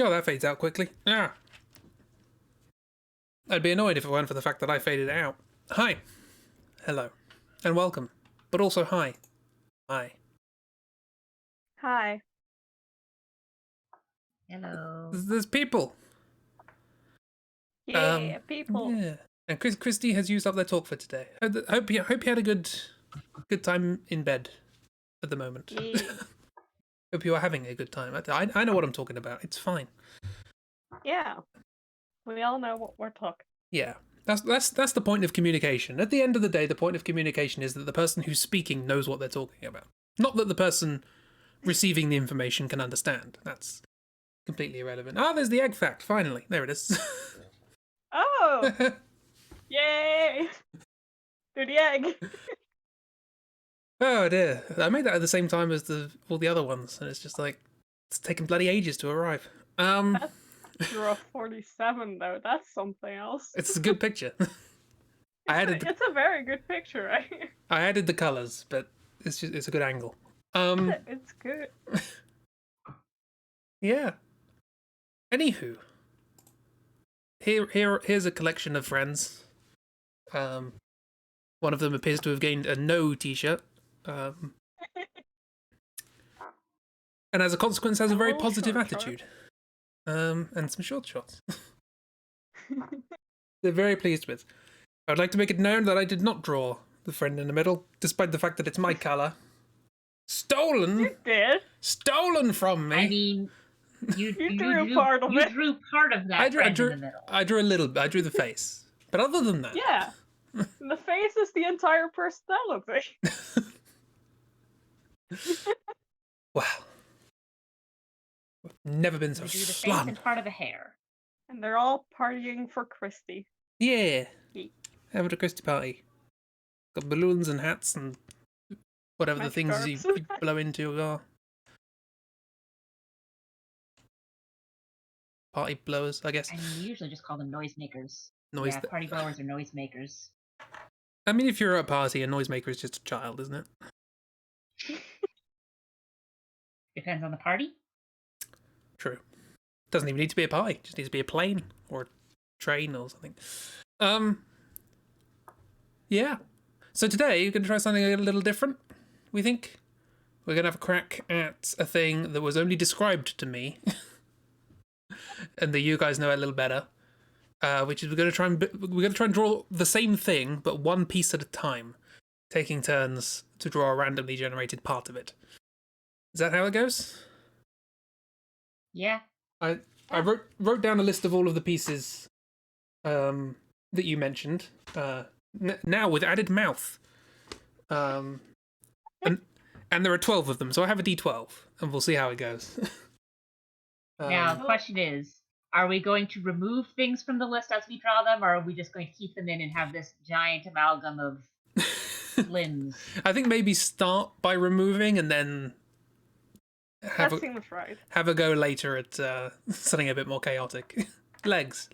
Oh, that fades out quickly. Ah. I'd be annoyed if it weren't for the fact that I faded it out. Hi. Hello. And welcome. But also hi. Hi. Hi. Hello. There's people. Yeah, people. Yeah. And Christy has used up their talk for today. Hope you had a good time in bed at the moment. Yeah. Hope you are having a good time. I know what I'm talking about. It's fine. Yeah. We all know what we're talking. Yeah. That's the point of communication. At the end of the day, the point of communication is that the person who's speaking knows what they're talking about. Not that the person receiving the information can understand. That's completely irrelevant. Ah, there's the egg fact, finally. There it is. Oh! Yay! Do the egg. Oh dear. I made that at the same time as all the other ones, and it's just like, it's taken bloody ages to arrive. You're a 47 though, that's something else. It's a good picture. It's a very good picture, right? I added the colours, but it's a good angle. It's good. Yeah. Anywho. Here's a collection of friends. One of them appears to have gained a no t-shirt. And as a consequence has a very positive attitude. And some short shorts. They're very pleased with. I'd like to make it known that I did not draw the friend in the middle, despite the fact that it's my colour. Stolen! You did? Stolen from me! I mean, you drew part of it. You drew part of that friend in the middle. I drew a little bit. I drew the face. But other than that... Yeah. The face is the entire personality. Wow. Never been so You drew the face slum. and part of the hair. And they're all partying for Christy. Yeah. Yeah. Having a Christy party. Got balloons and hats and whatever the things you blow into are. Party blowers, I guess. And you usually just call them noisemakers. Noise. Yeah, party blowers are noisemakers. I mean, if you're at a party, a noisemaker is just a child, isn't it? Depends on the party. True. Doesn't even need to be a party. It just needs to be a plane or a train or something. Yeah. So today you're going to try something a little different, we think. We're going to have a crack at a thing that was only described to me. And that you guys know a little better. Which is we're going to try and draw the same thing, but one piece at a time. Taking turns to draw a randomly generated part of it. Is that how it goes? Yeah. I wrote down a list of all of the pieces that you mentioned. Now with added mouth. And there are 12 of them, so I have a D12, and we'll see how it goes. Now, the question is, are we going to remove things from the list as we draw them, or are we just going to keep them in and have this giant amalgam of limbs? I think maybe start by removing and then That seems right. Have a go later at something a bit more chaotic. Legs.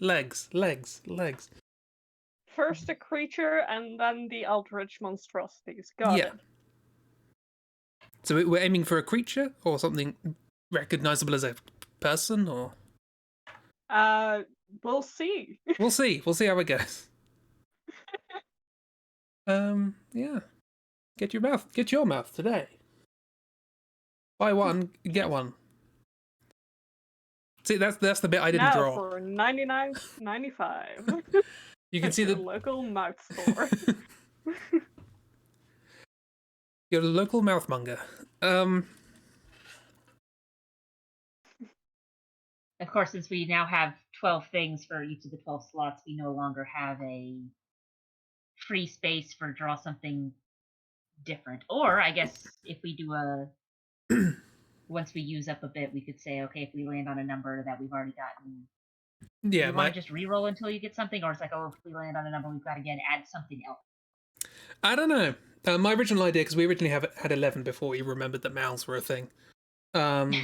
First the creature and then the eldritch monstrosities. Got it. So we're aiming for a creature or something recognizable as a person, or? We'll see. We'll see how it goes. Yeah. Get your mouth today. Buy one, get one. See, that's the bit I didn't draw. Now for $99.95. You can see the local mouth store. Your local mouthmonger. Of course, since we now have 12 things for each of the 12 slots, we no longer have a free space for draw something different. Or, I guess, if we do once we use up a bit, we could say, okay, if we land on a number that we've already gotten, yeah, you want to just re-roll until you get something, or it's like, oh, if we land on a number, we've got to again add something else. I don't know. My original idea, because we originally had 11 before we remembered that mouths were a thing. My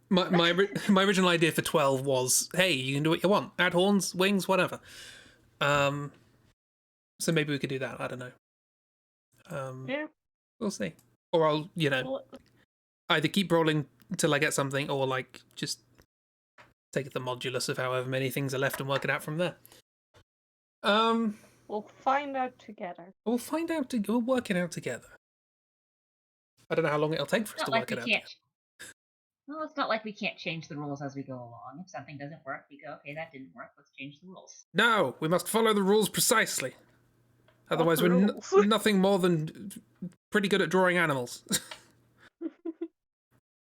original idea for 12 was, hey, you can do what you want. Add horns, wings, whatever. So maybe we could do that. I don't know. Yeah. We'll see. Or I'll, either keep rolling till I get something, or like just take the modulus of however many things are left and work it out from there. We'll find out together. We'll find out. We'll work it out together. I don't know how long it'll take for us Not to like work we it out. can't. Well, it's not like we can't change the rules as we go along. If something doesn't work, we go, okay, that didn't work. Let's change the rules. No, we must follow the rules precisely. Otherwise, we're rules? nothing more than pretty good at drawing animals.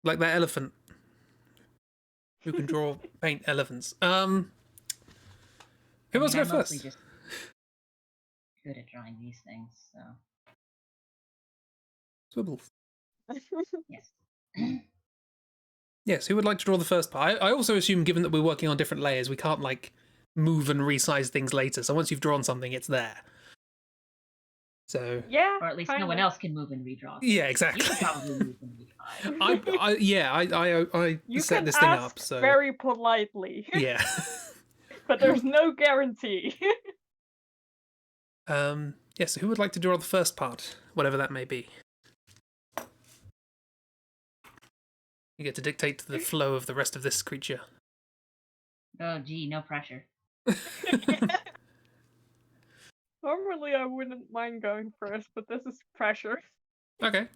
Like that elephant. Who can paint elephants. Who wants to go I'm mostly first? just good at drawing these things, so Swibbles. yes. Yes, who would like to draw the first part? I also assume, given that we're working on different layers, we can't, like, move and resize things later. So once you've drawn something, it's there. So... Yeah. Or at least no one else can move and redraw. Yeah, You exactly. can probably move and redraw. I You set can this thing ask up, so... very politely, Yeah. but there's no guarantee. Yes, so who would like to draw the first part? Whatever that may be. You get to dictate the flow of the rest of this creature. Oh, gee, no pressure. Normally, I wouldn't mind going first, but this is pressure. Okay.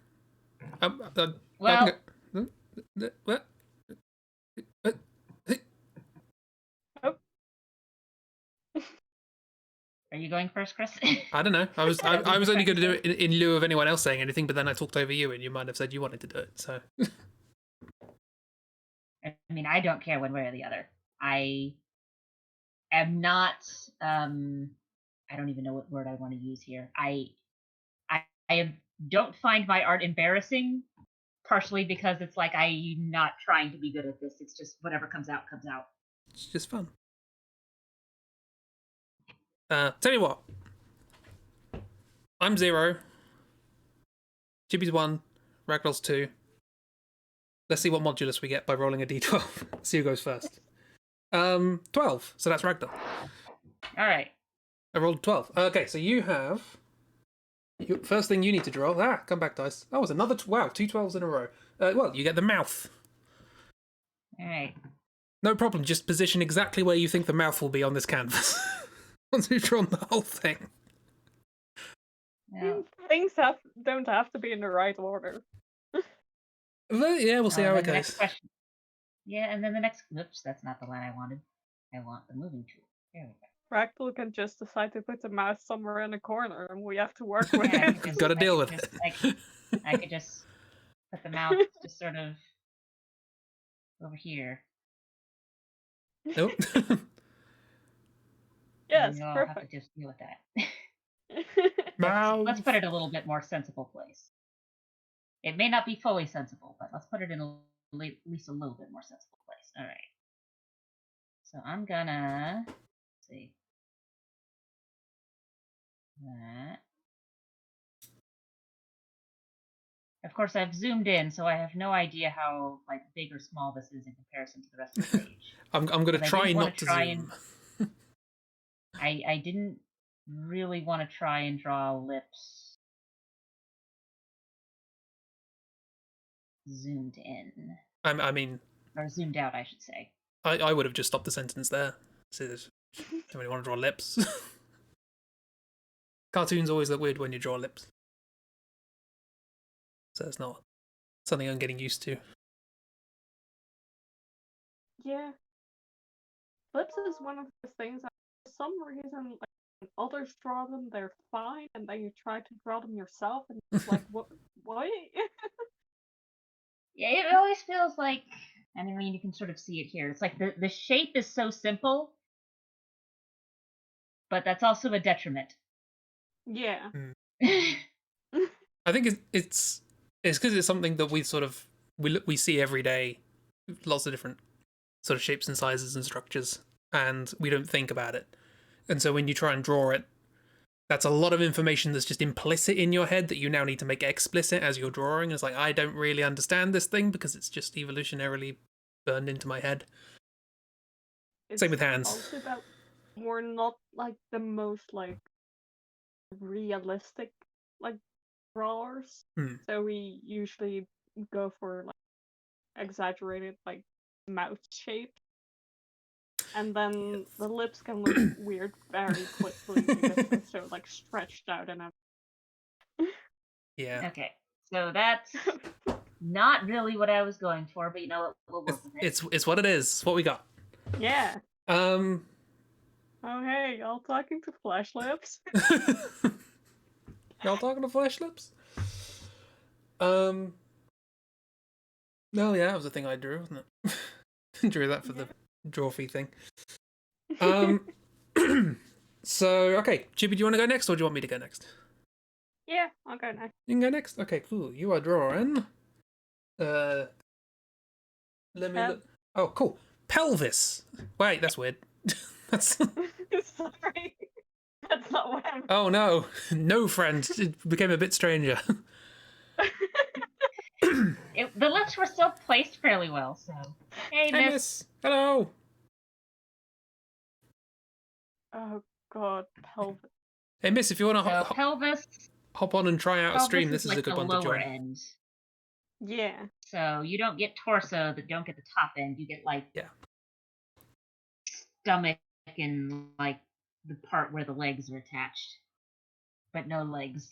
Well, What? are you going first, Chris? I don't know. I was only going to do it in lieu of anyone else saying anything, but then I talked over you, and you might have said you wanted to do it. So. I mean, I don't care one way or the other. I am not. I don't even know what word I want to use here. I don't find my art embarrassing, partially because it's like I'm not trying to be good at this. It's just whatever comes out, comes out. It's just fun. Tell you what. I'm 0. Chibi's 1. Ragdoll's 2. Let's see what modulus we get by rolling a d12. See who goes first. 12. So that's Ragdoll. All right. I rolled 12. Okay, so you have... First thing you need to draw... come back, dice. Oh, it's another... Wow, 2 12s in a row. Well, you get the mouth. All right. No problem, just position exactly where you think the mouth will be on this canvas. Once you've drawn the whole thing. Well, Things don't have to be in the right order. But, yeah, we'll see how it the next goes. question. Yeah, and then the next... Whoops, that's not the line I wanted. I want the moving tool. There we go. Ragdoll can just decide to put the mouse somewhere in a corner, and we have to work with Yeah, it. Gotta deal with it. I could just put the mouth just sort of over here. Nope. Yes, And you'll have to perfect. just deal with that. Mouse. Let's put it in a little bit more sensible place. It may not be fully sensible, but let's put it in at least a little bit more sensible place. All right. So I'm gonna see that. Of course, I've zoomed in, so I have no idea how big or small this is in comparison to the rest of the page. I'm gonna try not to try zoom. I didn't really want to try and draw lips zoomed in. I mean... Or zoomed out, I should say. I would have just stopped the sentence there. So don't really want to draw lips. Cartoons always look weird when you draw lips. So it's not something I'm getting used to. Yeah. Lips is one of those things that for some reason, when others draw them, they're fine, and then you try to draw them yourself, and it's like, what? Yeah, it always feels like, and I mean, you can sort of see it here. It's like the shape is so simple, but that's also a detriment. Yeah. I think it's because it's something that we see every day, lots of different sort of shapes and sizes and structures, and we don't think about it. And so when you try and draw it, that's a lot of information that's just implicit in your head that you now need to make explicit as you're drawing. It's like, I don't really understand this thing because it's just evolutionarily burned into my head. Same with hands. Also that we're not the most realistic drawers. So we usually go for exaggerated mouth shape. and then the lips can look weird very quickly because they're so like stretched out and Yeah. Okay, so that's not really what I was going for, but you know what? We'll work with it. It's what it is. It's what we got. yeah. Um. Oh hey, y'all talking to flesh lips? Y'all talking to flesh lips? No, yeah, that was the thing I drew, wasn't it? Drew that for the drawfee thing. So, okay, Chibi, do you want to go next, or do you want me to go next? Yeah, I'll go next. You can go next. Okay, cool. You are drawing. Let me look. Oh, cool. Pelvis. Wait, that's weird. That's. Sorry, that's not what I'm. Oh no, no friend. It became a bit stranger. The lips were still placed fairly well, so. Hey, Hey, miss. miss. Hello. Oh god, pelvis. Hey, miss. If you want to So pelvis. hop on and try out a Pelvis stream, this is like a good the one to lower join. end. Yeah. So you don't get torso, but don't get the top end. You get like stomach and like the part where the legs are attached, but no legs.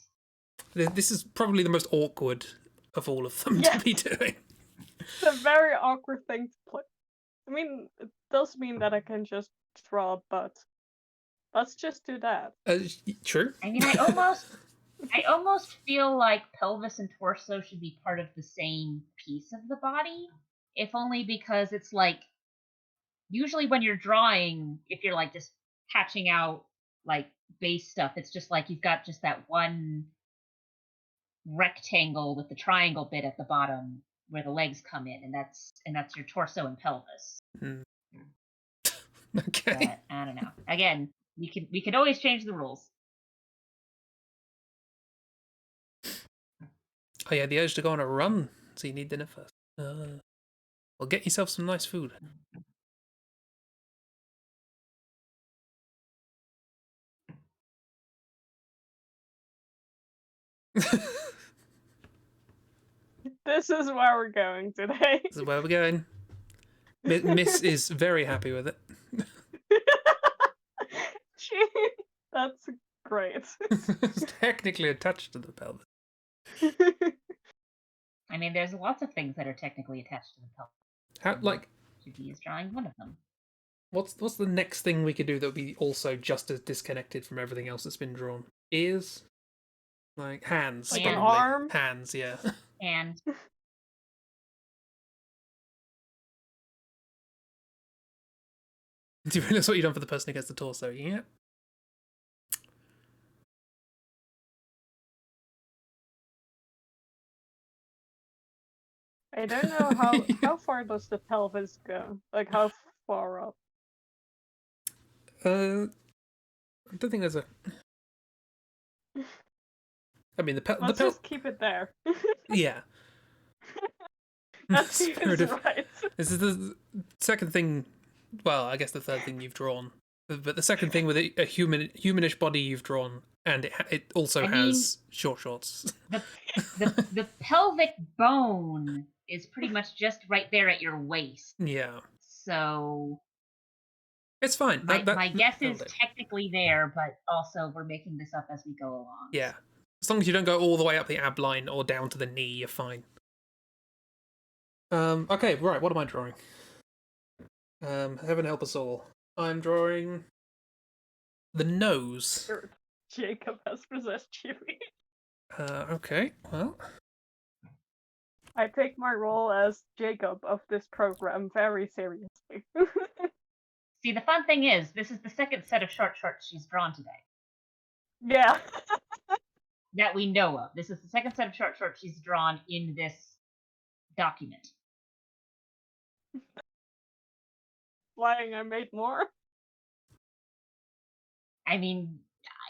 This is probably the most awkward of all of them Yeah. to be doing. It's a very awkward thing to play. I mean, it does mean that I can just draw a butt. Let's just do that. True. I mean, I almost feel like pelvis and torso should be part of the same piece of the body, if only because it's like usually when you're drawing, if you're like just hatching out like base stuff, it's just like you've got just that one rectangle with the triangle bit at the bottom where the legs come in, and that's your torso and pelvis. Okay. But I don't know. Again, we could always change the rules. Oh yeah, the urge to go on a run, so you need dinner first. Well, get yourself some nice food. This is where we're going today. This is where we're going. Miss is very happy with it. That's great. It's technically attached to the pelvis. I mean, there's lots of things that are technically attached to the pelvis. How, like, Chibi is drawing one of them. what's the next thing we could do that would be also just as disconnected from everything else that's been drawn? Ears? Like, hands. Like an probably. arm? Hands, yeah. And Do you realize what you've done for the person who gets the torso? Yeah. I don't know how far does the pelvis go? Like how far up? I don't think there's a. I mean, Let's just keep it there. Yeah. That seems Spirit of- right. This is the second thing. Well, I guess the third thing you've drawn, but the second thing with a humanish body you've drawn, and it also has short shorts. the pelvic bone is pretty much just right there at your waist. Yeah, So it's fine. my guess is that'll do. technically there, but also we're making this up as we go along. Yeah, as long as you don't go all the way up the ab line or down to the knee, you're fine. Okay, right. What am I drawing? Heaven help us all. I'm drawing the nose. Jacob has possessed Chibi. Okay. Well, I take my role as Jacob of this program very seriously. See, the fun thing is, this is the second set of short shorts she's drawn today Yeah. that we know of. This is the second set of short shorts she's drawn in this document. Lying, I made more. I mean,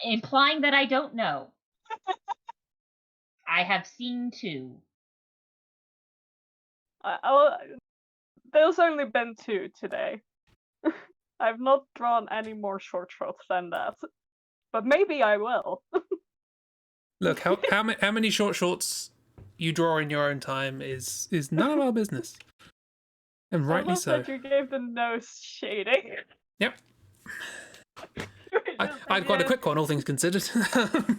implying that I don't know. I have seen two. There's only been 2 today. I've not drawn any more short shots than that. But maybe I will. look how many short shorts you draw in your own time is none of our business, and I rightly love so. that you gave the nose shading. I had quite a Again, quick one, all things considered. nothing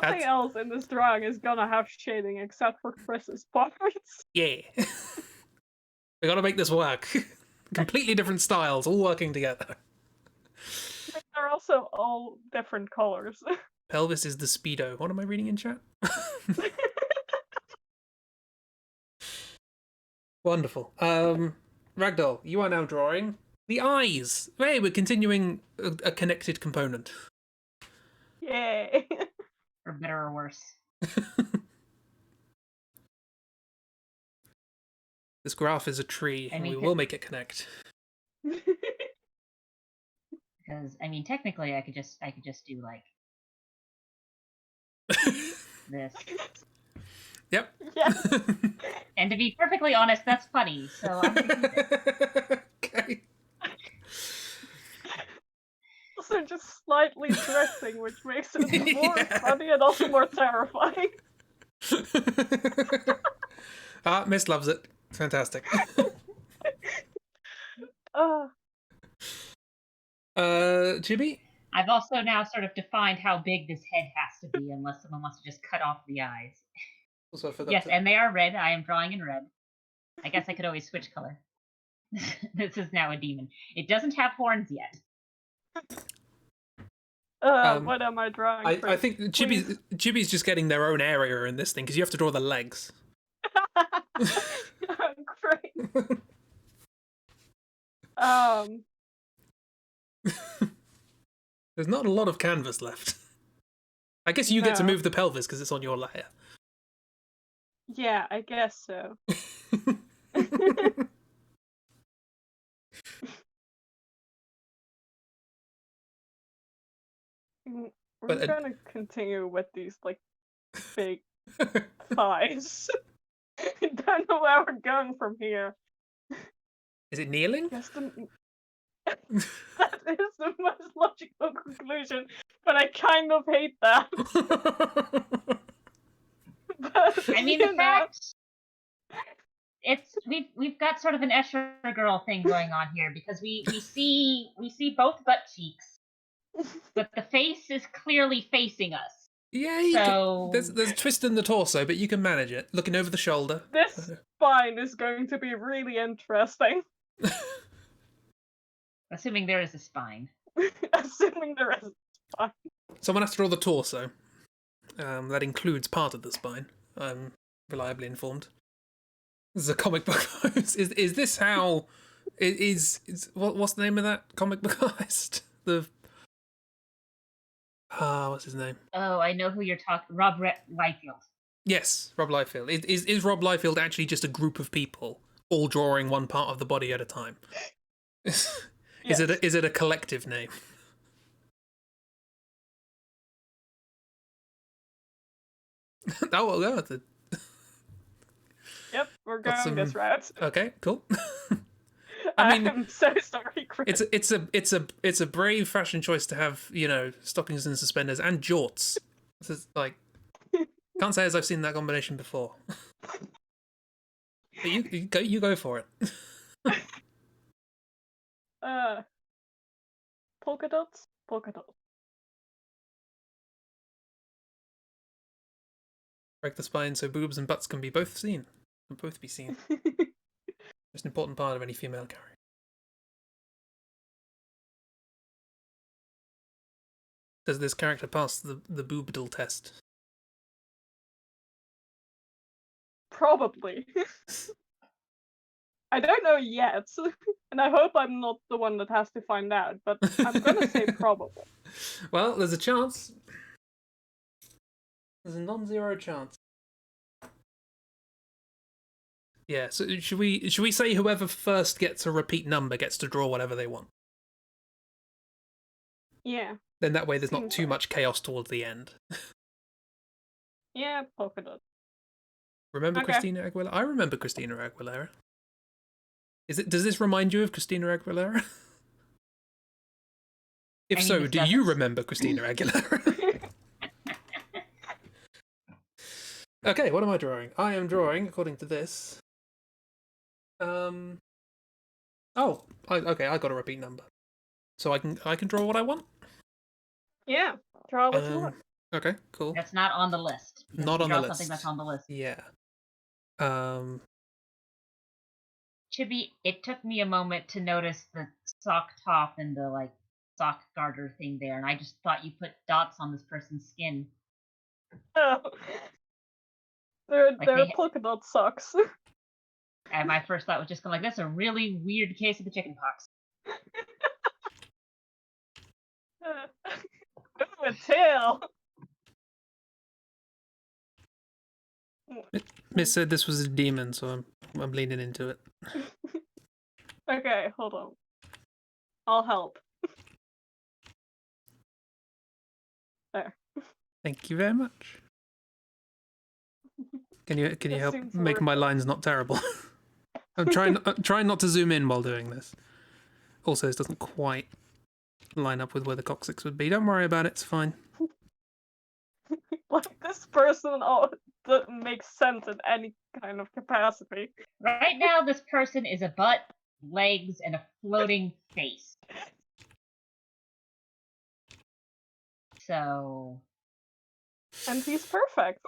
That's- else in this drawing is gonna have shading except for Chris's parts. Yeah. We gotta make this work. Completely different styles, all working together. But they're also all different colors. Pelvis is the Speedo. What am I reading in chat? Wonderful. Ragdoll, you are now drawing the eyes. Hey, we're continuing a connected component. Yay. For better or worse. This graph is a tree, and we will make it connect. Because I mean, technically, I could just do like this. Yep. Yeah. And to be perfectly honest, that's funny. So I'm gonna keep it. Okay. Also just slightly drifting, which makes it more Yeah. funny and also more terrifying. Miss loves it. Fantastic. Chibi? I've also now sort of defined how big this head has to be, unless someone wants to just cut off the eyes. Also, I forgot Yes, to... and they are red. I am drawing in red. I guess I could always switch color. This is now a demon. It doesn't have horns yet. What am I drawing? I think Chibi's just getting their own area in this thing, because you have to draw the legs. Great. There's not a lot of canvas left. I guess you get to No. move the pelvis because it's on your layer. Yeah, I guess so. We're gonna continue with these like big thighs. I don't know where we're going from here. Is it kneeling? Guess that is the most logical conclusion, but I kind of hate that. But, I mean, the fact it's we've got sort of an Escher girl thing going on here because we see both butt cheeks, but the face is clearly facing us. Yeah, So there's a twist in the torso, but you can manage it. Looking over the shoulder. this spine is going to be really interesting. assuming there is a spine. Assuming there is a spine. Someone has to draw the torso. That includes part of the spine. I'm reliably informed. This is a comic book pose. Is this how? Is what's the name of that comic book artist? What's his name? Oh, I know who you're talking. Rob Liefeld. Yes, Rob Liefeld. Is Rob Liefeld actually just a group of people all drawing one part of the body at a time? Yes. Is it a collective name? Oh, well, Yep, we're Got going this some- route. okay, cool. I mean, I'm so sorry, Chris. it's a brave fashion choice to have, stockings and suspenders and jorts. This is, like, can't say as I've seen that combination before. But you go for it. Polka dots? Polka dots. Break the spine so boobs and butts can both be seen. It's an important part of any female character. Does this character pass the boobdle test? Probably. I don't know yet, and I hope I'm not the one that has to find out, but I'm gonna say probably. Well, there's a chance. There's a non-zero chance. Yeah, so should we say whoever first gets a repeat number gets to draw whatever they want? Yeah. Then that way there's not Seems too right. much chaos towards the end. Yeah, polka dots. Remember Okay. Christina Aguilera? I remember Christina Aguilera. Does this remind you of Christina Aguilera? If I mean, so, this do you doesn't. remember Christina Aguilera? Okay, what am I drawing? I am drawing, according to this. Okay, I got a repeat number, so I can draw what I want. Yeah, draw what you want. Okay, cool. That's not on the list. because Not we on the draw something list. that's on the list. Yeah. Chibi, it took me a moment to notice the sock top and the like sock garter thing there, and I just thought you put dots on this person's skin. Oh. They're Like polka dot socks. And my first thought was just kind of like, that's a really weird case of the chicken pox. Ooh, a tail. Miss said this was a demon, so I'm leaning into it. Okay, hold on. I'll help. There. Thank you very much. Can you This help seems make my worth it. lines not terrible? I'm trying not to zoom in while doing this. Also, this doesn't quite line up with where the coccyx would be. Don't worry about it. It's fine. Like, this person doesn't make sense in any kind of capacity. Right now, this person is a butt, legs, and a floating face. So. And he's perfect.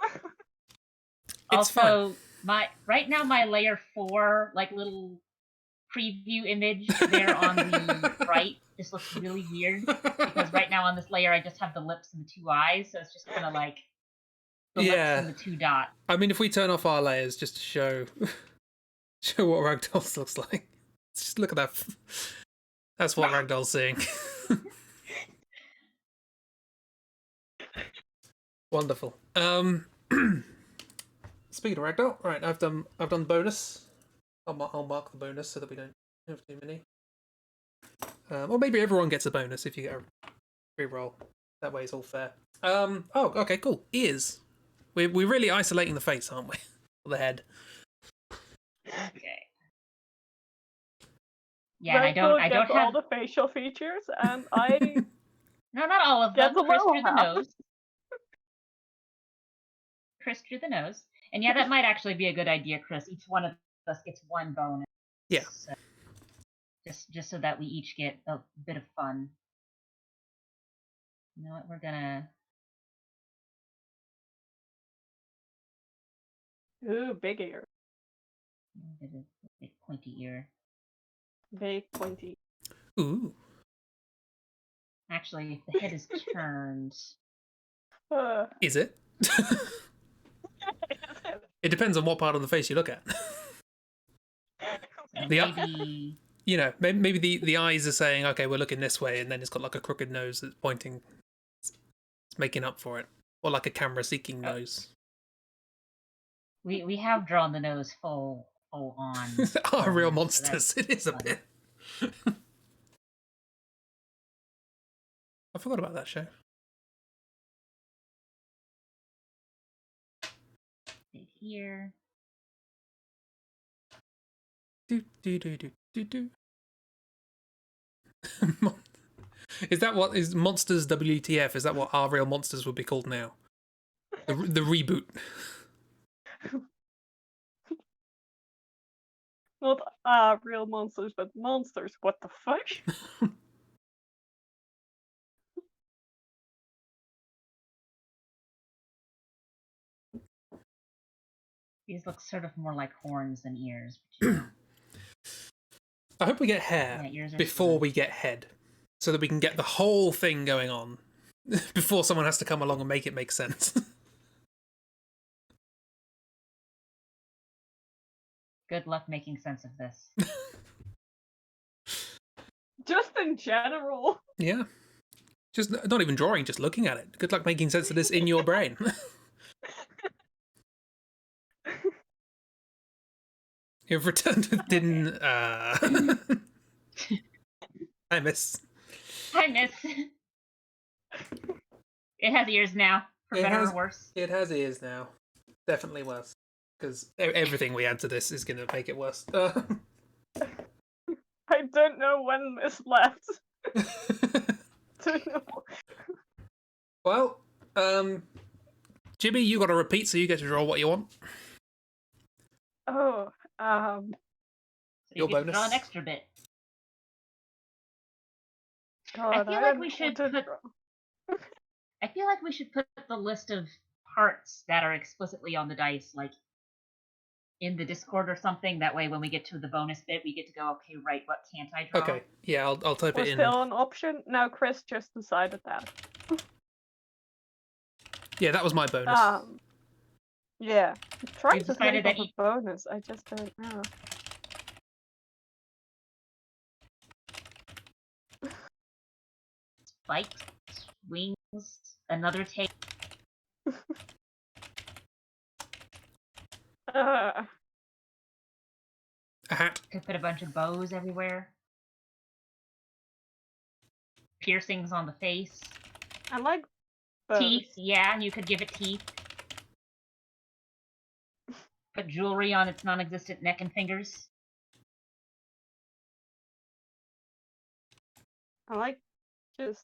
It's Also, fine. right now my layer 4 like little preview image there on the right just looks really weird because right now on this layer I just have the lips and the 2 eyes, so it's just kind of like the lips and the 2 dots. I mean, if we turn off our layers just to show what Ragdoll looks like, just look at that. That's what Ragdoll's seeing. Wonderful. Speaking of Ragdoll, right? I've done bonus. I'll mark the bonus so that we don't have too many. Or maybe everyone gets a bonus if you get a re-roll. That way it's all fair. Oh, okay, cool. Ears. We're really isolating the face, aren't we? Or the head. Okay. Yeah, and I don't have all the facial features, and I no, not all of them. get the Chris lower drew the half. nose. Chris drew the nose, and yeah, that might actually be a good idea, Chris. Each one of us gets one bonus. Yeah. So, just so that we each get a bit of fun. You know what? We're gonna. Ooh, big ear. Get a big pointy ear. Big pointy. Ooh. Actually, if the head is turned. Is it? It depends on what part of the face you look at. Maybe. You know, maybe the eyes are saying, okay, we're looking this way, and then it's got like a crooked nose that's pointing. It's making up for it. Or like a camera-seeking nose. We have drawn the nose full on. Are real monsters. So it is a bit. I forgot about that show. Here. Do. Is that what is Monsters WTF? Is that what Our Real Monsters would be called now? The reboot. Not real monsters, but monsters. What the fuck? These look sort of more like horns than ears. I hope we get hair before we get head, so that we can get the whole thing going on before someone has to come along and make it make sense. Good luck making sense of this. Just in general. Yeah. Just not even drawing, just looking at it. Good luck making sense of this in your brain. You've returned with didn't. Hi, miss. Hi, miss. It has ears now, for better or worse. It has ears now. Definitely worse. Because everything we add to this is going to make it worse. I don't know when Miss left. Don't know. Well, Chibi, you got to repeat, so you get to draw what you want. Oh, So your you get bonus. To draw an extra bit. God, I feel like we should put I feel like we should put the list of parts that are explicitly on the dice, like in the Discord or something. That way, when we get to the bonus bit, we get to go, okay, right, what can't I draw? Okay, yeah, I'll type Was it in. still an option? No, Chris just decided that. Yeah, that was my bonus. Yeah. I'm trying You've to decided think that of a bonus. I just don't know. Spikes, wings, another tail. A hat. Could put a bunch of bows everywhere. Piercings on the face. I like bows. Teeth, yeah, you could give it teeth. Put jewelry on its non-existent neck and fingers. I like just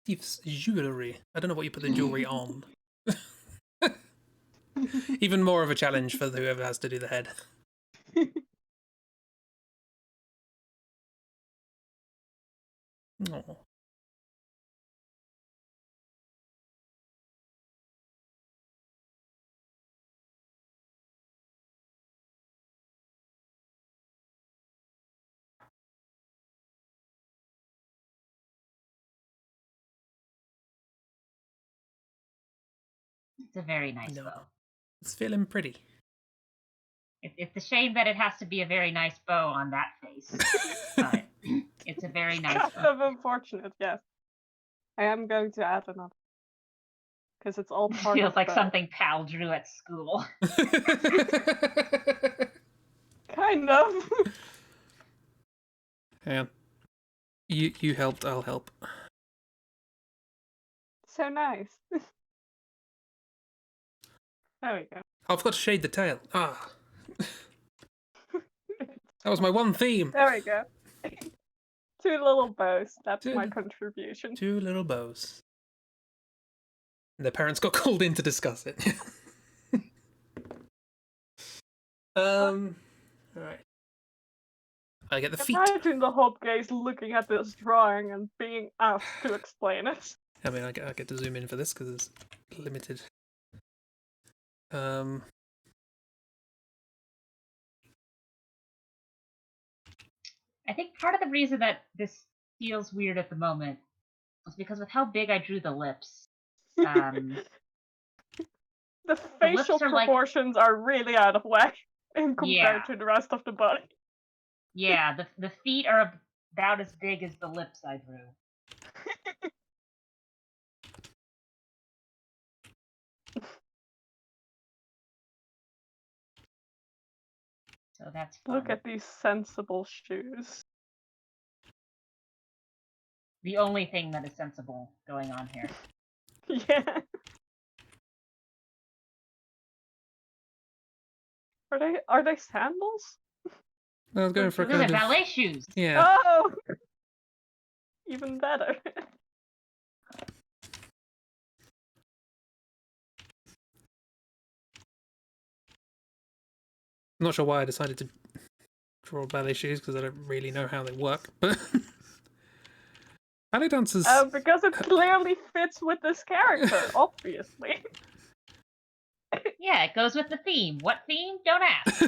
Thief's jewelry. I don't know what you put the jewelry on. Even more of a challenge for whoever has to do the head. Oh. It's a very nice No. bow. It's feeling pretty. It's a shame that it has to be a very nice bow on that face. But it's a very nice kind bow. of unfortunate, yes. I am going to add another. Because it's all part Feels of like the- something Pal drew at school. Kind of. Yeah. You helped, I'll help. So nice. There we go. Oh, I forgot to shade the tail. Ah. That was my one theme. There we go. 2 little bows. That's Two- my contribution. 2 little bows. And their parents got called in to discuss it. Alright. I get the feet. Imagine the hobgaze looking at this drawing and being asked to explain it. I mean, I get to zoom in for this because it's limited. I think part of the reason that this feels weird at the moment is because with how big I drew the lips. The The facial lips are like- proportions are really out of whack in compared Yeah. to the rest of the body. Yeah, the feet are about as big as the lips I drew. So that's fun. Look at these sensible shoes. The only thing that is sensible going on here. Yeah. Are they sandals? I was going for a Those are kind of... ballet shoes. Yeah. Oh! Even better. I'm not sure why I decided to draw ballet shoes because I don't really know how they work, but ballet dancers. Because it clearly fits with this character, obviously. Yeah, it goes with the theme. What theme? Don't ask.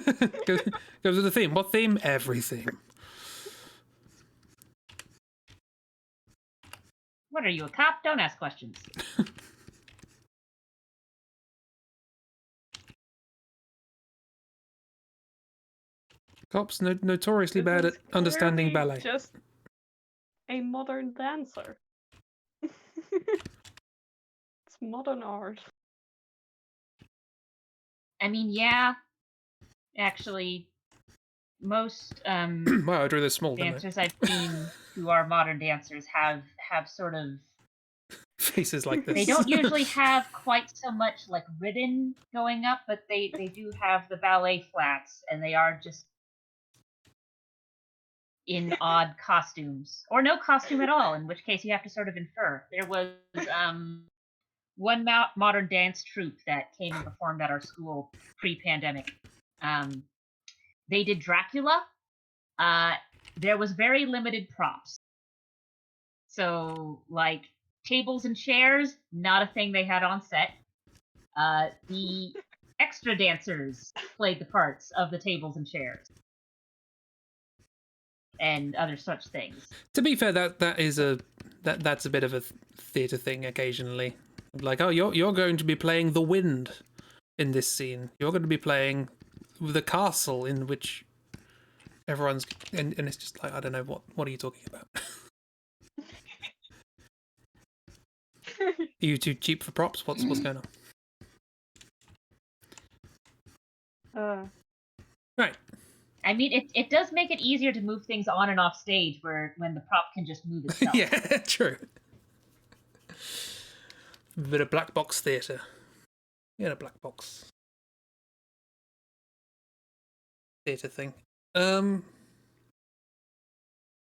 goes with the theme. What theme? Everything. What are you, a cop? Don't ask questions. Cops notoriously This bad at is understanding clearly ballet. Just a modern dancer. It's modern art. I mean, yeah. Actually, most Wow, I drew this small, didn't I? dancers I've seen who are modern dancers have sort of... Faces like this. They don't usually have quite so much like ribbon going up, but they do have the ballet flats, and they are just in odd costumes. Or no costume at all, in which case you have to sort of infer. There was one modern dance troupe that came and performed at our school pre-pandemic. They did Dracula, there was very limited props. So, like, tables and chairs, not a thing they had on set. The extra dancers played the parts of the tables and chairs. And other such things. To be fair, that's a bit of a theatre thing occasionally. Like, oh, you're going to be playing the wind in this scene. You're going to be playing the castle in which everyone's and it's just like, I don't know, what are you talking about? Are you too cheap for props? What's going on? Right. I mean, it does make it easier to move things on and off stage when the prop can just move itself. Yeah, true. A bit of black box theatre. Yeah, a black box theatre thing.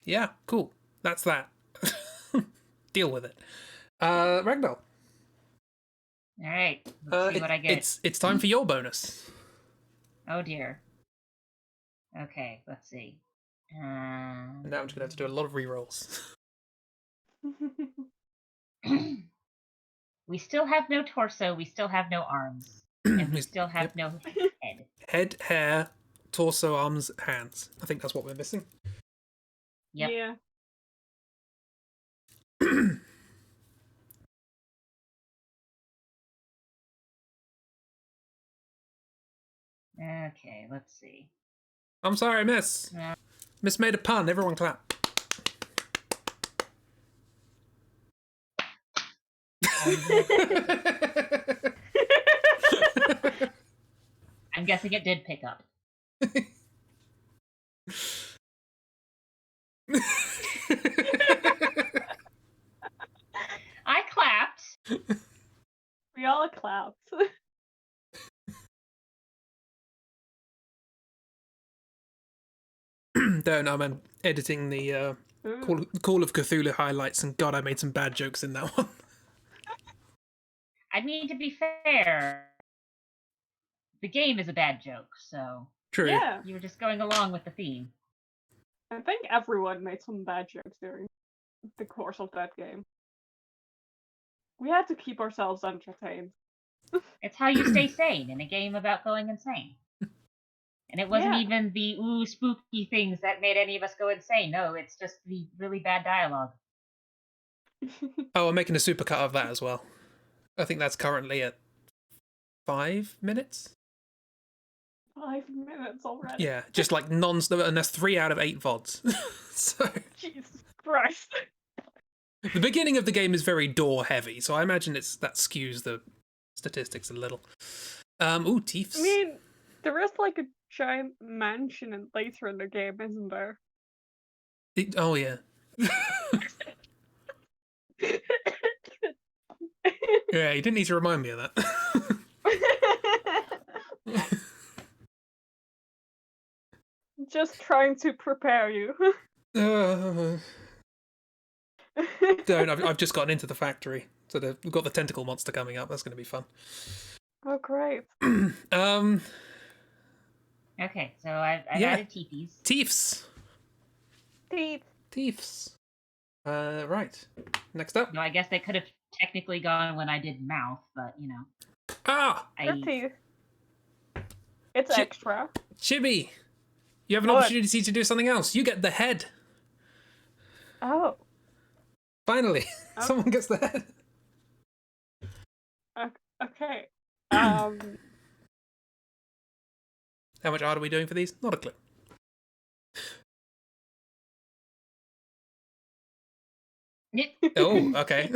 Yeah, cool. That's that. Deal with it. Ragdoll. All right. Let's see what I get. It's time for your bonus. Oh dear. Okay, let's see. Now I'm just gonna have to do a lot of rerolls. We still have no torso. We still have no arms, and we still have no head. Head, hair, torso, arms, hands. I think that's what we're missing. Yep. Yeah. Okay, let's see. I'm sorry, Miss. Miss made a pun. Everyone clap. I'm guessing it did pick up. I clapped. We all clapped. Don't know, I'm editing the Call of Cthulhu highlights, and God, I made some bad jokes in that one. I mean, to be fair, the game is a bad joke, so... True. Yeah. You were just going along with the theme. I think everyone made some bad jokes during the course of that game. We had to keep ourselves entertained. It's how you stay sane in a game about going insane. And it wasn't even the spooky things that made any of us go insane. No, it's just the really bad dialogue. Oh, I'm making a supercut of that as well. I think that's currently at 5 minutes. 5 minutes already. Yeah, just like non-stop, and that's 3 out of 8 VODs. So Jesus Christ. the beginning of the game is very door heavy, so I imagine that skews the statistics a little. Ooh, Teefs. I mean, there is like a giant mansion later in the game, isn't there? Oh yeah. Yeah, you didn't need to remind me of that. Just trying to prepare you. Don't. I've just gotten into the factory, so we've got the tentacle monster coming up. That's going to be fun. Oh, great. Okay, so I've added teepees. Teefs. Teefs. Right. Next up. No, I guess they could have technically gone when I did mouth, but you know. Ah! Your teeth. It's extra. Chibi! You have an opportunity to do something else. You get the head. Oh. Finally. Oh. Someone gets the head. Okay. How much art are we doing for these? Not a clue. Oh, okay.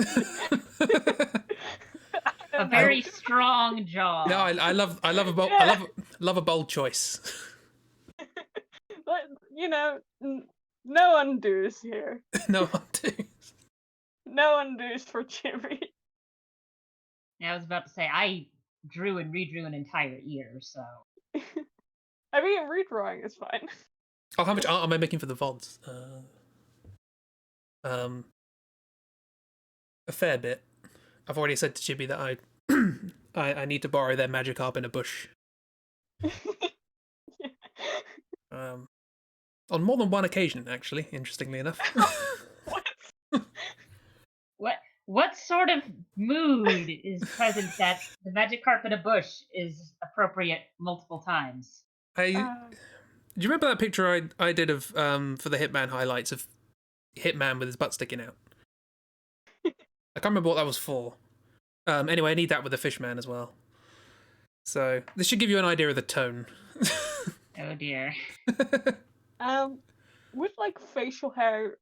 A very strong jaw. No, I love a bold choice. But, you know, no undos here. No undos. No undos for Chibi. I was about to say, I drew and redrew an entire ear, so... I mean, redrawing is fine. Oh, how much art am I making for the VODs? A fair bit. I've already said to Chibi that I need to borrow their Magikarp in a bush. On more than one occasion, actually, interestingly enough. What sort of mood is present that the magic carpet of bush is appropriate multiple times? Do you remember that picture I did of for the Hitman highlights of Hitman with his butt sticking out? I can't remember what that was for. Anyway, I need that with the Fishman as well. So this should give you an idea of the tone. Oh dear. With like facial hair,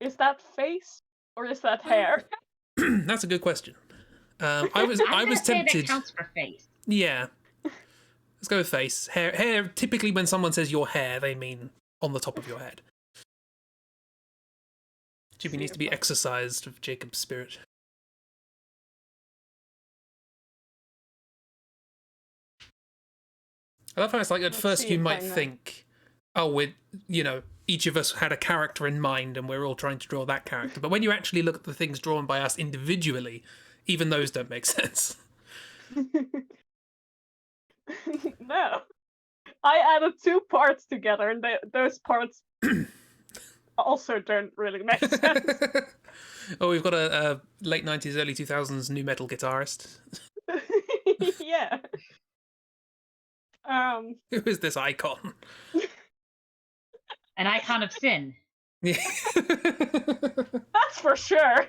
is that face or is that hair? That's a good question. I was Say tempted. that counts for face. Yeah. Let's go with face. Hair. Typically, when someone says your hair, they mean on the top of your head. Chibi needs to be exorcised of Jacob's spirit. I love how it's like at first you might think, oh, each of us had a character in mind and we're all trying to draw that character. But when you actually look at the things drawn by us individually, even those don't make sense. No. I added 2 parts together and those parts also don't really make sense. Oh, we've got a late 90s, early 2000s nu metal guitarist. Yeah. Who is this icon? An icon of sin. Yeah. That's for sure.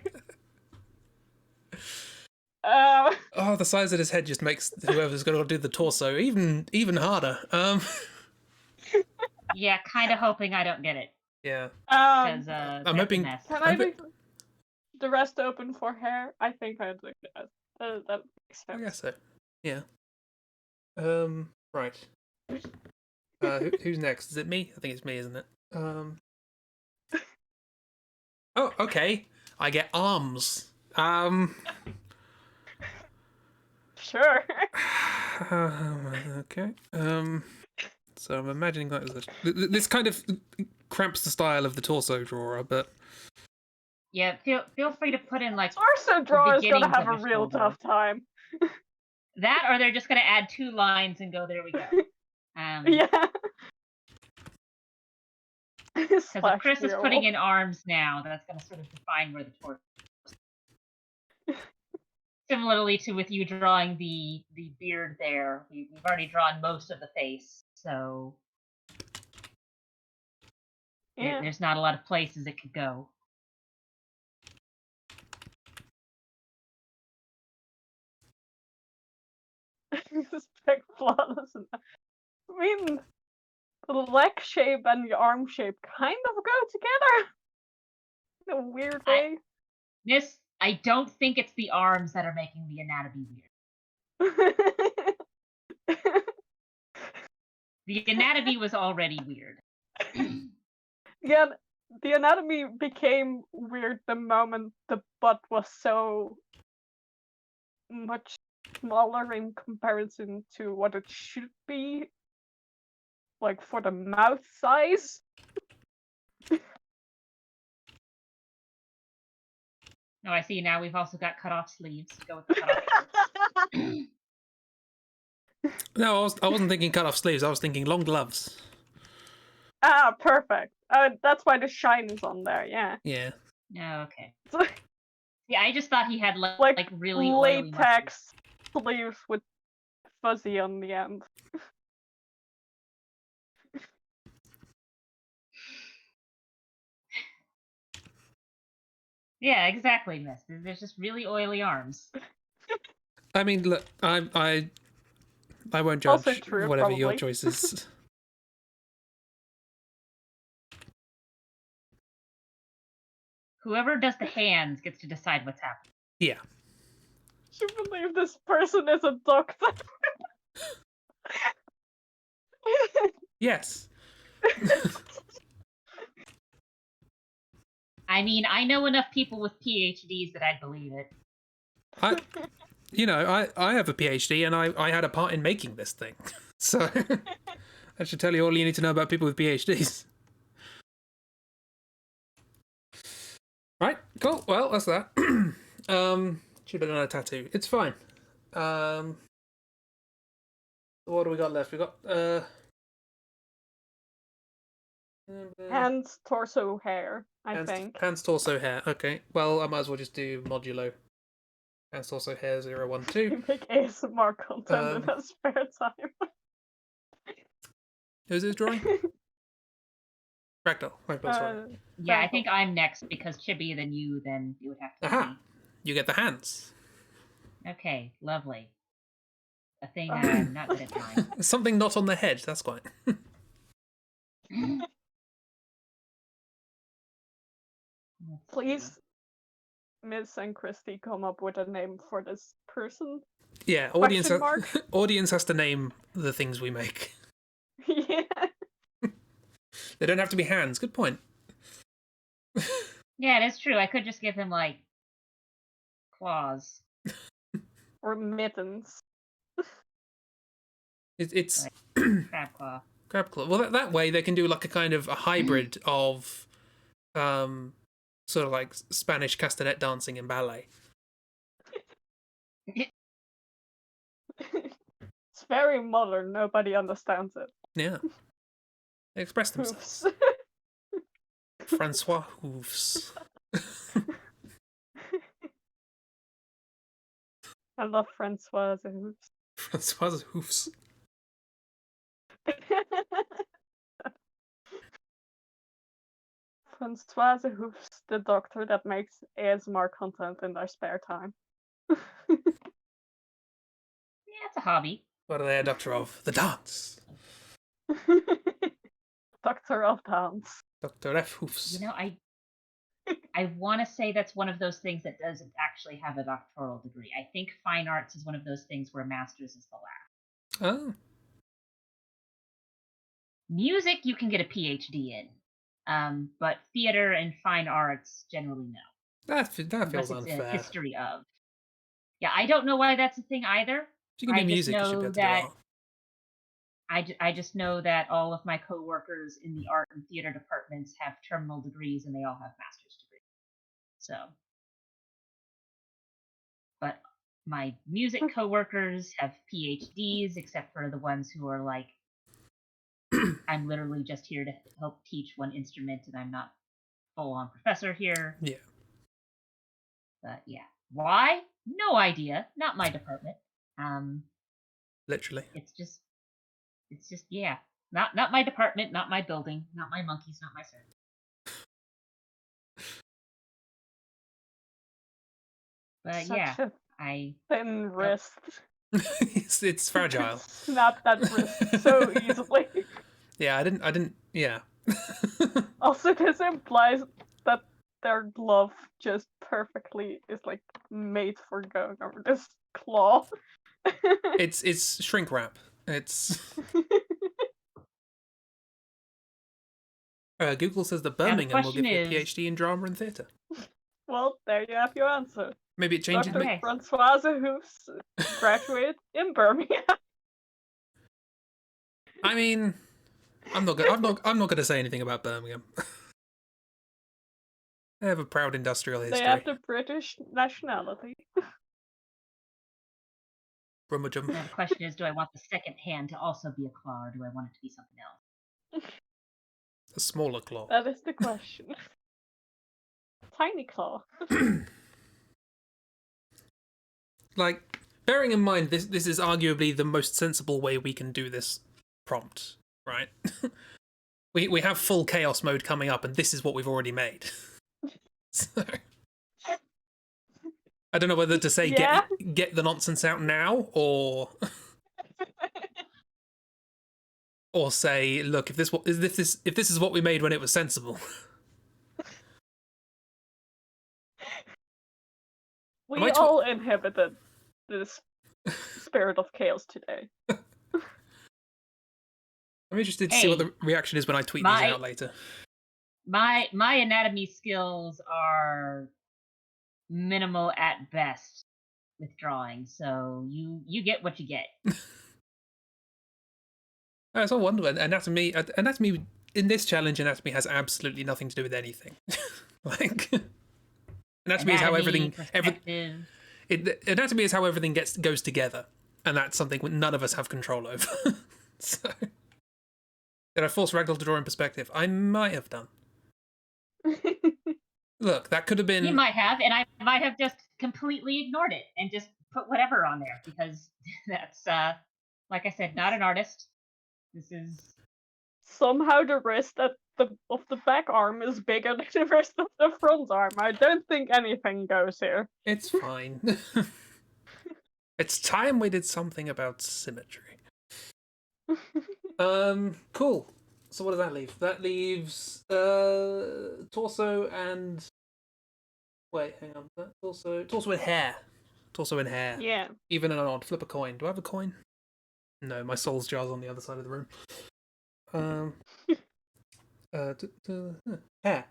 Oh, the size of his head just makes whoever's going to do the torso even harder. Yeah, kind of hoping I don't get it. Yeah. Because I'm hoping. Can I leave the rest open for hair? I think I'd do that. That makes sense. I guess so. Yeah. Right. Who's next? Is it me? I think it's me, isn't it? Oh, okay. I get arms. Sure. Okay. So I'm imagining that this kind of cramps the style of the torso drawer, but yeah, feel free to put in like torso drawer is gonna have a beginnings of real your shoulder. tough time. That, or they're just gonna add 2 lines and go, there we go. Yeah. Because if Chris is putting in arms now, that's gonna sort of define where the torso is. Similarly to with you drawing the beard there, we've already drawn most of the face, so there's not a lot of places it could go. This big flawless. I mean, the leg shape and the arm shape kind of go together in a weird way. I don't think it's the arms that are making the anatomy weird. The anatomy was already weird. Yeah, the anatomy became weird the moment the butt was so much smaller in comparison to what it should be, like for the mouth size. No, I see now we've also got cut-off sleeves. Go with the cut-off sleeves. no, I wasn't thinking cut off sleeves. I was thinking long gloves. Ah, perfect. That's why the shine is on there. Yeah. Yeah. Oh, okay. Yeah, I just thought he had like really latex sleeves with fuzzy on the end. Yeah, exactly, miss. There's just really oily arms. I mean, look, I won't judge true, whatever probably. your choice is. Whoever does the hands gets to decide what's happening. Yeah. You believe this person is a doctor? Yes. I mean, I know enough people with PhDs that I'd believe it. I have a PhD and I had a part in making this thing. So I should tell you all you need to know about people with PhDs. Right, cool. Well, that's that. Should have done a tattoo. It's fine. What do we got left? We got Hands, torso, hair, I Hands, think. hands, torso, hair. Okay. Well, I might as well just do modulo. Hands, torso, hair, 0, 1, 2. You make ASMR content in a spare time. Who's this drawing? Ragdoll. Ragdoll's drawing. Yeah, I think I'm next because Chibi, then you would have to. Aha! You get the hands. Okay, lovely. A thing I'm not good at drawing. Something not on the head. That's quite. Please, Miss and Christy, come up with a name for this person. Yeah, audience has to name the things we make. Yeah. They don't have to be hands. Good point. Yeah, it is true. I could just give him like claws Or mittens. It's crab claw. crab claw. Well, that way they can do like a kind of a hybrid of, sort of like Spanish castanet dancing and ballet. It's very modern. Nobody understands it. Yeah, they express themselves. Francois Hoofs. I love Francoise Hoops. Francois Hoofs. Francoise Hoops, the doctor that makes ASMR content in their spare time. Yeah, it's a hobby. What are they a doctor of? The dance. Doctor of Dance. Dr. F. Hoofs. You know, I want to say that's one of those things that doesn't actually have a doctoral degree. I think fine arts is one of those things where master's is the last. Oh. Music you can get a PhD in, but theater and fine arts generally no. That feels Unless it's unfair. a history of. Yeah, I don't know why that's a thing either. If you can do music, you should be able to do art. I just know that all of my coworkers in the art and theater departments have terminal degrees and they all have master's degrees. So, but my music coworkers have PhDs, except for the ones who are like, I'm literally just here to help teach one instrument and I'm not full-on professor here. Yeah. But yeah. Why? No idea. Not my department. Literally. It's just yeah. Not my department, not my building, not my monkeys, not my servants. But Such yeah, a thin wrist. it's fragile. Snap that wrist so easily. Yeah, I didn't. Yeah. Also, this implies that their glove just perfectly is like made for going over this claw. It's shrink wrap. It's. Google says that Birmingham will give you a PhD in drama and theatre. Well, there you have your answer. Maybe it changes. Dr. Francoise Hoofs graduated in Birmingham. I mean, I'm not going to say anything about Birmingham. They have a proud industrial history. They have the British nationality. Brummagem. The question is, do I want the second hand to also be a claw, or do I want it to be something else? A smaller claw. That is the question. Tiny claw. Like, bearing in mind, this is arguably the most sensible way we can do this prompt, right? we have full chaos mode coming up, and this is what we've already made. So, I don't know whether to say get the nonsense out now, or say, look, if this is what we made when it was sensible. We all inhabited this spirit of chaos today. I'm interested to see what the reaction is when I tweet these out later. My anatomy skills are minimal at best with drawing, so you get what you get. It's all wonder. Anatomy in this challenge, anatomy has absolutely nothing to do with anything. Like, anatomy is how everything anatomy is how everything goes together, and that's something none of us have control over. So Did I force Ragdoll to draw in perspective? I might have done. Look, that could have been... You might have, and I might have just completely ignored it and just put whatever on there, because that's, like I said, not an artist. This is... Somehow the wrist of the back arm is bigger than the rest of the front arm. I don't think anything goes here. It's fine. It's time we did something about symmetry. Cool. So what does that leave? That leaves torso and... Wait, hang on. That torso and hair. Torso and hair. Yeah. Even and odd. Flip a coin. Do I have a coin? No, my soul's jar's on the other side of the room. Hair.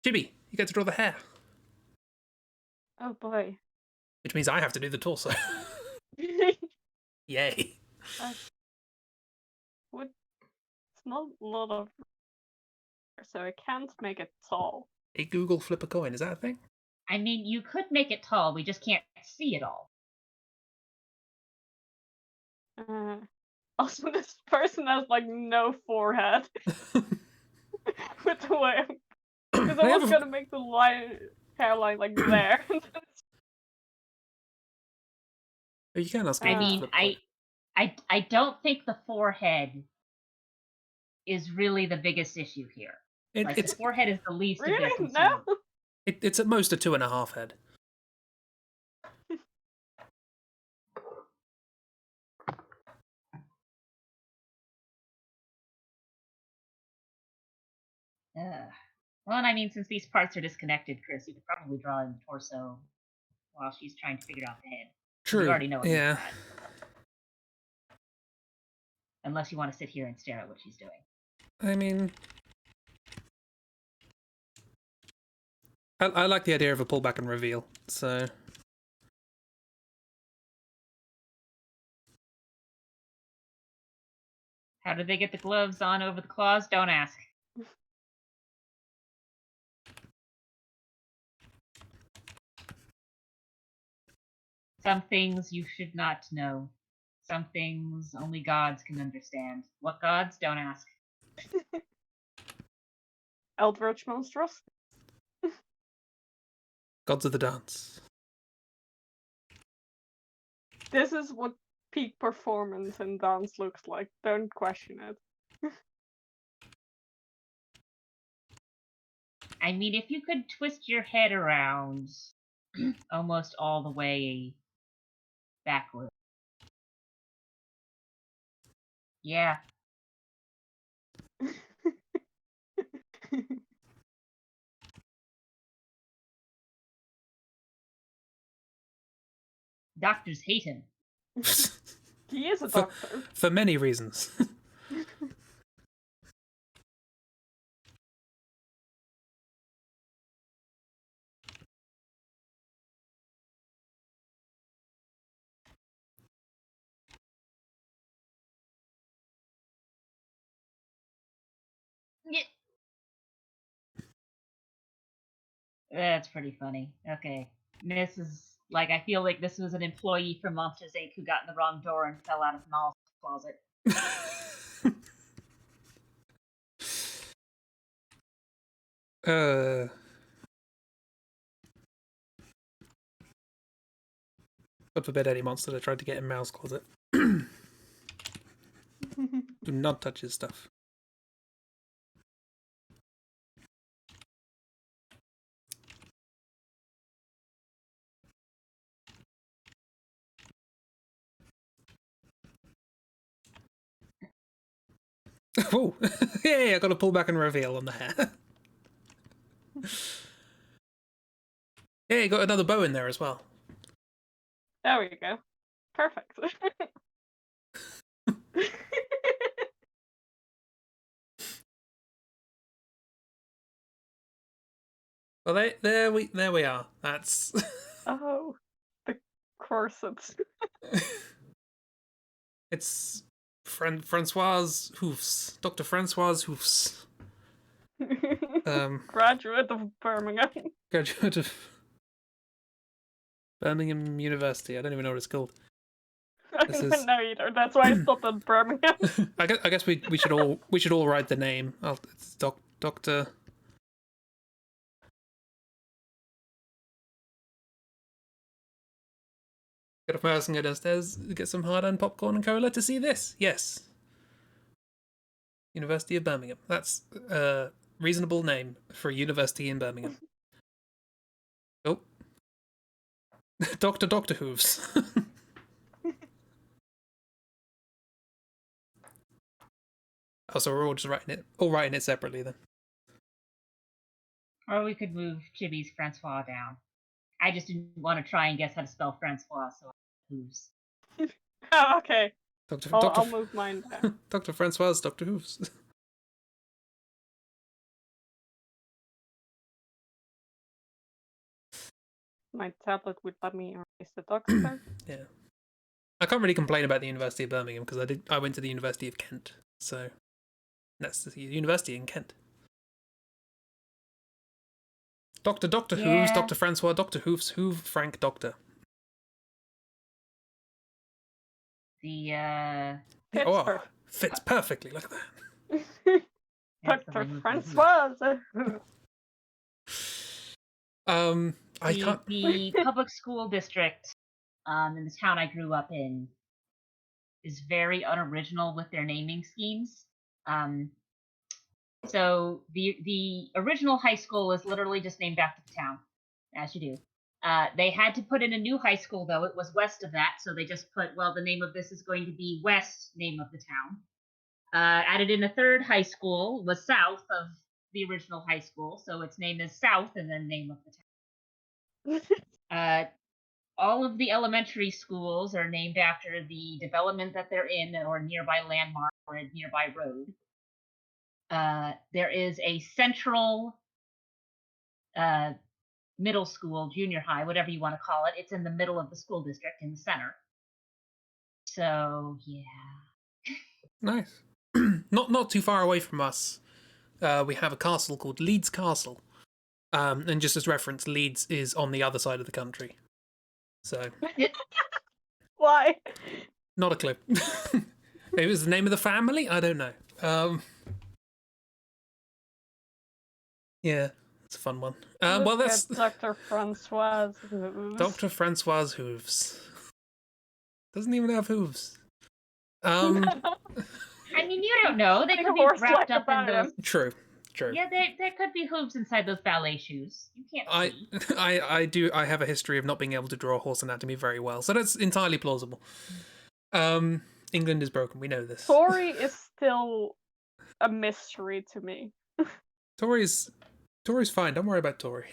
Chibi, you get to draw the hair. Oh boy. Which means I have to do the torso. Yay. It's not a lot of, so I can't make it tall. Hey Google, flip a coin. Is that a thing? I mean, you could make it tall, we just can't see it all. Also, this person has like no forehead. With the way, because I was gonna make the hairline like there. You can ask. I mean, I don't think the forehead is really the biggest issue here. The forehead is the least of their concern. No? It's at most a 2.5 head. Well, and I mean, since these parts are disconnected, Chris, you could probably draw in the torso while she's trying to figure out the head. True. You already know what yeah. Unless you want to sit here and stare at what she's doing. I mean... I like the idea of a pullback and reveal, so... How did they get the gloves on over the claws? Don't ask. Some things you should not know. Some things only gods can understand. What gods? Don't ask. Eldritch monstrous. Gods of the dance. This is what peak performance in dance looks like. Don't question it. I mean, if you could twist your head around almost all the way backward. Yeah. Doctors hate him. He is a doctor. For many reasons. Yeah. That's pretty funny. Okay. This is like, I feel like this was an employee from Monsters Inc. who got in the wrong door and fell out of Mal's closet. God forbid any monster that tried to get in Mal's closet. Do not touch his stuff. Oh, yeah, I got to pull back and reveal on the hair. Yeah, you got another bow in there as well. There we go. Perfect. Well, there we are. That's. Oh, the corsets. It's Francoise Hoofs, Dr. Francoise Hoofs. Graduate of Birmingham. Graduate of Birmingham University. I don't even know what it's called. I This don't is- know either. That's why I stopped at Birmingham. I guess we should all write the name. It's Doctor. Get off my house and go downstairs, get some hard-earned popcorn and cola to see this. Yes. University of Birmingham. That's a reasonable name for a university in Birmingham. Oh. Doctor Hooves. Oh, so we're all just writing it separately then. Or we could move Chibi's Francois down. I just didn't want to try and guess how to spell Francois, so who's. Oh, okay. Doctor I'll move mine down. Dr. Francois, Dr. Hooves. My tablet would let me erase the doctor. Yeah. I can't really complain about the University of Birmingham because I went to the University of Kent, so that's the university in Kent. Doctor Hooves, Dr. Francois, Dr. Hooves, Hoove, Frank, Doctor. The Fits perfectly. Look at that. Dr. Francois. I can't. The public school district in the town I grew up in is very unoriginal with their naming schemes. So the original high school is literally just named after the town, as you do. They had to put in a new high school, though. It was west of that, so they just put, well, the name of this is going to be West, name of the town. Added in a third high school was south of the original high school, so its name is South, and then name of the town. All of the elementary schools are named after the development that they're in, or a nearby landmark, or a nearby road. There is a central middle school, junior high, whatever you want to call it. It's in the middle of the school district, in the center. So, yeah. Nice. Not too far away from us, we have a castle called Leeds Castle. And just as reference, Leeds is on the other side of the country. So. Why? Not a clue. Maybe it was the name of the family? I don't know. Yeah, it's a fun one. Well, that's Dr. Francois Hooves. Dr. Francois Hooves. Doesn't even have hooves. I mean, you don't know. They Like could a be horse wrapped like up in about those. him. True. Yeah, there could be hooves inside those ballet shoes. You can't see. I have a history of not being able to draw horse anatomy very well, so that's entirely plausible. England is broken. We know this. Tori is still a mystery to me. Tori's fine. Don't worry about Tori.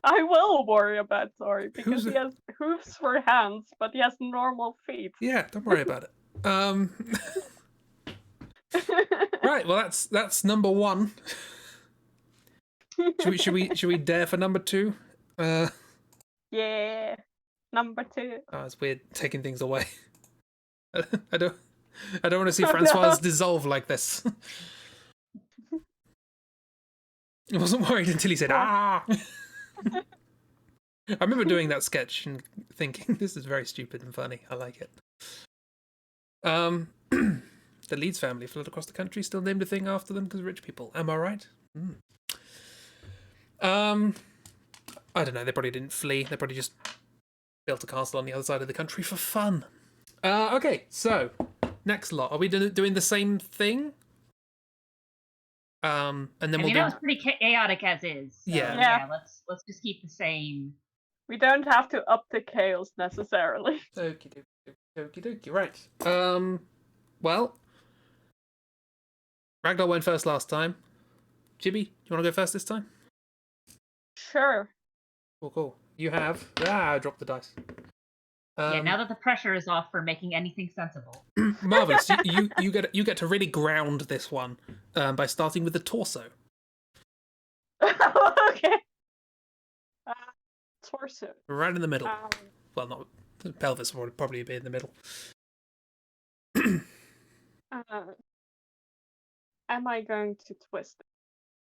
I will worry about Tori because he has hooves for hands, but he has normal feet. Yeah, don't worry about it. Right. Well, that's number one. Should we dare for number two? Yeah, number two. Oh, it's weird taking things away. I don't want to see Francois dissolve like this. I wasn't worried until he said "ah." I remember doing that sketch and thinking this is very stupid and funny. I like it. The Leeds family fled across the country, still named a thing after them because rich people. Am I right? I don't know. They probably didn't flee. They probably just built a castle on the other side of the country for fun. Okay, so next lot. Are we doing the same thing? And then I mean, that was pretty chaotic as is. So, Yeah. yeah. Let's just keep the same. We don't have to up the chaos necessarily. Okie dokie. Right. Well, Ragdoll went first last time. Chibi, do you want to go first this time? Sure. Cool. You have. I dropped the dice. Yeah, now that the pressure is off for making anything sensible. Marvelous. you get to really ground this one by starting with the torso. Okay. Torso. Right in the middle. Well, not the pelvis would probably be in the middle. Am I going to twist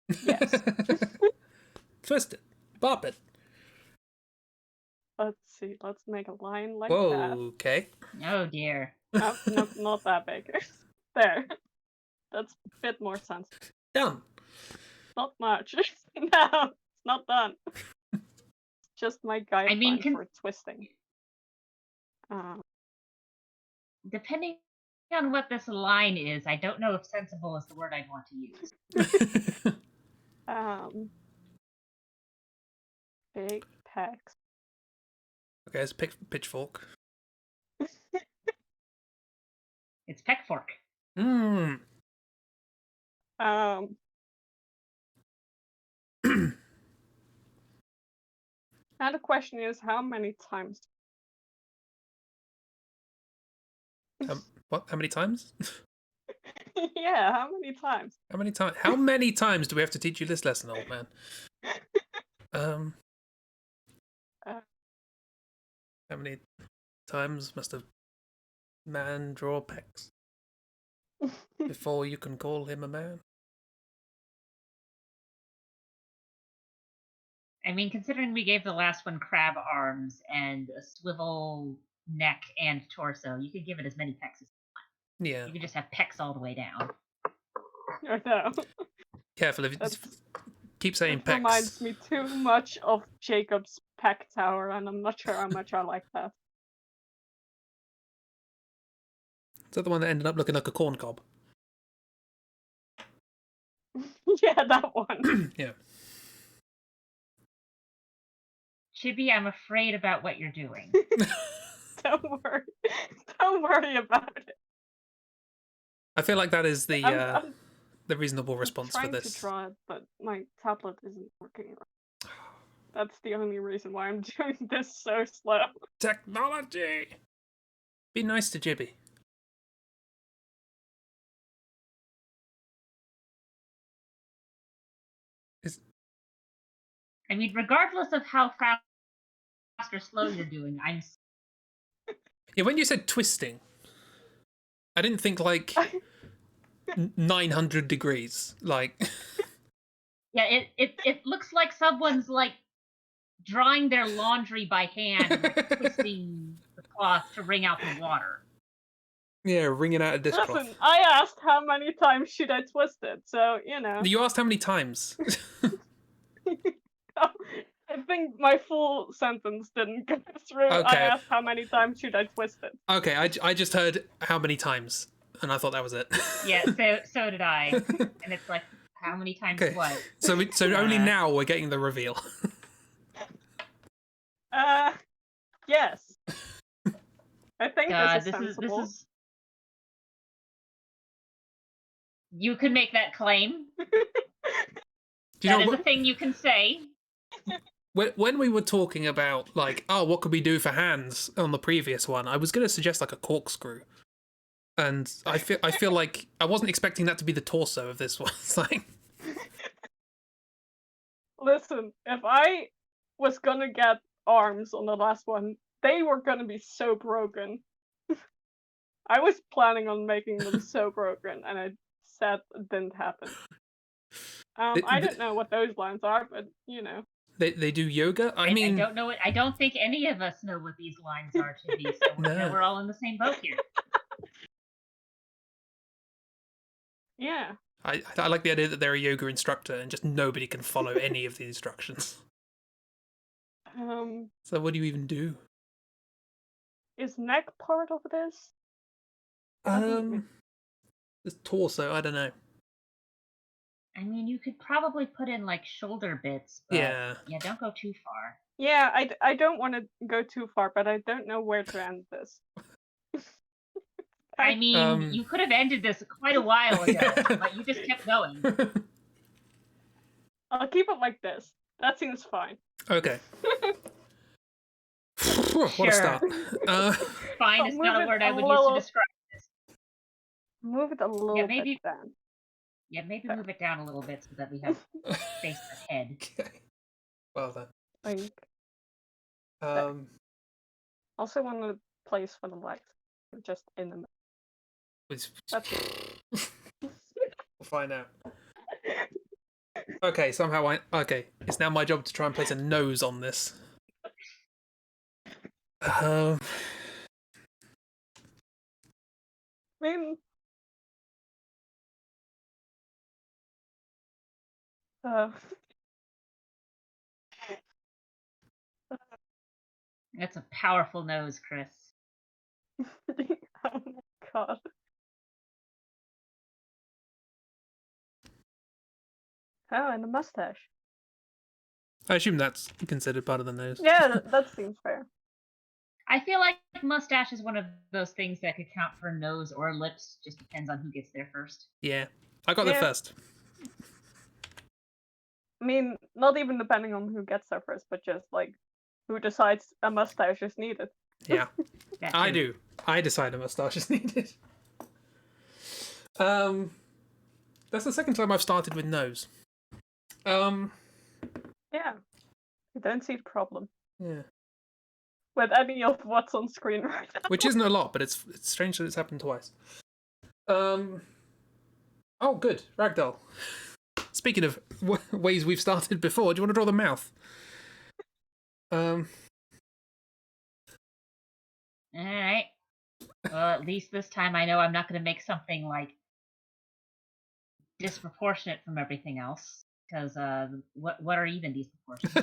it? Yes. Twist it. Bop it. let's see. Let's make a line like Whoa, that. okay. Oh dear. No, not that big. There. That's a bit more sensitive. Done. Not much. No, it's not done. Just my guideline for twisting. Depending on what this line is, I don't know if sensible is the word I'd want to use. Big pecs. Okay, it's pitchfork. It's peckfork. Mmm. Now the question is, how many times? What? How many times? Yeah, how many times? How many times? How many times do we have to teach you this lesson, old man? How many times must a man draw pecs before you can call him a man? I mean, considering we gave the last one crab arms and a swivel neck and torso, you could give it as many pecs as you want. Yeah. You could just have pecs all the way down. I know. Careful if you keep saying That pecs. reminds me too much of Jacob's pec tower, and I'm not sure how much I like that. Is that the one that ended up looking like a corn cob? Yeah, that one. Yeah. Chibi, I'm afraid about what you're doing. Don't worry. Don't worry about it. I feel like that is the reasonable response for this. I'm trying to draw it, but my tablet isn't working right. That's the only reason why I'm doing this so slow. Technology! Be nice to Chibi. I mean, regardless of how fast or slow you're doing, I'm... Yeah, when you said twisting, I didn't think like 900 degrees. Like... Yeah, it looks like someone's like drying their laundry by hand and like, twisting the cloth to wring out the water. Yeah, wringing out a dishcloth. Listen, I asked how many times should I twist it, so, you know. You asked how many times? I think my full sentence didn't go through. Okay. I asked how many times should I twist it. Okay, I just heard how many times, and I thought that was it. Yeah, so did I. And it's like, how many times what? So only now we're getting the reveal. Yes. I think this is sensible. This is... You could make that claim. That is a thing you can say. When we were talking about, like, oh, what could we do for hands on the previous one, I was going to suggest, like, a corkscrew. And I feel like I wasn't expecting that to be the torso of this one. It's like... Listen, if I was going to get arms on the last one, they were going to be so broken. I was planning on making them so broken, and I said it didn't happen. I don't know what those lines are, but, you know. They do yoga? I mean... I don't know. I don't think any of us know what these lines are, Chibi, so we're all in the same boat here. Yeah. I like the idea that they're a yoga instructor and just nobody can follow any of the instructions. So what do you even do? Is neck part of this? This torso, I don't know. I mean, you could probably put in like shoulder bits, but yeah, don't go too far. Yeah, I don't want to go too far, but I don't know where to end this. I mean, you could have ended this quite a while ago, but you just kept going. I'll keep it like this. That seems fine. Okay. What a start. Fine is not a word I would use to describe this. Move it a little bit down. Yeah, maybe move it down a little bit so that we have space ahead. Okay. Well then. Like, also want to place for the legs. Just in the middle. That's it. We'll find out. Okay, somehow it's now my job to try and place a nose on this. Um, I mean, uh, That's a powerful nose, Chris. oh my god. Oh, and a mustache. I assume that's considered part of the nose. Yeah, that seems fair. I feel like mustache is one of those things that could count for nose or lips. Just depends on who gets there first. Yeah, I got there first. I mean, not even depending on who gets there first, but just like who decides a mustache is needed. Yeah, That I too. do. I decide a mustache is needed. That's the second time I've started with nose. Yeah, I don't see the problem Yeah, with any of what's on screen right now. which isn't a lot, but it's strange that it's happened twice. Oh, good, Ragdoll. Speaking of ways we've started before, do you want to draw the mouth? All right. Well, at least this time I know I'm not going to make something like disproportionate from everything else. Because what are even these proportions?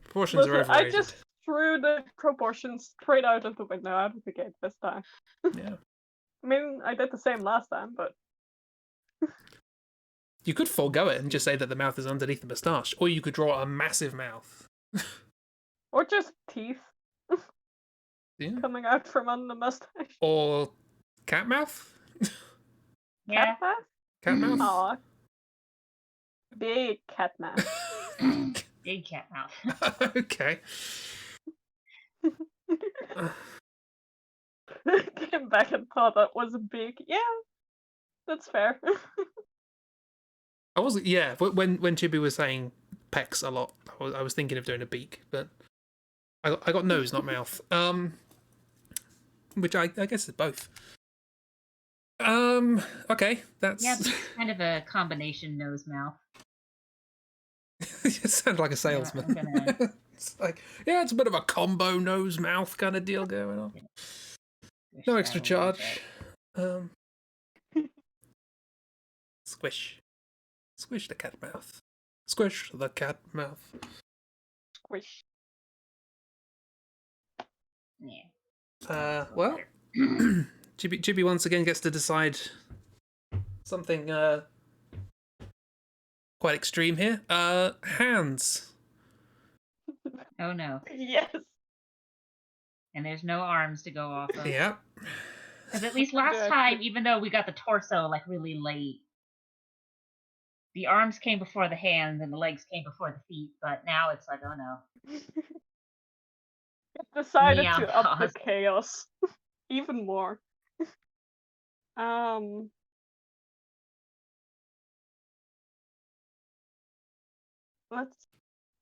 Proportions are Listen, I overrated. just threw the proportions straight out of the window out of the gate this time. Yeah. I mean, I did the same last time, but You could forego it and just say that the mouth is underneath the moustache, or you could draw a massive mouth. or just teeth Yeah. coming out from under the mustache. Or cat mouth? Yeah. Cat mouth? Cat mouth? Aw. Big cat mouth. Big cat mouth. Okay. Came back and thought that was big. Yeah, that's fair. I wasn't. Yeah, when Chibi was saying pecs a lot, I was thinking of doing a beak, but I got nose, not mouth. Which I guess is both. Okay, that's. Yeah, kind of a combination nose mouth. You sound like a salesman. I'm gonna- It's like, yeah, it's a bit of a combo nose mouth kind of deal going on. No extra charge. Squish. Squish the cat mouth. Squish the cat mouth. Squish. Yeah. Well, Chibi once again gets to decide something quite extreme here. Hands. Oh no. Yes. And there's no arms to go off of. Yeah. Because at least last Good. time, even though we got the torso like really late, the arms came before the hands and the legs came before the feet. But now it's like, oh no. Decided Neon to up the paws. chaos even more.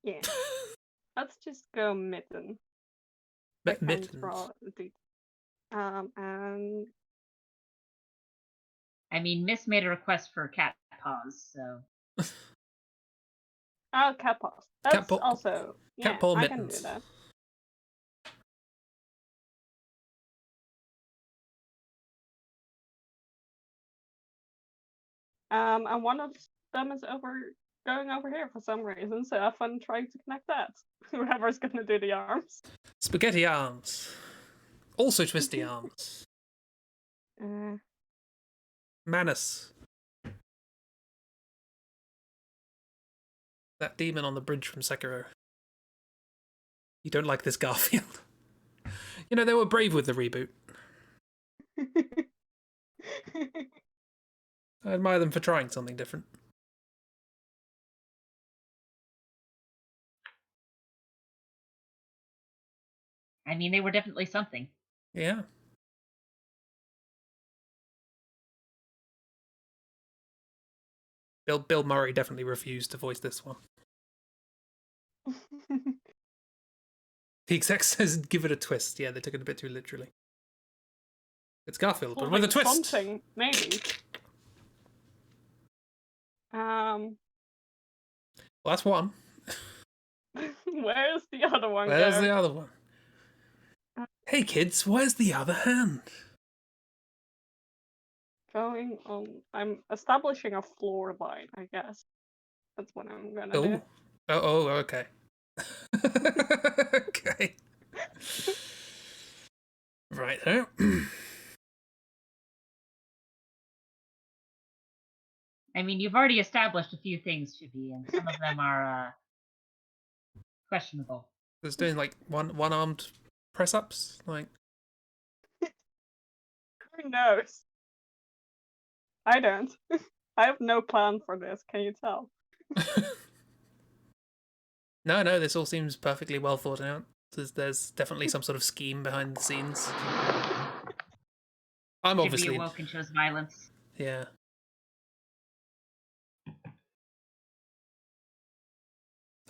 Yeah. Let's just go mitten. I can Mittens. draw the and I mean, Miss made a request for cat paws, so cat paws. That's paw- also cat paw I can do mittens. that. And one of them is going over here for some reason, so have fun trying to connect that. Whoever's gonna do the arms. Spaghetti arms. Also twisty arms. Manus. That demon on the bridge from Sekiro. You don't like this Garfield. You know, they were brave with the reboot. I admire them for trying something different. I mean, they were definitely something. Yeah. Bill Murray definitely refused to voice this one. The exec says, give it a twist. Yeah, they took it a bit too literally. It's Garfield, but with a twist. Something, maybe. Well, that's one. Where's the other one Where's going? the other one? Hey kids, where's the other hand? Going on. I'm establishing a floor line, I guess. That's what I'm gonna do. Oh, okay. Okay. Right there. I mean, you've already established a few things, Chibi, and some of them are questionable. Just doing like one-armed press-ups, like. Who knows? I don't. I have no plan for this, can you tell? No, this all seems perfectly well thought out. There's definitely some sort of scheme behind the scenes. I'm Chibi obviously. awoke and chose violence. Yeah.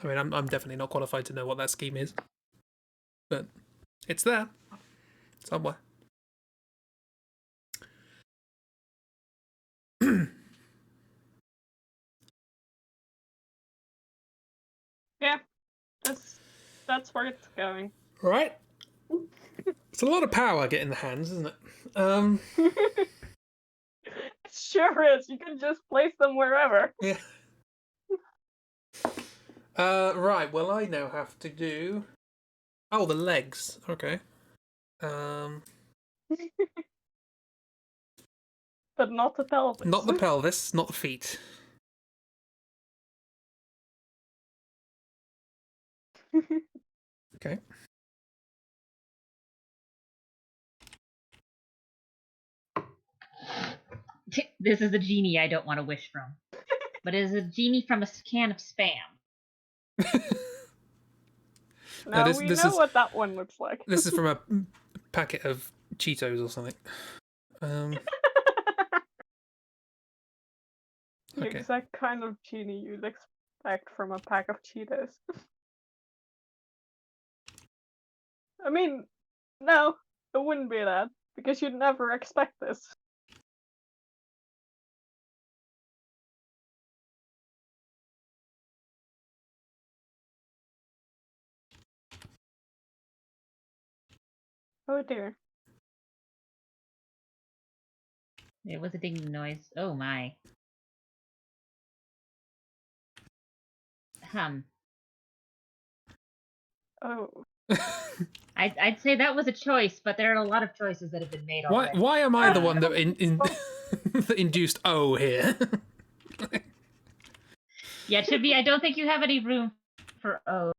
I mean, I'm definitely not qualified to know what that scheme is, but it's there somewhere. Yeah, that's where it's going. Right. It's a lot of power getting the hands, isn't it? It sure is. You can just place them wherever. Yeah. Right. Well, I now have to do. Oh, the legs. Okay. But not the pelvis. Not the pelvis, not the feet. Okay. This is a genie I don't want to wish from. But it is a genie from a can of Spam. Now this we is know what that one looks like. This is from a packet of Cheetos or something. The Okay. exact kind of genie you'd expect from a pack of Cheetos. I mean, no, it wouldn't be that, because you'd never expect this. Oh dear. It was a ding noise. Oh my. Oh. I'd say that was a choice, but there are a lot of choices that have been made already. Why am I the one that that induced O here? Yeah, it should be. I don't think you have any room for O's.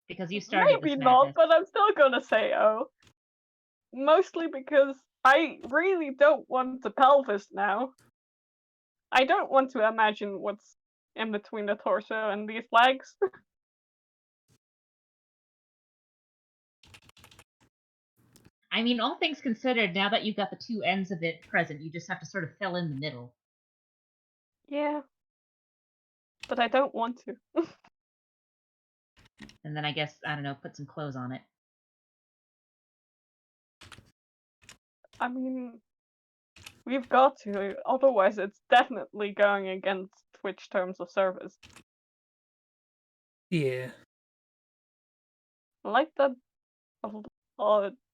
Because you started Maybe this not, madness. but I'm still gonna say oh. Mostly because I really don't want the pelvis now. I don't want to imagine what's in between the torso and these legs. I mean, all things considered, now that you've got the two ends of it present, you just have to sort of fill in the middle. Yeah. But I don't want to. And then I guess, I don't know, put some clothes on it. I mean, we've got to, otherwise it's definitely going against Twitch terms of service. Yeah. I like that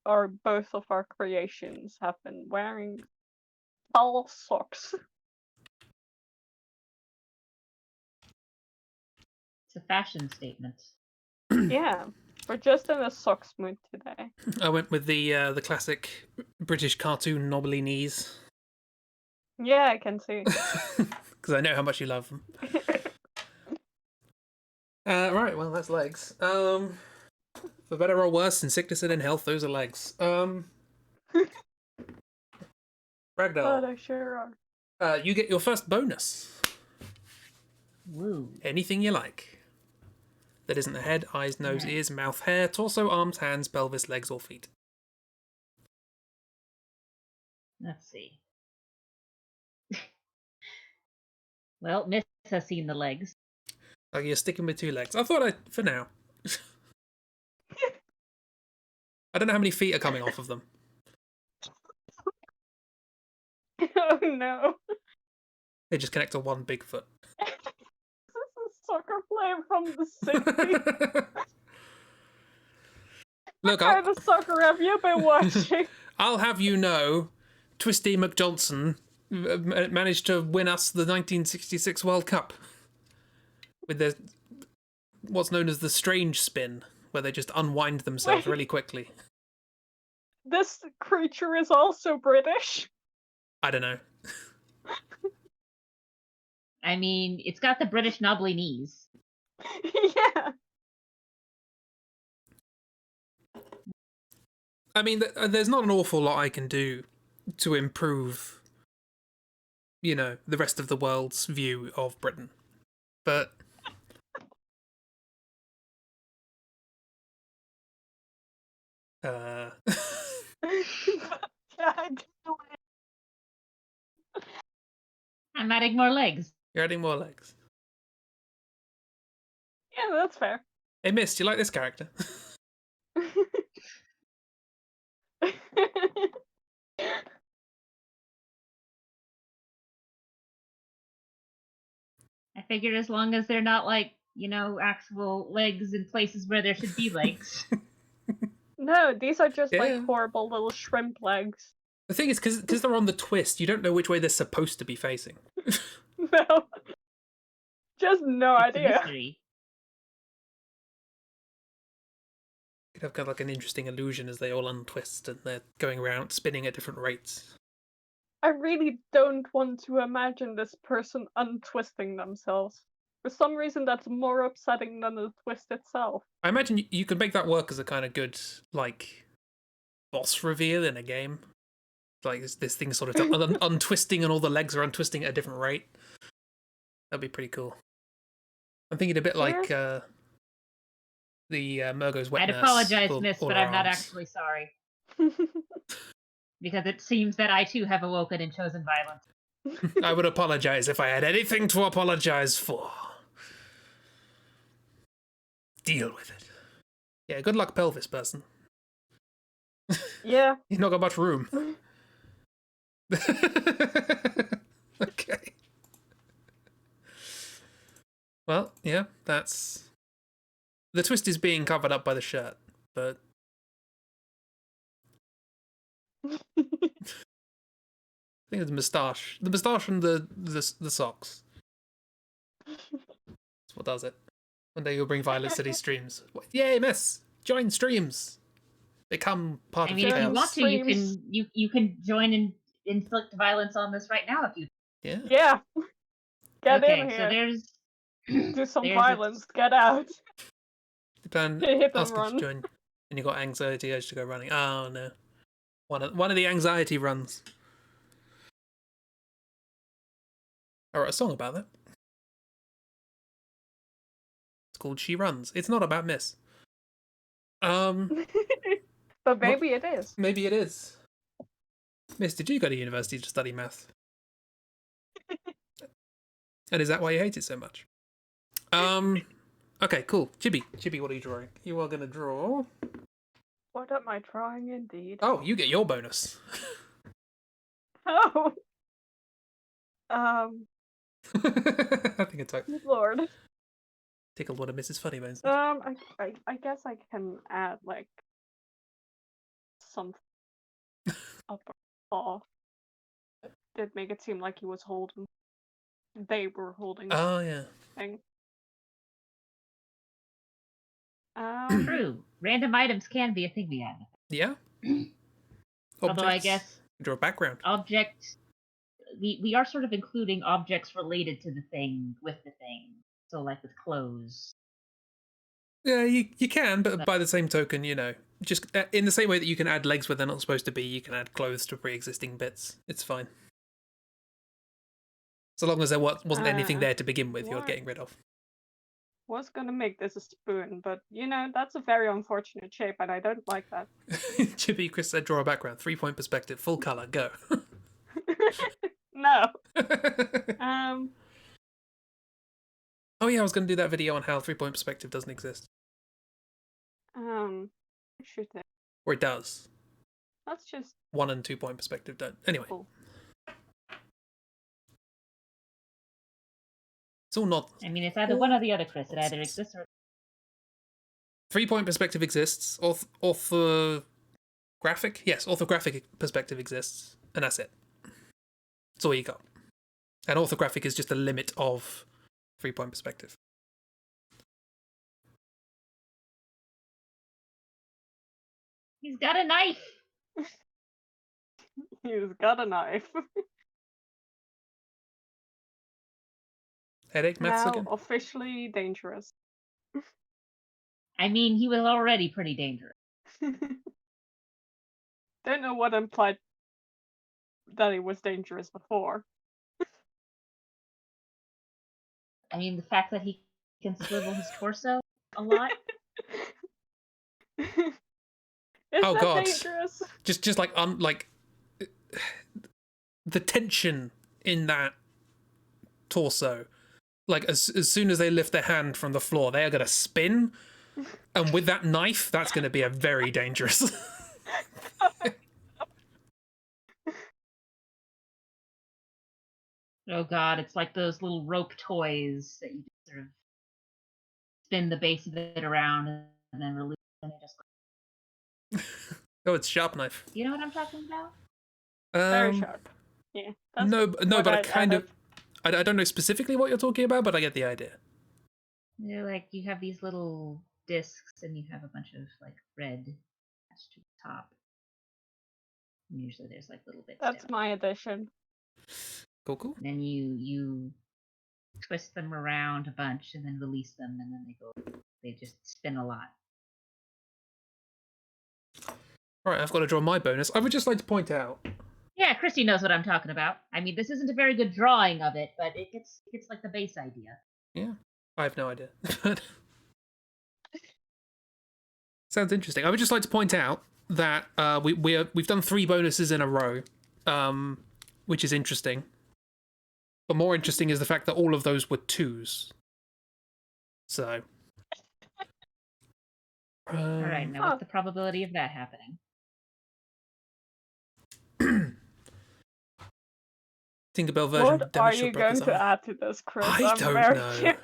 or both of our creations have been wearing tall socks. It's a fashion statement. Yeah, we're just in a socks mood today. I went with the classic British cartoon knobbly knees. Yeah, I can see. Because I know how much you love them. Right, well, that's legs. For better or worse, in sickness and in health, those are legs. Ragdoll. Oh, they sure are. You get your first bonus. Woo. Anything you like. That isn't the head, eyes, nose, ears, mouth, hair, torso, arms, hands, pelvis, legs, or feet. Let's see. Well, Miss has seen the legs. Like you're sticking with 2 legs. I thought for now. I don't know how many feet are coming off of them. Oh no. They just connect to one big foot. This is soccer I'm from the city. Look, What kind of soccer have you been watching? I'll have you know, Twisty McJohnson managed to win us the 1966 World Cup with the what's known as the strange spin, where they just unwind themselves really quickly. This creature is also British. I don't know. I mean, it's got the British knobbly knees. Yeah. I mean, there's not an awful lot I can do to improve, you know, the rest of the world's view of Britain. But Yeah, I do it. I'm adding more legs. you're adding more legs. Yeah, that's fair. Hey, Miss, do you like this character? I figured as long as they're not like, you know, actual legs in places where there should be legs. No, these are just Yeah. like horrible little shrimp legs. The thing is, because they're on the twist, you don't know which way they're supposed to be facing. No. Just no It's a idea. mystery. You'd have kind of like an interesting illusion as they all untwist and they're going around spinning at different rates. I really don't want to imagine this person untwisting themselves. For some reason, that's more upsetting than the twist itself. I imagine you could make that work as a kind of good, like, boss reveal in a game. Like, this thing sort of untwisting and all the legs are untwisting at a different rate. That'd be pretty cool. I'm thinking a bit like the Murgo's wet I'd nurse. apologize, all- miss, all but her I'm not arms. actually sorry. Because it seems that I too have awoken and chosen violence. I would apologize if I had anything to apologize for. Deal with it. Yeah, good luck, pelvis person. Yeah. You've not got much room. Okay. Well, yeah, that's... The twist is being covered up by the shirt, but... I think it's the moustache. The moustache and the socks. That's what does it. One day you'll bring violence to these streams. Yay, miss! Join streams! Become part I of mean, the if you chaos. want to, you Streams. can you can join and inflict violence on this right now if you. Yeah. Yeah. Get Okay, in so here. there's Do some there's violence. Get out. The plan Hit and asks you to run. join, and you got anxiety urge to go running. Oh no. One of the anxiety runs. I wrote a song about that. It's called She Runs. It's not about Miss. But maybe it is. Maybe it is. Miss, did you go to university to study math? And is that why you hate it so much? Okay, cool. Chibi, what are you drawing? You are gonna draw... What am I drawing indeed? Oh, you get your bonus. Oh. I think it's like Good lord. tickled one of Mrs. Funnybones. I guess I can add like some upper paw. Did make it seem like he was holding. They were holding Oh yeah. something. true. Random items can be a thing we add. Yeah. Although I Objects. guess Draw a background. object we are sort of including objects related to the thing with the thing. So like with clothes. Yeah, you can, but by the same token, you know, just in the same way that you can add legs where they're not supposed to be, you can add clothes to pre-existing bits. It's fine. So long as there wasn't anything there to begin with, you're what? getting rid of. Was gonna make this a spoon, but you know, that's a very unfortunate shape and I don't like that. Chibi, Chris said draw a background, 3-point perspective, full colour, go. No. Oh yeah, I was going to do that video on how 3-point perspective doesn't exist. Shoot it. Or it does. Let's just 1 and 2-point perspective don't. Anyway. Cool. It's all not. I mean, it's either one or the other, Chris. It either exists or 3-point perspective exists. Orthographic? Yes, orthographic perspective exists. And that's it. That's all you got. And orthographic is just a limit of 3-point perspective. he's got a knife. He's got a knife. Headache maths Now again? officially dangerous. I mean, he was already pretty dangerous. Don't know what implied that he was dangerous before. I mean, the fact that he can swivel his torso a lot. Is Oh, that God. dangerous? Just like the tension in that torso. Like as soon as they lift their hand from the floor, they are gonna spin. And with that knife, that's gonna be a very dangerous. Oh God, it's like those little rope toys that you just sort of spin the base of it around and then release, and it just. Oh, it's sharp knife. Do you know what I'm talking about? Very sharp. Yeah. That's No, but what I kind of. I don't know specifically what you're talking about, but I get the idea. They're like you have these little discs, and you have a bunch of like red attached to the top. And usually, there's like little bits. That's down. my addition. Cool. And then you twist them around a bunch, and then release them, and then they go. They just spin a lot. All right, I've got to draw my bonus. I would just like to point out. Yeah, Christy knows what I'm talking about. I mean, this isn't a very good drawing of it, but it gets like the base idea. Yeah, I have no idea. Sounds interesting. I would just like to point out that we've done 3 bonuses in a row, which is interesting. But more interesting is the fact that all of those were 2s. So. All right, now what's the probability of that happening? Tinkerbell version. What are you going to add to this, Chris? I don't know. Curious.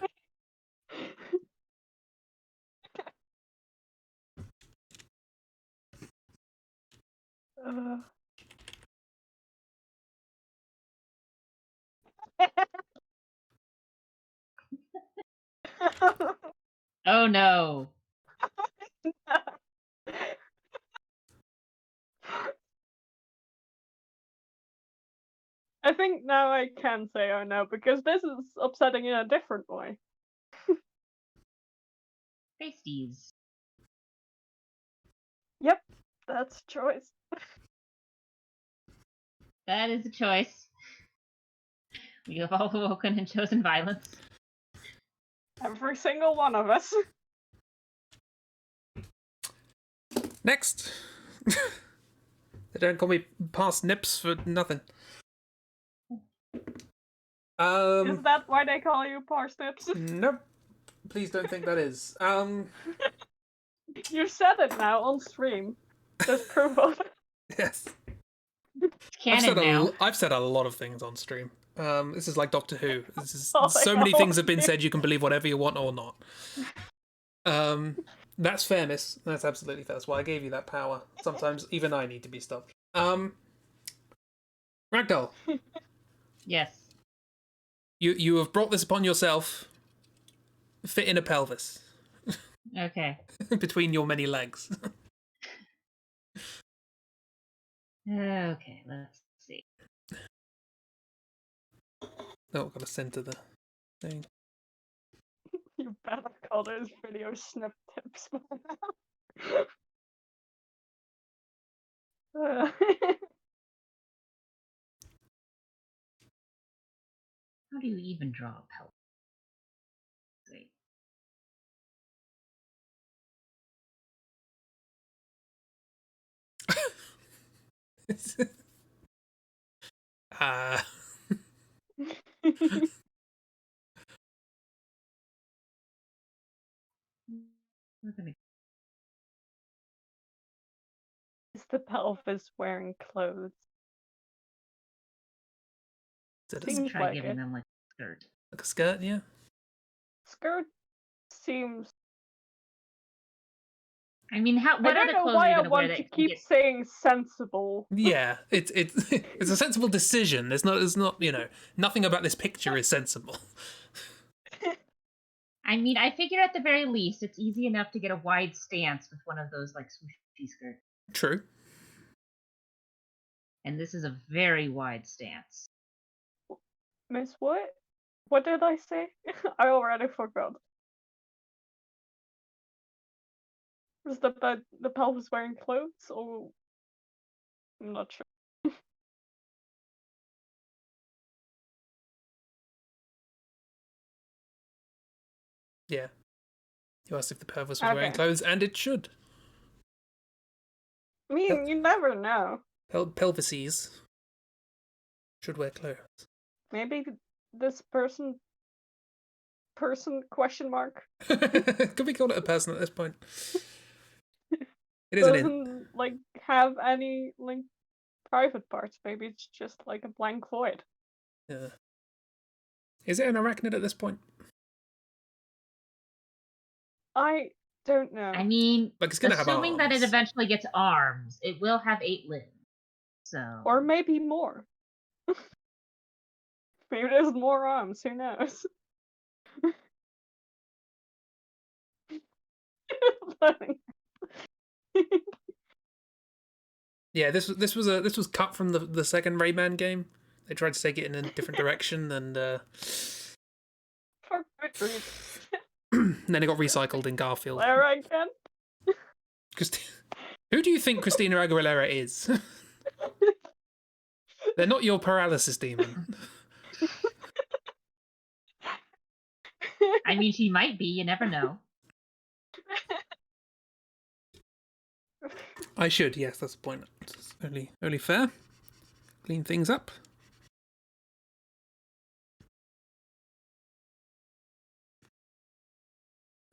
Oh no. I think now I can say oh no, because this is upsetting in a different way. Pasties. Yep, that's a choice. That is a choice. We have all awoken and chosen violence. Every single one of us. Next. They don't call me Parsnips for nothing. Is that why they call you Parsnips? Nope. Please don't think that is. You said it now on stream. There's proof of it. Yes. It's canon now. I've said a lot of things on stream. This is like Doctor Who. This is Oh so many things have been said. You can believe whatever you want or not. That's fairness. That's absolutely fair. That's why I gave you that power. Sometimes even I need to be stopped. Ragdoll. Yes. You have brought this upon yourself. Fit in a pelvis. Okay. Between your many legs. Okay, let's see. Oh, I've got to center the thing. You better call those video snip tips by now. How do you even draw a pelvis? Wait. Is the pelvis wearing clothes? Let's Seems try like giving it. them like a skirt. like a skirt, yeah. skirt seems. I mean, I what don't other know clothes why are you I gonna wear want that to can keep get? saying sensible. Yeah, it's it's a sensible decision. There's not nothing about this picture is sensible. I mean, I figure at the very least, it's easy enough to get a wide stance with one of those like swooshy skirts. True. And this is a very wide stance. Miss what? What did I say? I already forgot. Was the pelvis wearing clothes or I'm not sure. Yeah. You asked if the pelvis was wearing Okay. clothes, and it should. I mean, you never know. Pelvises should wear clothes. Maybe this person question mark Could we call it a person at this point? It is an int. doesn't like have any like private parts. Maybe it's just like a blank void. Yeah. Is it an arachnid at this point? I don't know. I mean, Like, it's gonna have assuming that it arms. eventually gets arms, it will have 8 limbs. So. Or maybe more. Maybe there's more arms, who knows? Yeah, this was cut from the second Rayman game. They tried to take it in a different direction, and For good reason. then it got recycled in Garfield. There again. Who do you think Christina Aguilera is? They're not your paralysis demon. I mean, she might be. You never know. I should, yes, that's the point. It's only fair. Clean things up.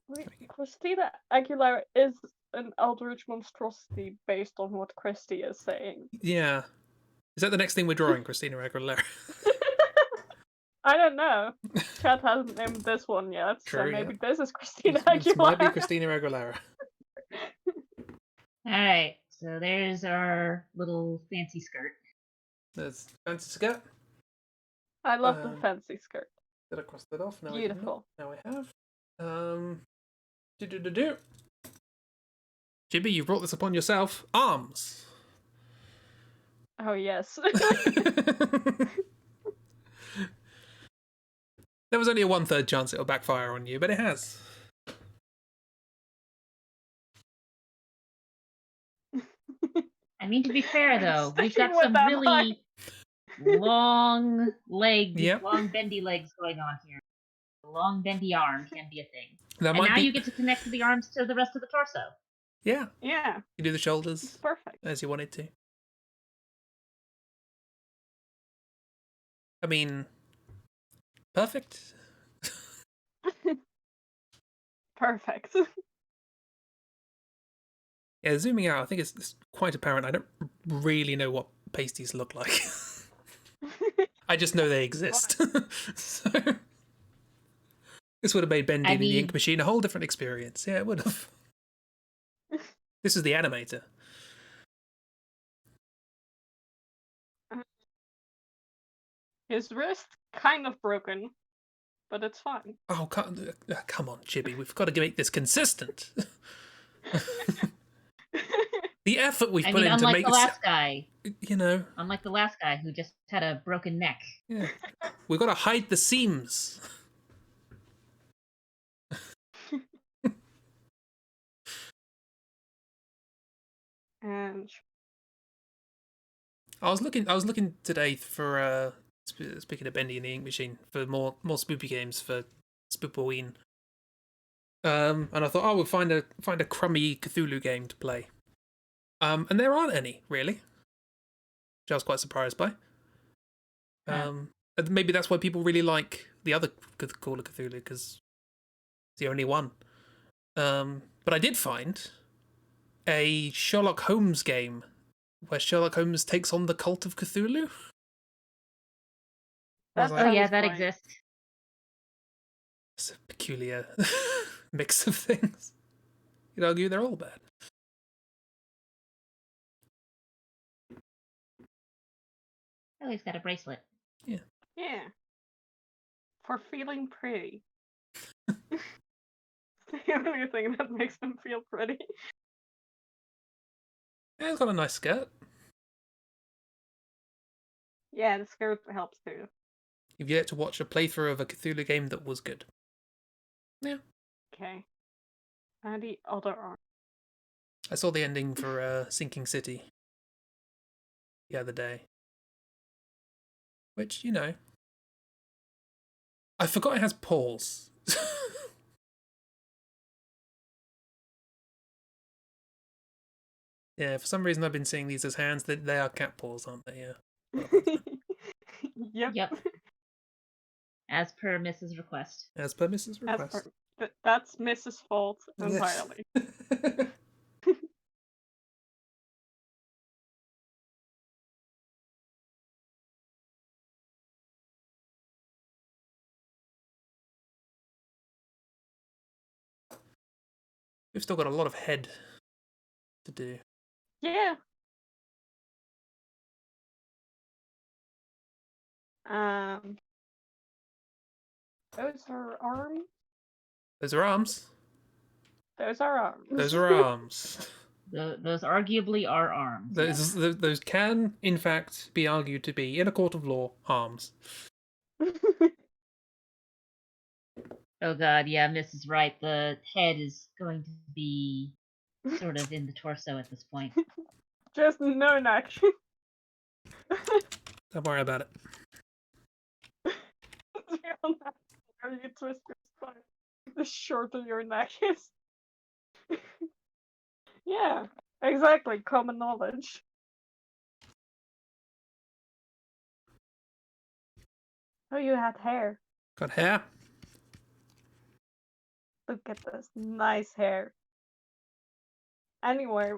Wait, Christina Aguilera is an eldritch monstrosity based on what Christy is saying. Yeah. Is that the next thing we're drawing, Christina Aguilera? I don't know. Chad hasn't named this one yet, True, so maybe yeah. this is Christina This Aguilera. might be Christina Aguilera. Alright, so there's our little fancy skirt. There's fancy skirt. I love the fancy skirt. Did I cross that off? No, Beautiful. Now I have. Chibi, you brought this upon yourself. Arms. Oh yes. There was only a 1/3 chance it'll backfire on you, but it has. I mean, to be fair though, we've Sticking got with some that really long legs, Yep. long bendy legs going on here. A long bendy arm can be a thing. That And might now be. you get to connect the arms to the rest of the torso. Yeah. Yeah, You do the it's shoulders perfect. as you wanted to. I mean, perfect. Perfect. Yeah, zooming out, I think it's quite apparent. I don't really know what pasties look like. I just know they exist. So this would have made bending in the ink machine a whole different experience. Yeah, it would have. This is the animator. His wrist kind of broken, but it's fine. Oh, come on, Chibi. We've got to make this consistent. The effort we've put in to make unlike the last guy. You know. Unlike the last guy who just had a broken neck. Yeah. We've got to hide the seams. And I was looking today for speaking of Bendy and the Ink Machine, for more spoopy games for Spoopoween. And I thought, oh, we'll find a crummy Cthulhu game to play. And there aren't any, really. Which I was quite surprised by. And maybe that's why people really like the other Call of Cthulhu, because it's the only one. But I did find a Sherlock Holmes game where Sherlock Holmes takes on the cult of Cthulhu. that Oh yeah, that fine. exists. It's a peculiar mix of things. You'd argue they're all bad. Oh, he's got a bracelet. Yeah. For feeling pretty. The only thing that makes them feel pretty. Yeah, it's got a nice skirt. Yeah, the skirt helps too. You've yet to watch a playthrough of a Cthulhu game that was good. Yeah. Okay. And the other arm. I saw the ending for Sinking City the other day. Which, you know. I forgot it has paws. Yeah, for some reason I've been seeing these as hands. They are cat paws, aren't they? Yeah. Yep. As per Mrs. Request. As per Mrs. Request. That's Mrs. Fault Yes. entirely. We've still got a lot of head to do. Yeah. Those are arms. Those are arms. Those are arms. Those are arms. Those arguably are arms. Those can, in fact, be argued to be, in a court of law, arms. Oh god, yeah, Mrs. Right. The head is going to be sort of in the torso at this point. Just no neck. Don't worry about it. You twist your spine, the shorter your neck is. Yeah, exactly. Common knowledge. Oh, you had hair. Got hair. Look at this nice hair. Anyway,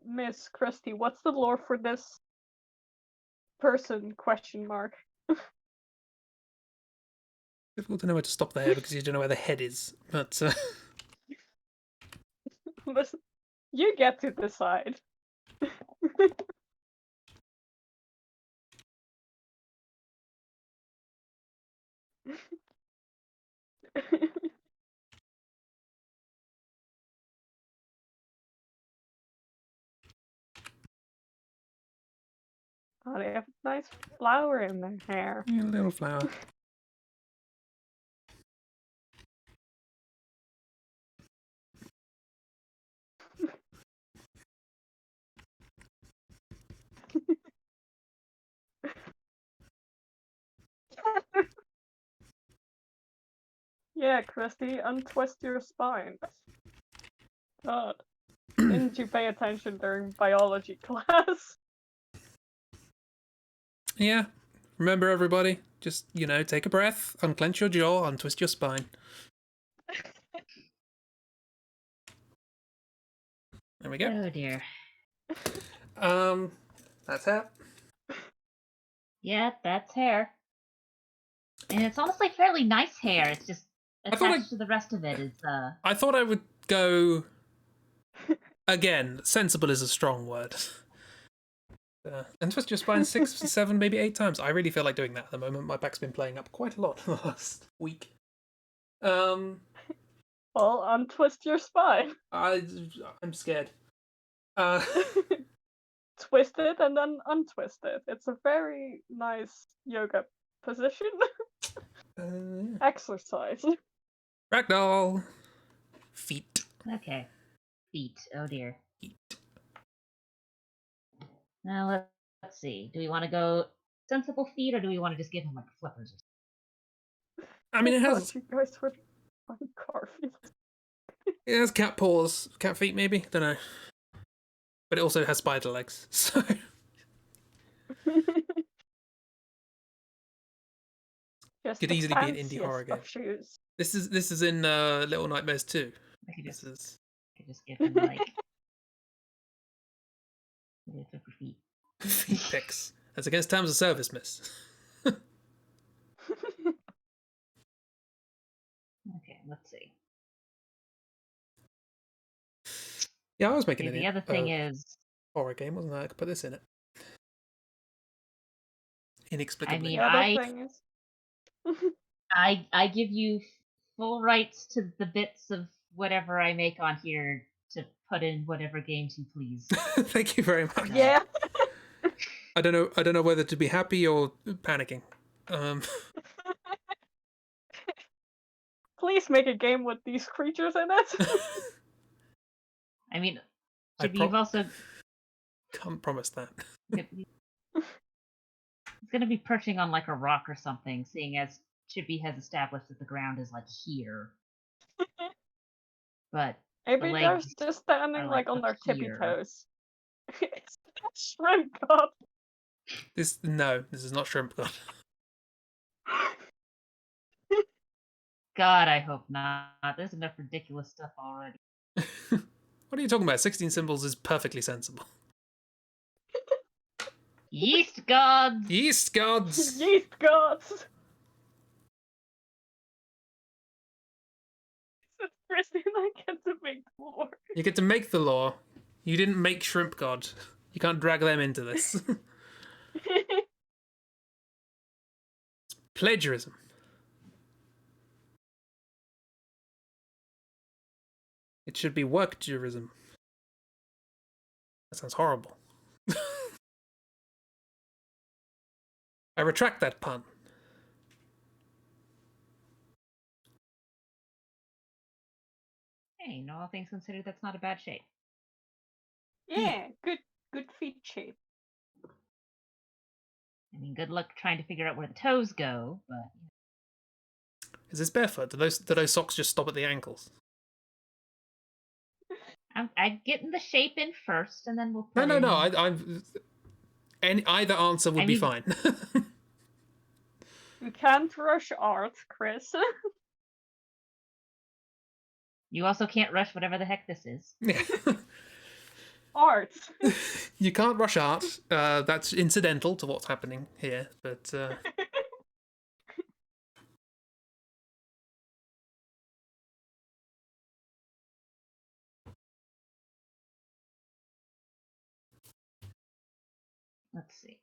Miss Christie, what's the lore for this person? Question mark. Difficult to know where to stop the hair because you don't know where the head is. But Listen, you get to decide. Oh, they have a nice flower in their hair. yeah, a little flower. Yeah, Christy, untwist your spine. God, didn't you pay attention during biology class? Yeah. Remember, everybody, just, take a breath, unclench your jaw, untwist your spine. There we go. Oh dear. That's hair. Yeah, that's hair. And it's honestly fairly nice hair. It's just attached to the rest of it is I thought I would go again. Sensible is a strong word. And twist your spine 6, 7, maybe 8 times. I really feel like doing that at the moment. My back's been playing up quite a lot in the last week. Well, untwist your spine. I'm scared. Twist it and then untwist it. It's a very nice yoga position. Exercise. Ragdoll. Feet. okay. Feet. Oh dear. Feet. Now let's see. Do we want to go sensible feet, or do we want to just give him like flippers? I mean, it has. You guys were on car feet. It has cat paws, cat feet, maybe. Don't know. But it also has spider legs, so. Just Could the easily be an indie fanciest horror game. of shoes. This is in Little Nightmares 2. I could just, This is I could just give him like flipper feet. feet pics. That's against terms of service, miss. let's see. Yeah, I was making Okay, it the other thing is, horror game, wasn't I? I could put this in it. Inexplicably. I mean, The other thing is. I give you full rights to the bits of whatever I make on here to put in whatever games you please. Thank you very much. Yeah. I don't know whether to be happy or panicking. Please make a game with these creatures in it. I mean, I Chibi, you've also can't promise that. it's gonna be perching on like a rock or something, seeing as Chibi has established that the ground is like here. But Maybe the they're legs just standing are like like on up their tippy here. toes. It's that shrimp god. This is not Shrimp God. God, I hope not. There's enough ridiculous stuff already. What are you talking about? 16 symbols is perfectly sensible. Yeast gods! Yeast gods! Yeast gods. Christine, I get to make more. You get to make the law. You didn't make Shrimp God. You can't drag them into this. Plagiarism. It should be work-tourism. That sounds horrible. I retract that pun. Hey, all things considered, that's not a bad shape. Yeah, good feet shape. I mean, good luck trying to figure out where the toes go, but... Is this barefoot? Do those socks just stop at the ankles? I'm getting the shape in first, and then we'll No, put no, in... no. Either answer would be fine. You can't rush art, Chris. You also can't rush whatever the heck this is. Yeah. Art. You can't rush art. That's incidental to what's happening here, but Let's see.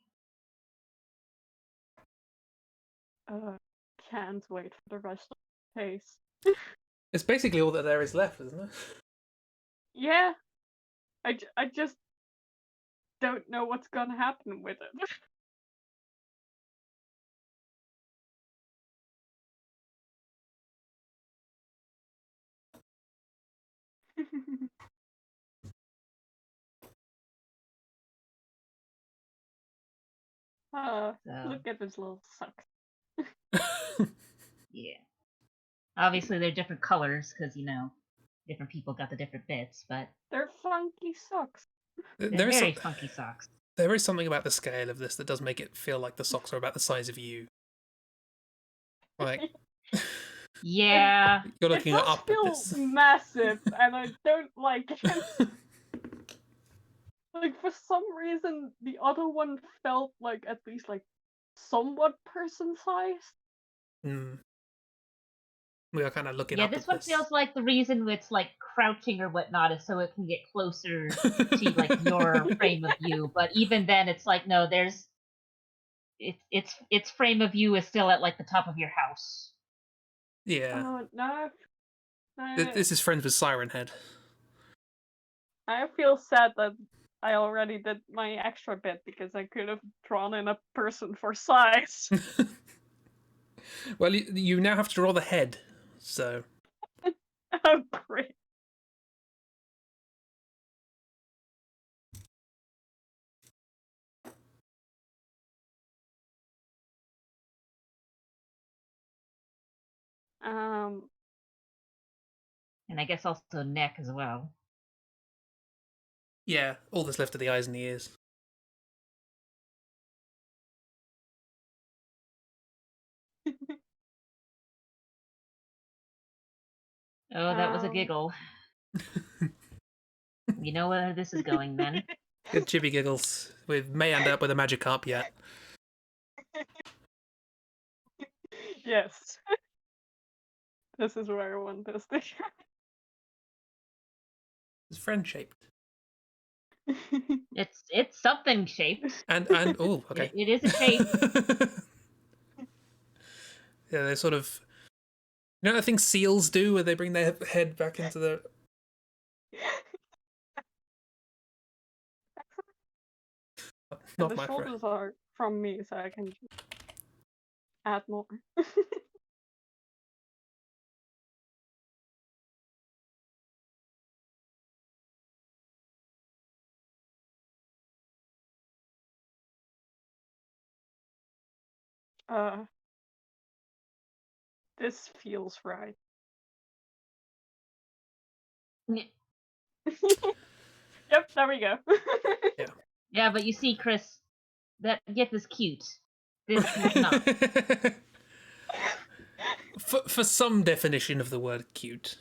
Can't wait for the rest of the case. it's basically all that there is left, isn't it? Yeah. I just don't know what's gonna happen with it. Look at his little suck. Yeah. Obviously, they're different colors, because, different people got the different bits, but... They're funky socks. They're very funky socks. There is something about the scale of this that does make it feel like the socks are about the size of you. Like... Yeah. You're looking it does up feel at this. massive, and I don't like it. Like, for some reason, the other one felt like at least like somewhat person-sized. We are kind of looking Yeah, up this at one this. feels like the reason it's like crouching or whatnot is so it can get closer to like your frame of view. But even then, it's like no, there's its frame of view is still at like the top of your house. Yeah. Oh no. This is friends with Siren Head. I feel sad that I already did my extra bit because I could have drawn in a person for size. Well, you now have to draw the head, so... Oh, great. And I guess also neck as well. Yeah, all that's left are the eyes and the ears. Oh, that was a giggle. You know where this is going then. Good chibi giggles. We may end up with a magic carp yet. Yes. This is where I want this to It's friend-shaped. It's something shaped. And oh, okay. It is a shape. Yeah, they're sort of... You know what I think seals do, where they bring their head back into the... And Not the my friend. shoulders are from me, so I can just add more. This feels right. Yep, there we go. Yeah, but you see, Chris, that GIF is cute. This is not. For some definition of the word cute.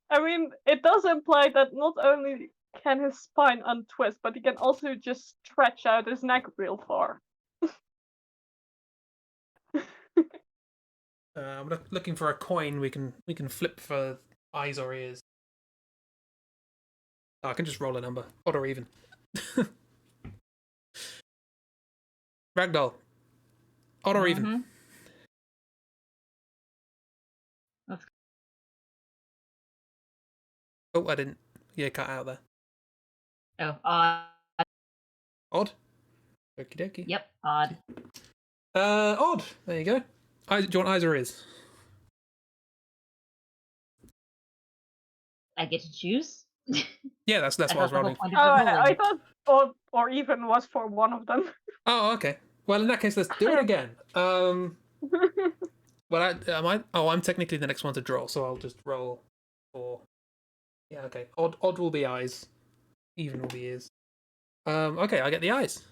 I mean, it does imply that not only can his spine untwist, but he can also just stretch out his neck real far. I'm looking for a coin we can flip for eyes or ears. Oh, I can just roll a number, odd or even. Ragdoll, odd or even. Let's... Oh, I didn't. Yeah, cut out there. Oh, odd. Odd. Okie dokie. Yep, odd. Odd. There you go. Do you want eyes or ears? I get to choose. Yeah, that's what I was rolling. Oh, I thought odd or even was for one of them. Oh, okay. Well, in that case, let's do it again. Well, I'm technically the next one to draw, so I'll just roll for. Yeah, okay. Odd will be eyes. Even will be ears. Okay, I get the eyes.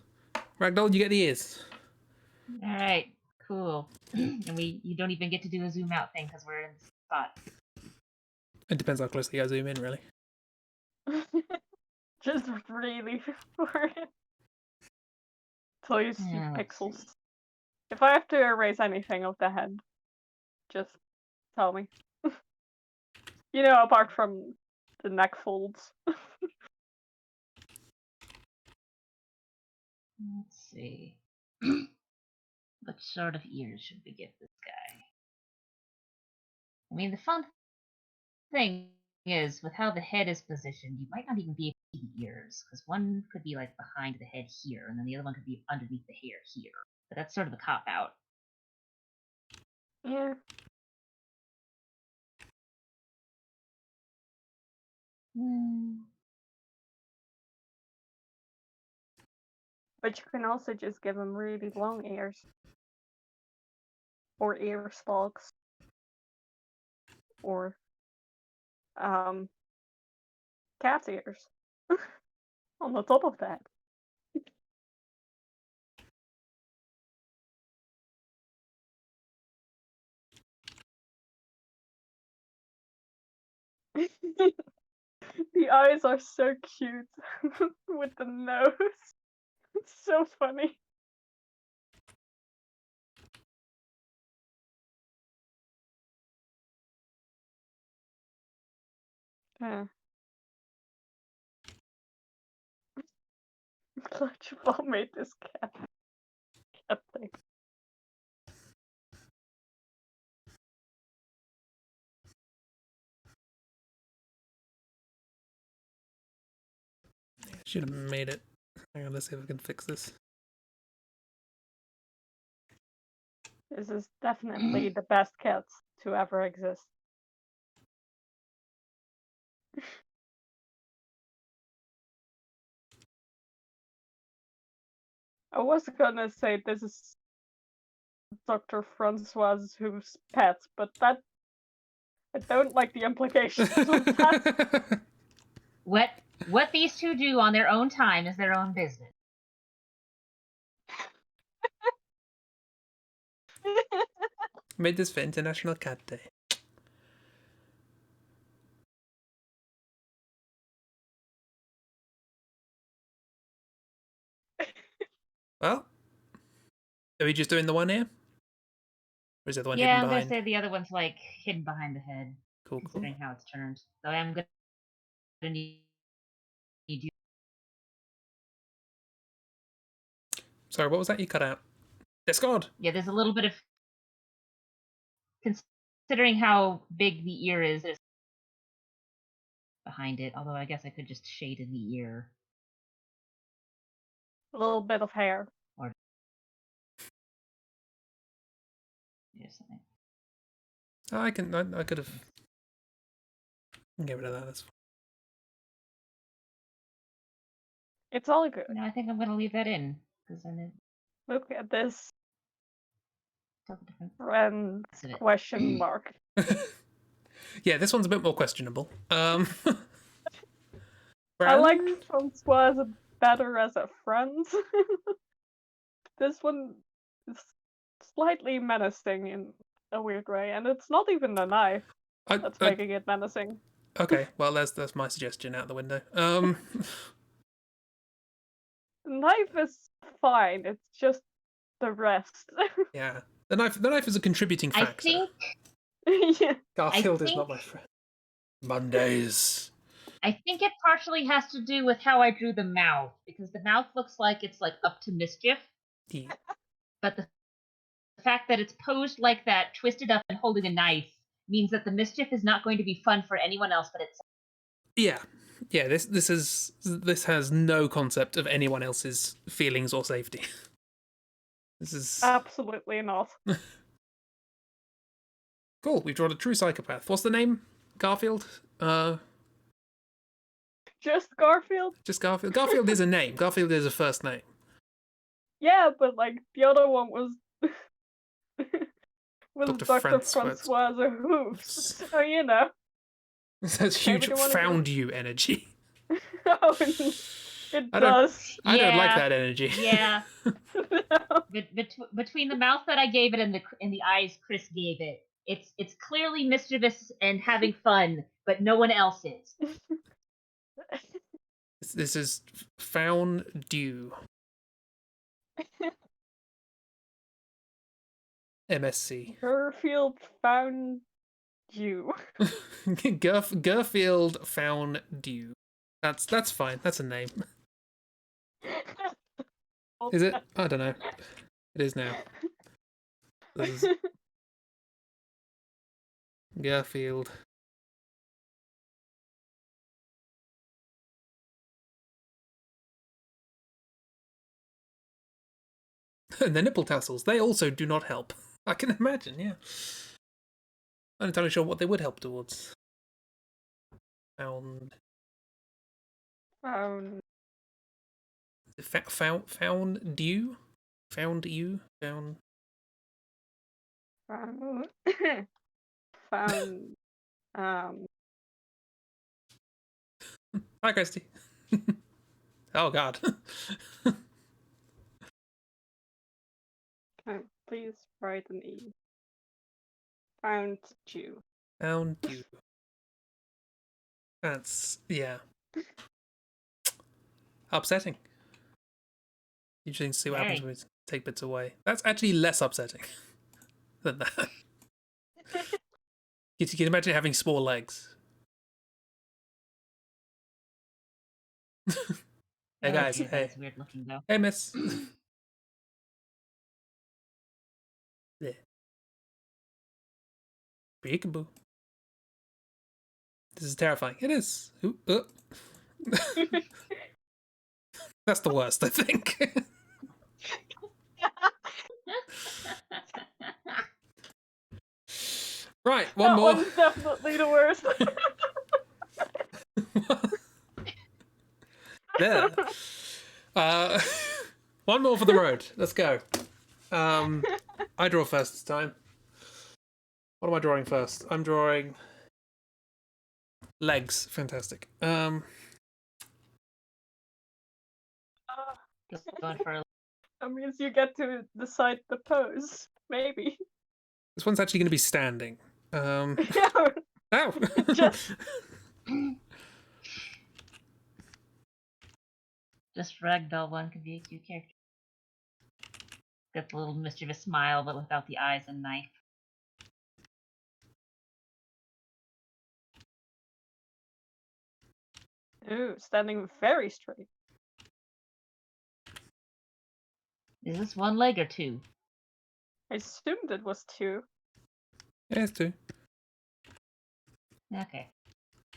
Ragdoll, you get the ears. All right, cool. And you don't even get to do a zoom out thing because we're in the spot. It depends how closely I zoom in, really. Just really for it. Till you see Yeah, pixels. see. If I have to erase anything of the head, just tell me. You know, apart from the neck folds. Let's see. What sort of ears should we give this guy? I mean, the fun thing is, with how the head is positioned, you might not even be able to see the ears, because one could be like behind the head here, and then the other one could be underneath the hair here. But that's sort of a cop out. Yeah. But you can also just give him really long ears. Or ear stalks. Or cat ears. On the top of that. The eyes are so cute with the nose. It's so funny. Yeah. Clutch Ball made this cat thing. Should have made it. Hang on, let's see if we can fix this. This is definitely the best cat to ever exist. I was gonna say this is Dr. Francois who's pet, but that I don't like the implications of that. What these two do on their own time is their own business. Made this for International Cat Day. Well, are we just doing the one here? Or is it the one Yeah, hidden I'm gonna behind? say the other one's like hidden behind the head, Cool, cool. considering how it's turned. So I'm gonna need you. Sorry, what was that you cut out? Discord! Yeah, there's a little bit of considering how big the ear is. There's behind it. Although I guess I could just shade in the ear. A little bit of hair. Or something. Oh, I could have. Get rid of that. That's fine. It's all good. No, I think I'm gonna leave that in because then it. Look at this Different. friend Of it. question mark. Yeah, this one's a bit more questionable. I Brand? liked Francoise better as a friend. This one is slightly menacing in a weird way, and it's not even the knife that's making it menacing. Okay, well, that's my suggestion out the window. The knife is fine. It's just the rest. Yeah, the knife is a contributing factor. I think. Yeah. Garfield is not my friend. Mondays. I think it partially has to do with how I drew the mouth, because the mouth looks like it's like up to mischief. Yeah. But the fact that it's posed like that, twisted up and holding a knife, means that the mischief is not going to be fun for anyone else but itself. Yeah. Yeah, this has no concept of anyone else's feelings or safety. This is Absolutely not. cool. We've drawn a true psychopath. What's the name? Garfield? Just Garfield? Just Garfield. Garfield is a name. Garfield is a first name. Yeah, but like the other one was Dr. Dr. Francoise. Francoise Hoofs. So you know. That's huge Maybe they wanna found you energy. Oh, it does. I don't like that energy. Yeah. No. Between the mouth that I gave it and the eyes Chris gave it, it's clearly mischievous and having fun, but no one else is. This is found due. MSC. Garfield found you. Garfield found due. That's fine. That's a name. Is it? I don't know. It is now. This is Garfield. And the nipple tassels, they also do not help. I can imagine, yeah. I'm not entirely sure what they would help towards. Found due? Found you? Found... Found Hi, Christy. Oh, God. please write an E. Found you. Found you. That's, yeah. Upsetting. Interesting to see what happens when we take bits away. That's actually less upsetting than that. You can imagine having small legs. Hey guys, hey. That's weird looking though. Hey miss. Yeah. Peekaboo. This is terrifying. It is. That's the worst, I think. Right, one more. That one's definitely the worst. There. One more for the road. Let's go. I draw first this time. What am I drawing first? I'm drawing legs. Fantastic. Going for That means you get to decide the pose. Maybe. This one's actually going to be standing. Ow! Just Ragdoll one could be a cute character. Got the little mischievous smile, but without the eyes and knife. Ooh, standing very straight. Is this one leg or two? I assumed it was 2. Yeah, it's 2. Okay.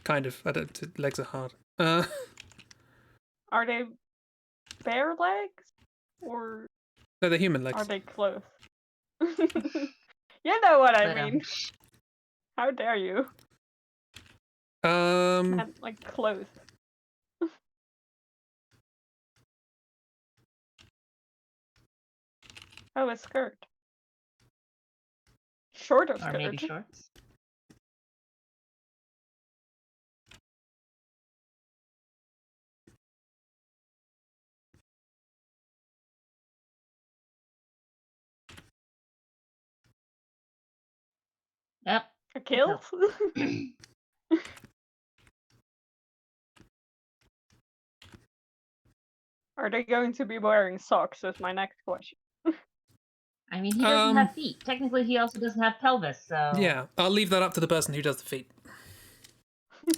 Kind of. I don't. Legs are hard. Are they bare legs? Or No, they're human legs. are they clothed? You know what I But, mean. How dare you? Um, And, like, clothed. Oh, a skirt. Shorter or skirt. maybe shorts. Yep. A kilt? Are they going to be wearing socks? Is my next question. I mean, he doesn't have feet. Technically, he also doesn't have pelvis, so... Yeah, I'll leave that up to the person who does the feet.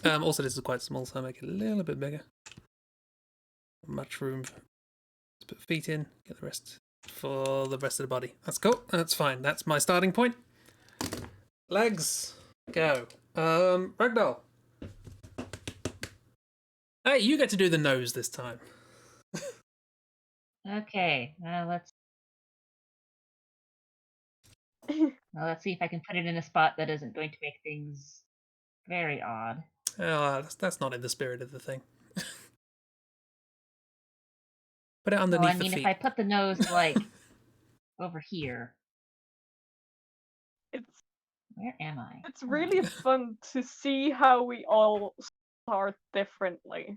Also, this is quite small, so I'll make it a little bit bigger. Much room to put feet in. Get the rest for the rest of the body. That's cool. That's fine. That's my starting point. Legs. Go. Ragdoll. Hey, you get to do the nose this time. Okay, let's see if I can put it in a spot that isn't going to make things very odd. That's not in the spirit of the thing. Put it Well, underneath I mean, the if feet. I put the nose, like, over here... It's Where am I? it's really fun to see how we all start differently.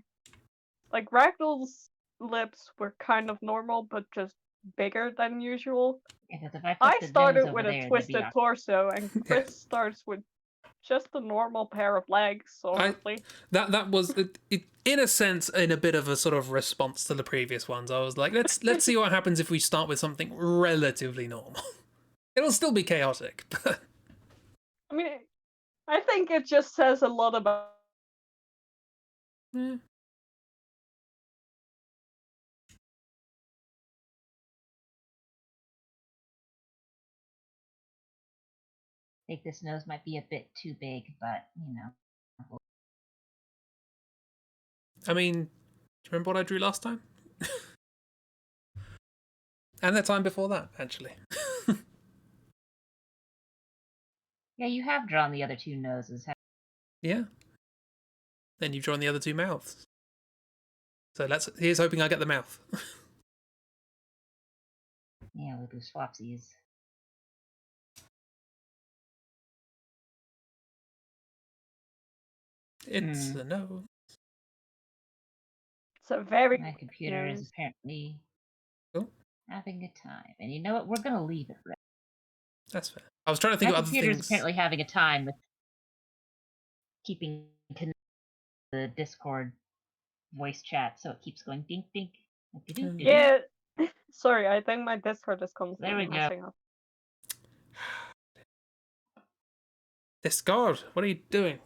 Like Ragdoll's lips were kind of normal, but just bigger than usual. Yeah, 'cause if I put I the nose started over with a there, that'd be twisted awkward. torso, and Chris starts with just a normal pair of legs, honestly. That was it, in a sense, in a bit of a sort of response to the previous ones. I was like, let's see what happens if we start with something relatively normal. It'll still be chaotic, but I mean, I think it just says a lot about. I think this nose might be a bit too big, but, you know. I mean, do you remember what I drew last time? And the time before that, actually. Yeah, you have drawn the other two noses. Yeah. Then you've drawn the other 2 mouths. So here's hoping I get the mouth. Yeah, we'll do swapsies. It's a no. It's a very. My computer nose. is apparently Cool. having a time. And you know what? We're going to leave it right. That's fair. I was trying to think My of other computer is things. apparently having a time with keeping connected to the Discord voice chat, so it keeps going dink dink. Yeah. Sorry, I think my Discord is There we constantly go. messing up. Discord, what are you doing?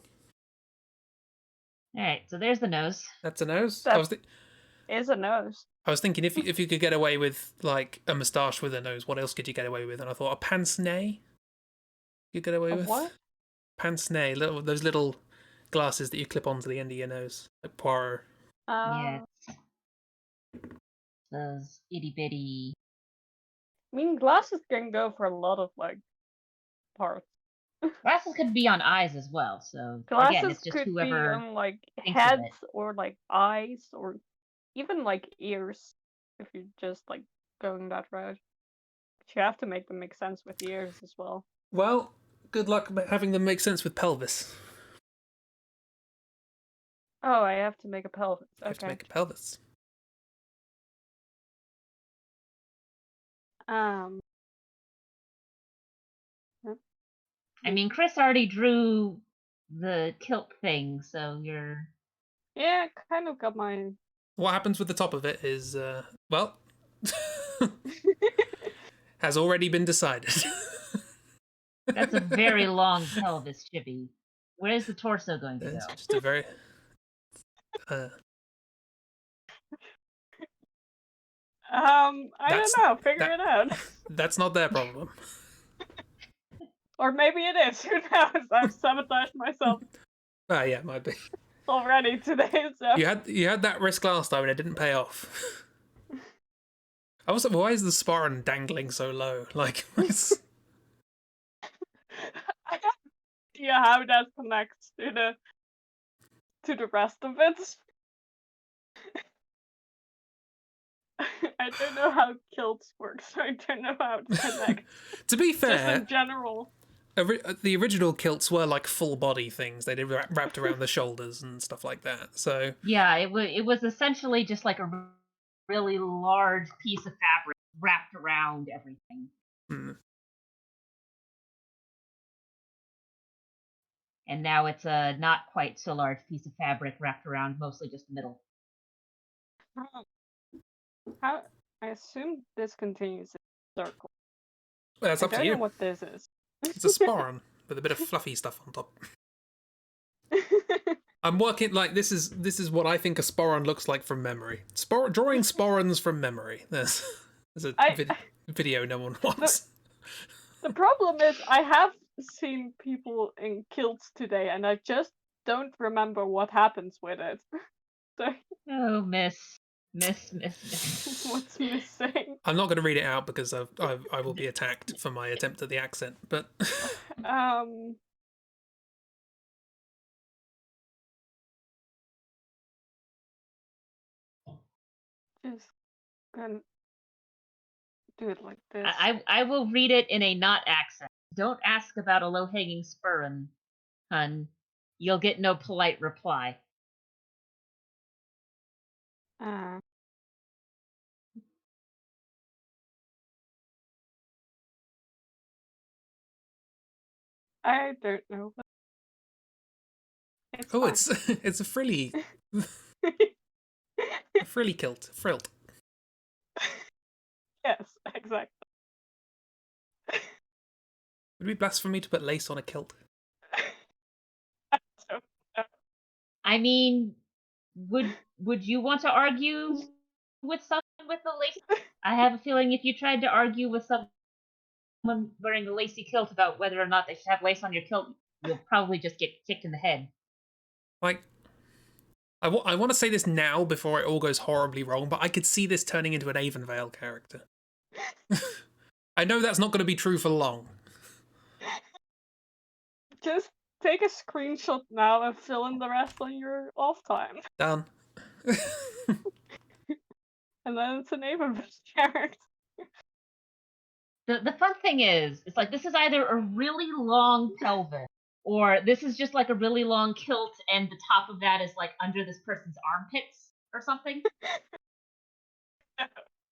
Alright, so there's the nose. That's a nose. That is a nose. I was thinking if you could get away with like a moustache with a nose, what else could you get away with? And I thought a pince nez. You get away A with what? pince nez, those little glasses that you clip onto the end of your nose, like Poirot. Yeah, it's those itty bitty. I mean, glasses can go for a lot of like parts. Glasses could be on eyes as well, so Glasses again, it's just could be whoever on like thinks of heads it. or like eyes or even like ears if you're just like going that route. But you have to make them make sense with the ears as well. Well, good luck having them make sense with pelvis. Oh, I have to make a pelvis. You have to Okay. make a pelvis. I mean, Chris already drew the kilt thing, so you're... Yeah, kind of got mine. What happens with the top of it is, well, has already been decided. That's a very long pelvis, Chibi. Where's the torso going to It's go? just a very I That's- don't know. Figure that- it out. That's not their problem. Or maybe it is. Who knows? I've sabotaged myself Ah, yeah, might be. already today. So You had that risk last time and it didn't pay off. I was like, why is the sporran dangling so low? Like, it's... I have no idea how that connects to the rest of it. I don't know how kilts work, so I don't know how to connect. To be Just in fair, general. the original kilts were like full body things. They did wrapped around the shoulders and stuff like that. So Yeah, it was essentially just like a really large piece of fabric wrapped around everything. And now it's a not quite so large piece of fabric wrapped around mostly just the middle. How? I assume this continues in a circle. well, that's I up to don't you. know what this is. It's a sporran with a bit of fluffy stuff on top. I'm working like this is what I think a sporran looks like from memory. Drawing sporrans from memory. There's a video no one wants. The problem is I have seen people in kilts today, and I just don't remember what happens with it. So Oh, miss. what's missing? I'm not going to read it out because I will be attacked for my attempt at the accent. But just gonna do it like this. I will read it in a not accent. Don't ask about a low-hanging spurrin, hun. You'll get no polite reply. I don't know. It's oh, fine. it's a frilly kilt, frilt. Yes, exactly. Would it be blasphemy to put lace on a kilt? I don't know. I mean, would you want to argue with someone with a lace? I have a feeling if you tried to argue with someone wearing a lacy kilt about whether or not they should have lace on your kilt, you'll probably just get kicked in the head. Like, I want to say this now before it all goes horribly wrong, but I could see this turning into an Avonvale character. I know that's not going to be true for long. Just take a screenshot now and fill in the rest on your off time. Done. And then it's an Avonville character. The fun thing is, it's like this is either a really long pelvis, or this is just like a really long kilt, and the top of that is like under this person's armpits or something.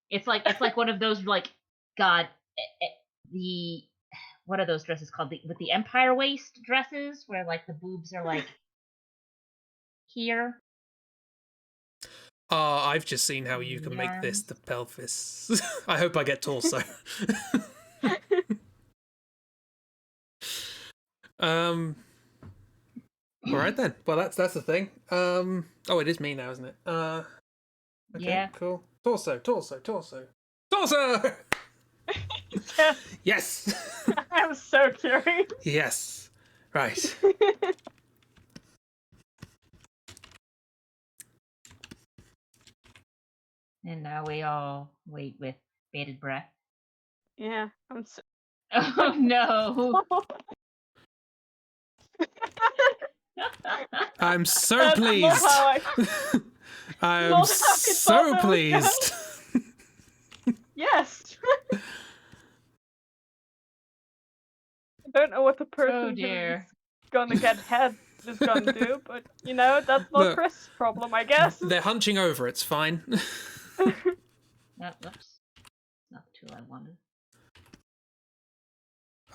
It's like one of those like God, the what are those dresses called? With the empire waist dresses, where like the boobs are like here. I've just seen how you can make this the pelvis. I hope I get torso. All right then. Well, that's the thing. Oh, it is me now, isn't it? Okay, Yeah. cool. Torso. Yes. Yes. I'm so curious. Yes. Right. And now we all wait with bated breath. Yeah, I'm so. Oh no! I'm so That's not pleased. how I am not how I thought so that would go. pleased. Yes. I don't know what the person Oh who's dear. gonna get head is gonna do, but you know that's not Look. Chris' problem, I guess. They're hunching over. It's fine. Oops. Not the tool I wanted.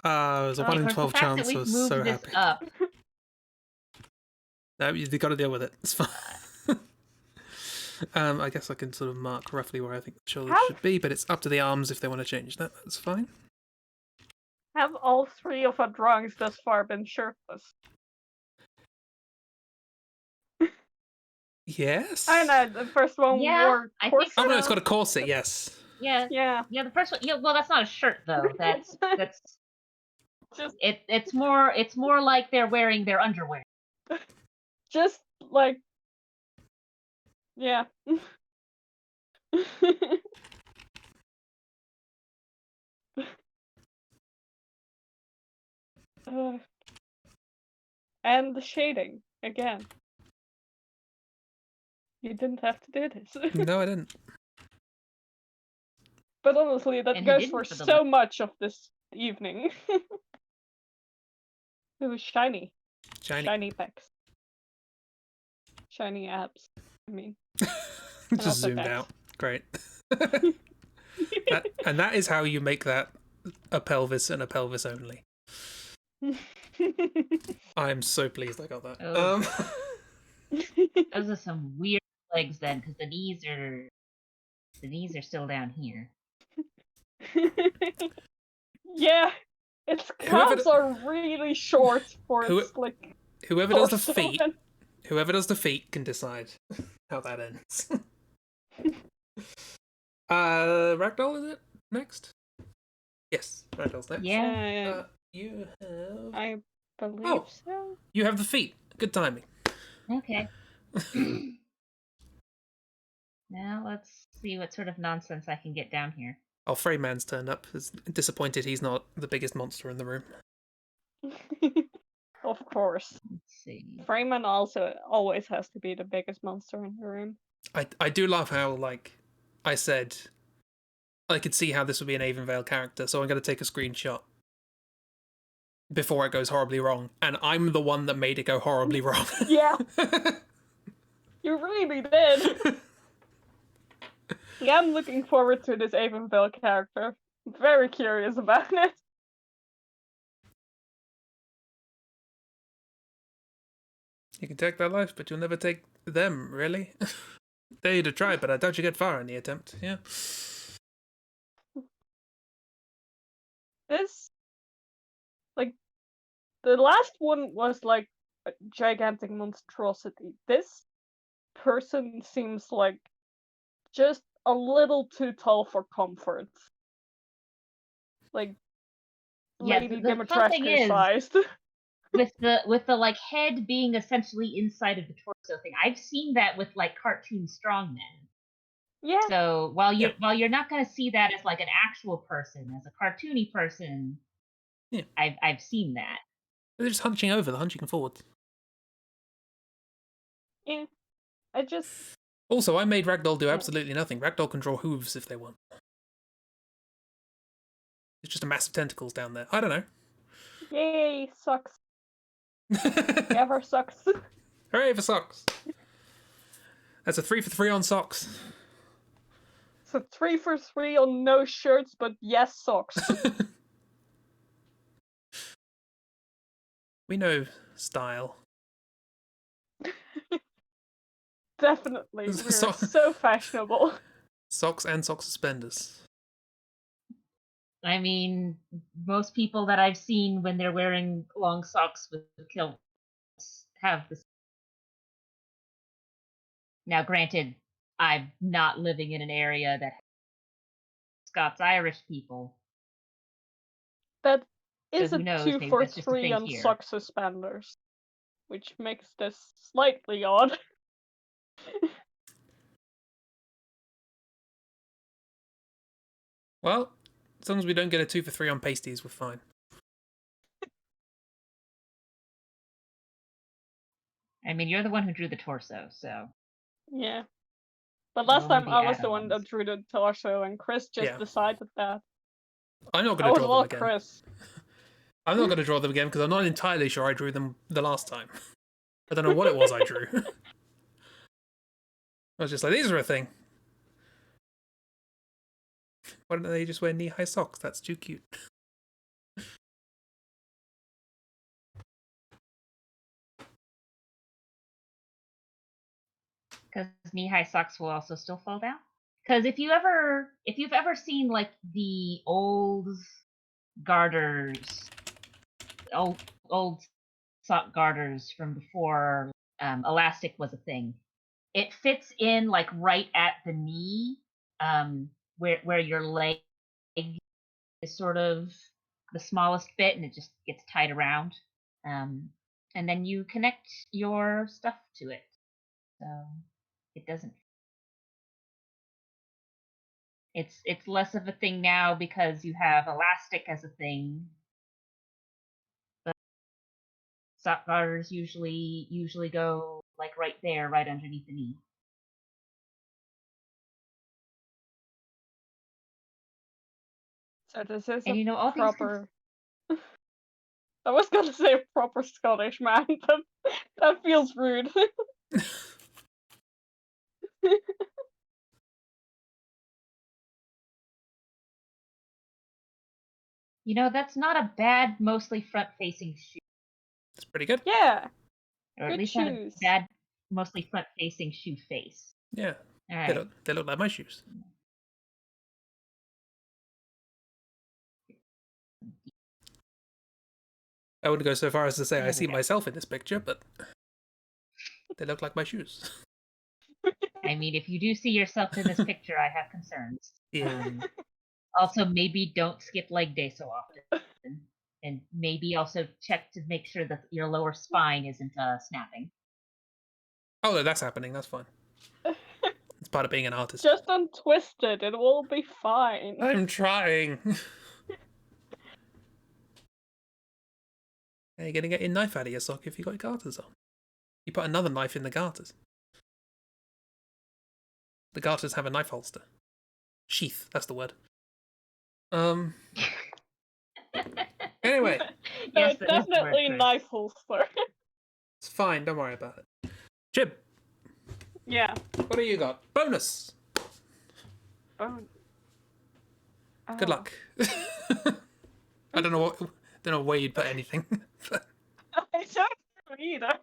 It was a 1 in Of course, 12 the fact that chance. I we've was moved so this happy. up. No, you've got to deal with it. It's fine. I guess I can sort of mark roughly where I think the shoulders How- should be, but it's up to the arms if they want to change that. That's fine. Have all three of our drawings thus far been shirtless? Yes. I know the first one Yeah, wore I think corset. Oh no, so. it's got a corset. Yes. Yeah, Yeah. yeah. The first one. Yeah, well, that's not a shirt though. That's Just it's more like they're wearing their underwear. just like yeah. Uh, and the shading again. You didn't have to do this. No, I didn't. But honestly, that And he goes didn't for for the so much of this evening. It was shiny. Shiny. Shiny pecs. Shiny abs. I mean. Just also zoomed pecs. out. Great. And that is how you make that a pelvis and a pelvis only. I'm so pleased I got that. Oh. Those are some weird legs then, because the knees are still down here. Yeah. Its calves are really short for its like whoever does the torso feet, and- whoever does the feet can decide how that ends. Ragdoll, is it next? Yes, Ragdoll's next. Yeah. You have. I believe Oh. so. You have the feet. Good timing. Okay. Now let's see what sort of nonsense I can get down here. Oh, Freyman's turned up. Is disappointed he's not the biggest monster in the room. Of course. Let's see. Freeman also always has to be the biggest monster in the room. I do love how, like, I said I could see how this would be an Avonvale character, so I'm going to take a screenshot before it goes horribly wrong, and I'm the one that made it go horribly wrong. Yeah. You really did. Yeah, I'm looking forward to this Avonvale character. Very curious about it. You can take their life, but you'll never take them, really? Dare you to try, but I doubt you get far in the attempt, yeah. This, like, the last one was like a gigantic monstrosity. This person seems like just a little too tall for comfort. Like, Yeah, Lady the fun thing Dimitrescu is, sized. with the like head being essentially inside of the torso thing, I've seen that with like cartoon strongmen. Yeah. So while you're not going to see that as like an actual person, as a cartoony person, Yeah. I've seen that. They're just hunching over, they're hunching forward. Yeah. I just. Also, I made Ragdoll do absolutely nothing. Ragdoll can draw hooves if they want. It's just a massive tentacles down there. I don't know. Yay, sucks. Ever sucks. Hooray for socks. That's a 3 for 3 on socks. So 3 for 3 on no shirts, but yes socks. We know style. Definitely. We're so fashionable. Socks and sock suspenders. I mean, most people that I've seen when they're wearing long socks with kilts have this. Now, granted, I'm not living in an area that has Scots-Irish people. That So is who a knows, 2 maybe for that's just a 3 thing on here. sock suspenders. Which makes this slightly odd. Well, as long as we don't get a 2 for 3 on pasties, we're fine. I mean, you're the one who drew the torso, so. Yeah. But last It'll only time be I was the one add-ons. that drew the torso, and Chris just decided that. I'm not I going to was draw them all again. Chris. I'm not going to draw them again because I'm not entirely sure I drew them the last time. I don't know what it was I drew. I was just like, these are a thing. Why don't they just wear knee-high socks? That's too cute. Because knee-high socks will also still fall down. Because if you've ever seen like the old garters, old sock garters from before elastic was a thing, it fits in like right at the knee, where your leg is sort of the smallest bit, and it just gets tied around. And then you connect your stuff to it, so it doesn't. It's less of a thing now because you have elastic as a thing. But sock garters usually go like right there, right underneath the knee. So this is And a all things proper. I was gonna say a proper Scottish man, but that feels rude. That's not a bad, mostly front-facing shoe, It's pretty good. Yeah, or at good least not a shoes. bad, mostly front-facing shoe face. Yeah. All right. They look like my shoes. I wouldn't go so far as to say I see myself in this picture, but they look like my shoes. I mean, if you do see yourself in this picture, I have concerns. Yeah. Also, maybe don't skip leg day so often. And maybe also check to make sure that your lower spine isn't snapping. Oh, no, that's happening. That's fine. It's part of being an artist. Just untwist it, it will be fine. I'm trying. You're going to get your knife out of your sock if you got your garters on. You put another knife in the garters. The garters have a knife holster. Sheath, that's the word. Anyway. Yes, definitely knife holster. It's fine, don't worry about it. Chib. Yeah. What do you got? Bonus. Good luck. I don't know where you'd put anything. I don't know either.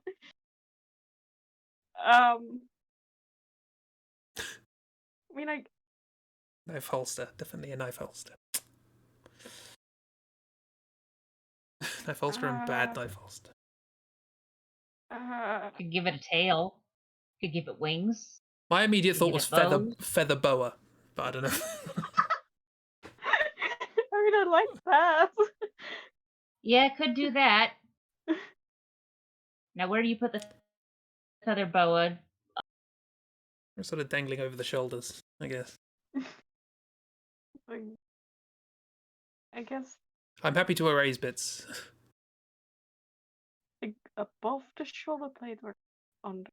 I mean, Knife holster, definitely a knife holster. Knife holster and bad knife holster. Could give it a tail. Could give it wings. My immediate thought was feather boa, but I don't know. I mean, I like that. Yeah, could do that. Now, where do you put the feather boa? They're sort of dangling over the shoulders, I guess. I guess. I'm happy to erase bits. Like above the shoulder blade or under,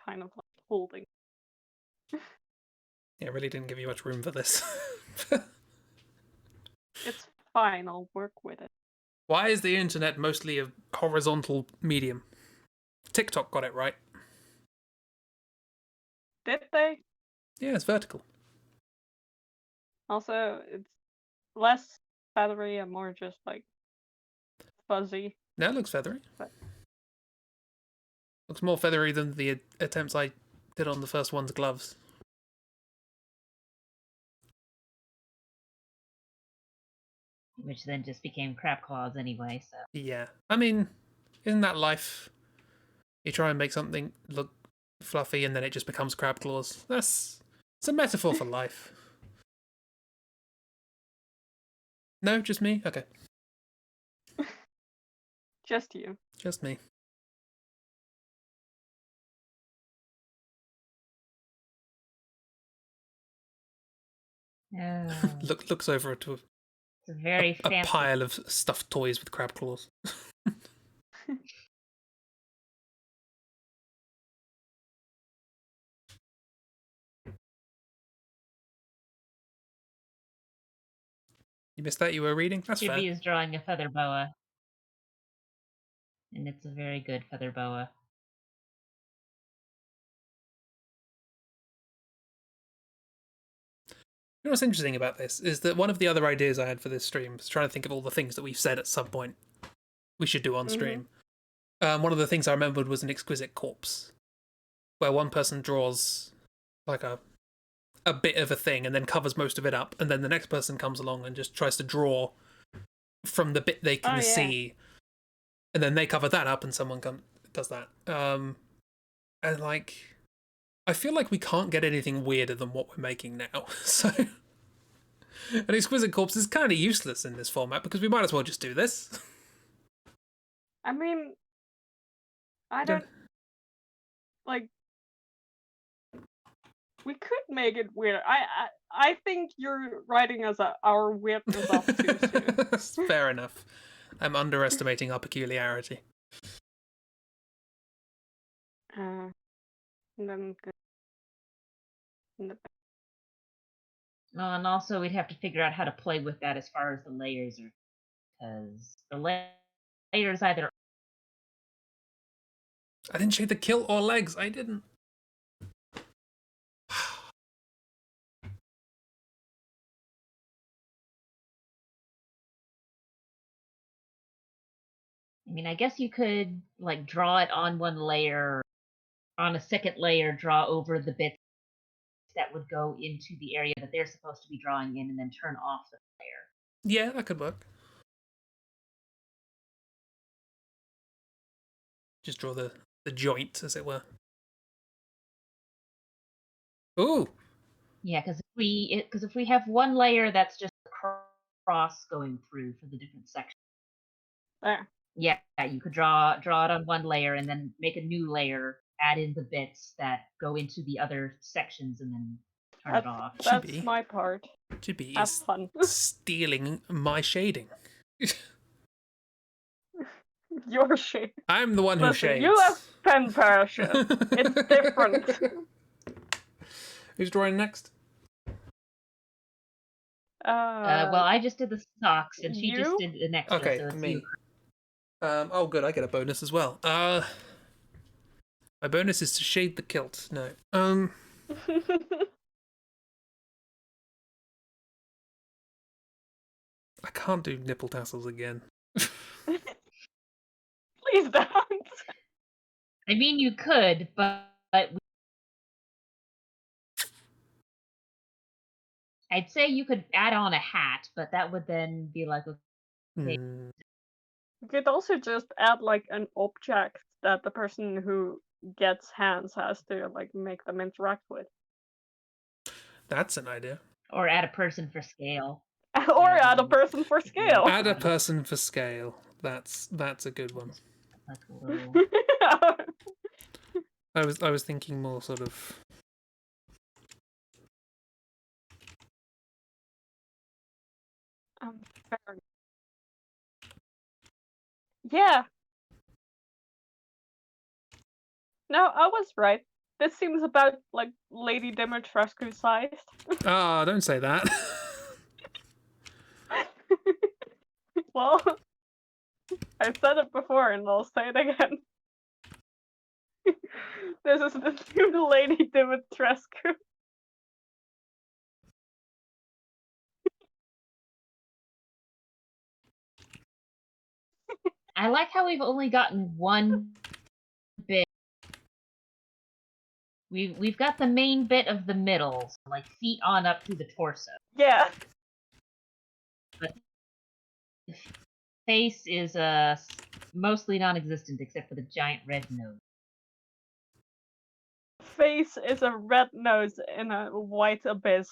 kind of like holding. Yeah, really didn't give you much room for this. It's fine, I'll work with it. Why is the internet mostly a horizontal medium? TikTok got it right. Did they? Yeah, it's vertical. Also, it's less feathery and more just like fuzzy. No, it looks feathery. But... looks more feathery than the attempts I did on the first one's gloves. Which then just became crab claws anyway, so. Yeah. I mean, isn't that life? You try and make something look fluffy and then it just becomes crab claws. It's a metaphor for life. No, just me? Okay. Just you. Just me. Looks over to it's a very fancy. A pile of stuffed toys with crab claws. You missed that? You were reading? That's fair. Chibi is drawing a feather boa. And it's a very good feather boa. You know what's interesting about this is that one of the other ideas I had for this stream was trying to think of all the things that we've said at some point we should do on stream. One of the things I remembered was an exquisite corpse, where one person draws like a bit of a thing and then covers most of it up, and then the next person comes along and just tries to draw from the bit they can see, and then they cover that up and someone does that. And like, I feel like we can't get anything weirder than what we're making now. So, an exquisite corpse is kind of useless in this format because we might as well just do this. I mean, I don't like. We could make it weird. I think you're writing us our weirdness off too soon. Fair enough. I'm underestimating our peculiarity. And then And also, we'd have to figure out how to play with that as far as the layers are, because the layers either. I didn't shade the kill or legs. I didn't. I mean, I guess you could like draw it on one layer, on a second layer, draw over the bits that would go into the area that they're supposed to be drawing in, and then turn off the layer. Yeah, that could work. Just draw the joint, as it were. Ooh. Yeah, because if we have one layer that's just a cross going through for the different sections. there. Yeah, you could draw it on one layer and then make a new layer, add in the bits that go into the other sections, and then turn it off. That's Chibi. my part. Chibi Have is fun. stealing my shading. Your shape. I'm the one who Listen, shades. you have pen parachute. It's different. Who's drawing next? Well, I just did the socks, and she just you? did the next one. Okay, So it's me. you. Oh, good. I get a bonus as well. My bonus is to shade the kilt. No. I can't do nipple tassels again. Please don't. I mean, you could, but I'd say you could add on a hat, but that would then be like a Hmm. You could also just add like an object that the person who gets hands has to like make them interact with. That's an idea. or add a person for scale. Or add a person for scale. Add a person for scale. That's a good one. Like a little. I was thinking more sort of. Fair. Yeah. No, I was right. This seems about like Lady Dimitrescu sized. Ah, don't say that. Well, I said it before and I'll say it again. This is the new Lady Dimitrescu. I like how we've only gotten one bit. We've got the main bit of the middle, so like feet on up to the torso. Yeah. But the face is mostly non-existent except for the giant red nose. Face is a red nose in a white abyss.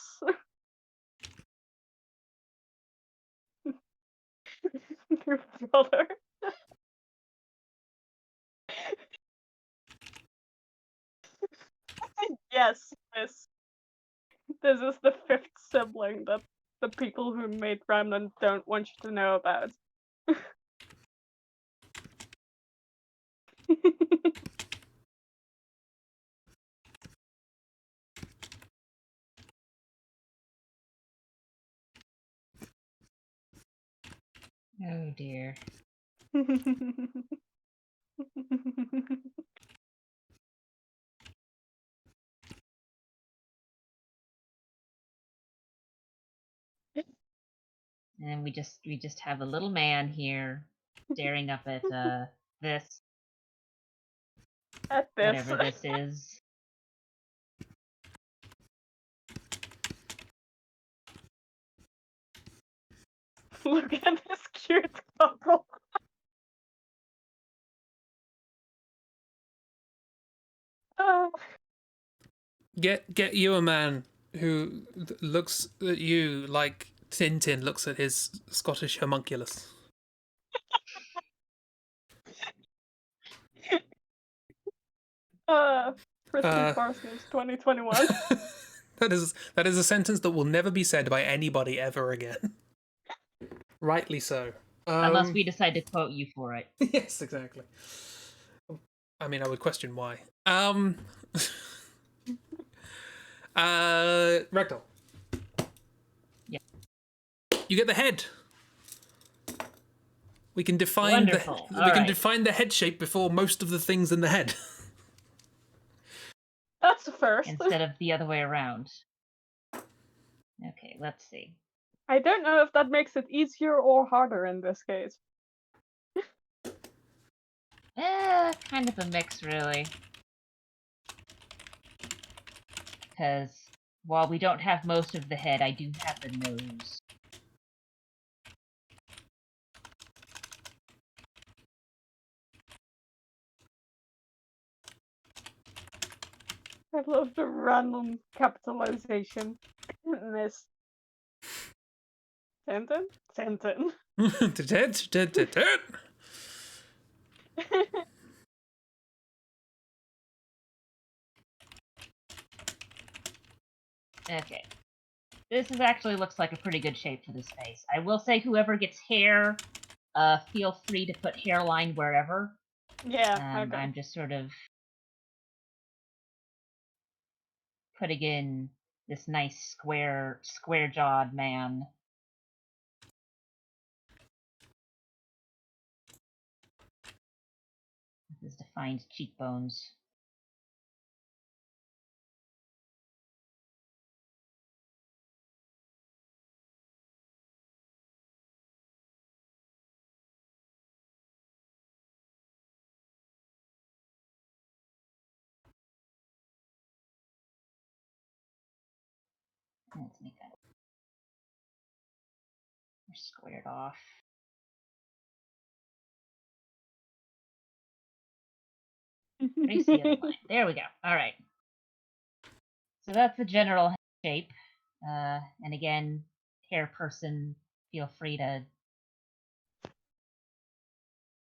Your brother. Yes, this is the fifth sibling that the people who made Remnant don't want you to know about. Oh dear. And we just have a little man here staring up at this At this. whatever this is. Look at this cute couple. Get you a man who looks at you like Tintin looks at his Scottish homunculus. Crispy Parsnips 2021. That is a sentence that will never be said by anybody ever again. Rightly so. Unless we decide to quote you for it. Yes, exactly. I mean, I would question why. Ragdoll. Yeah. You get the head. We can define Wonderful. define the head shape before most of the things in the head. That's the first. Instead of the other way around. Okay, let's see. I don't know if that makes it easier or harder in this case. Kind of a mix, really. Because while we don't have most of the head, I do have the nose. I love the random capitalization in this. Tintin? Tintin. Okay. This actually looks like a pretty good shape for this face. I will say whoever gets hair, feel free to put hairline wherever. Yeah, okay. I'm just sort of putting in this nice square-jawed man. With his defined cheekbones. Let's make that more squared off. Trace the other line. There we go. All right. So that's the general shape. And again, hair person, feel free to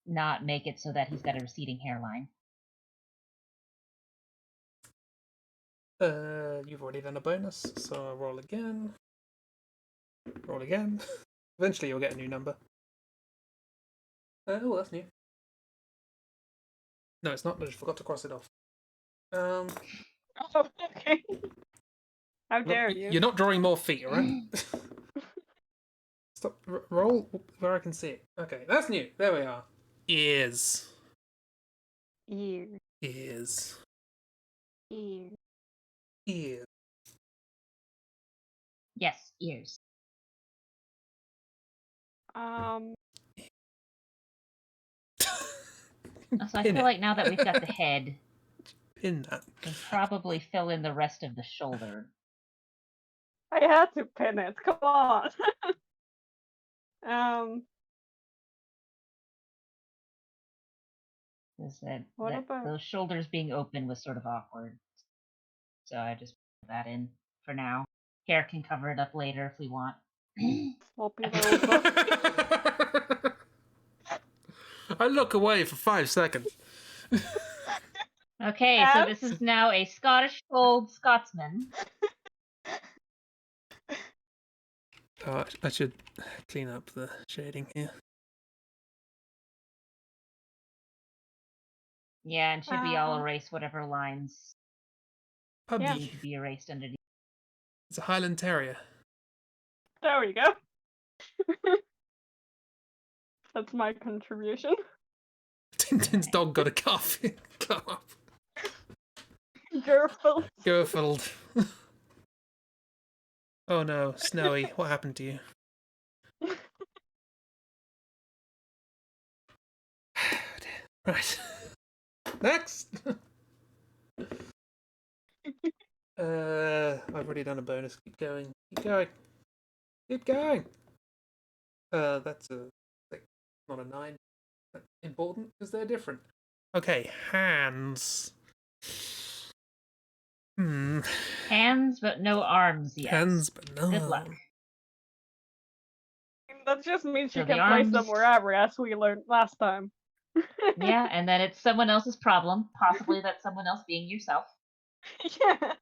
not make it so that he's got a receding hairline. You've already done a bonus, so I'll roll again. Roll again. Eventually you'll get a new number. Oh, that's new. No, it's not. I just forgot to cross it off. Oh, okay. How dare you? You're not drawing more feet, alright? Stop. Roll where I can see it. Okay, that's new. There we are. Ears. Ear. Ears. Ear. Ears. Yes, ears. So I feel like now that we've got the head, Pin that. we can probably fill in the rest of the shoulder. I had to pin it. Come on. What about those shoulders being open was sort of awkward. So I just put that in for now. Hair can cover it up later if we want. floppy little butt? I look away for 5 seconds. Okay, so this is now a Scottish Fold Scotsman. I should clean up the shading here. Yeah, and should we all erase whatever lines Puppy. need to be erased underneath? It's a Highland Terrier. There we go. That's my contribution. Tintin's dog got a cuff. Come up. Gerfeld. Gerfeld. Oh no, Snowy, what happened to you? Right. Next! I've already done a bonus. Keep going. Keep going. Keep going! That's a 6, not a 9. That's important because they're different. Okay, hands. Hands, but no arms yet. Hands, but no. Good luck. That just means So you the can place them arms- wherever, as we learned last time. Yeah, and then it's someone else's problem. Possibly that someone else being yourself. Yeah.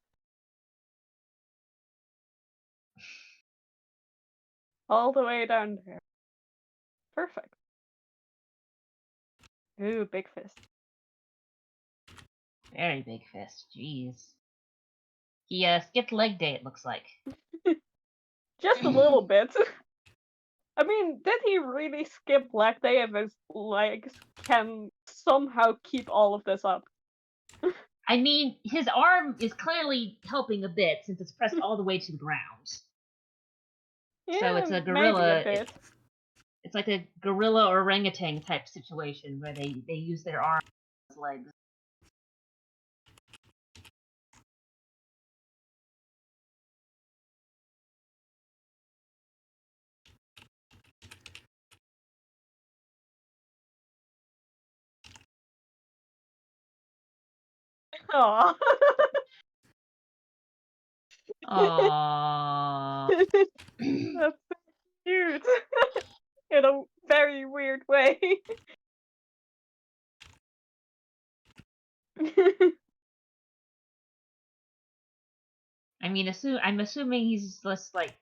All the way down there. Perfect. Ooh, big fist. Very big fist. Jeez. He skipped leg day, it looks like. Just a little bit. I mean, did he really skip leg day if his legs can somehow keep all of this up? I mean, his arm is clearly helping a bit since it's pressed all the way to the ground. Yeah, So it's a maybe gorilla. a bit. It's like a gorilla orangutan type situation where they use their arms as legs. Aww. Aww. That's so cute. In a very weird way. I mean, I'm assuming he's just like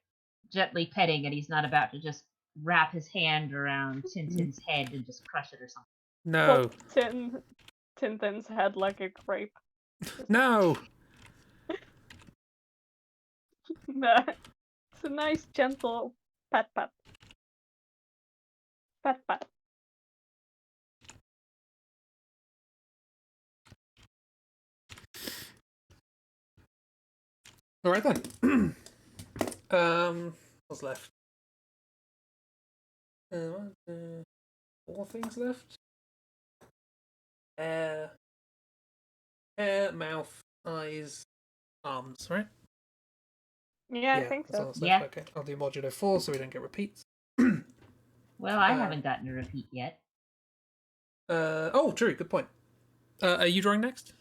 gently petting and he's not about to just wrap his hand around Tintin's head and just crush it or something. No. Pop Tintin's head like a grape. No. Nah. It's a nice, gentle pat pat. Pat pat. All right then. What's left? 4 things left. Hair, mouth, eyes, arms. Right? Yeah, I think that's all so. that's Yeah. left. Okay, I'll do modulo 4 so we don't get repeats. Well, I haven't gotten a repeat yet. Oh, true. Good point. Are you drawing next?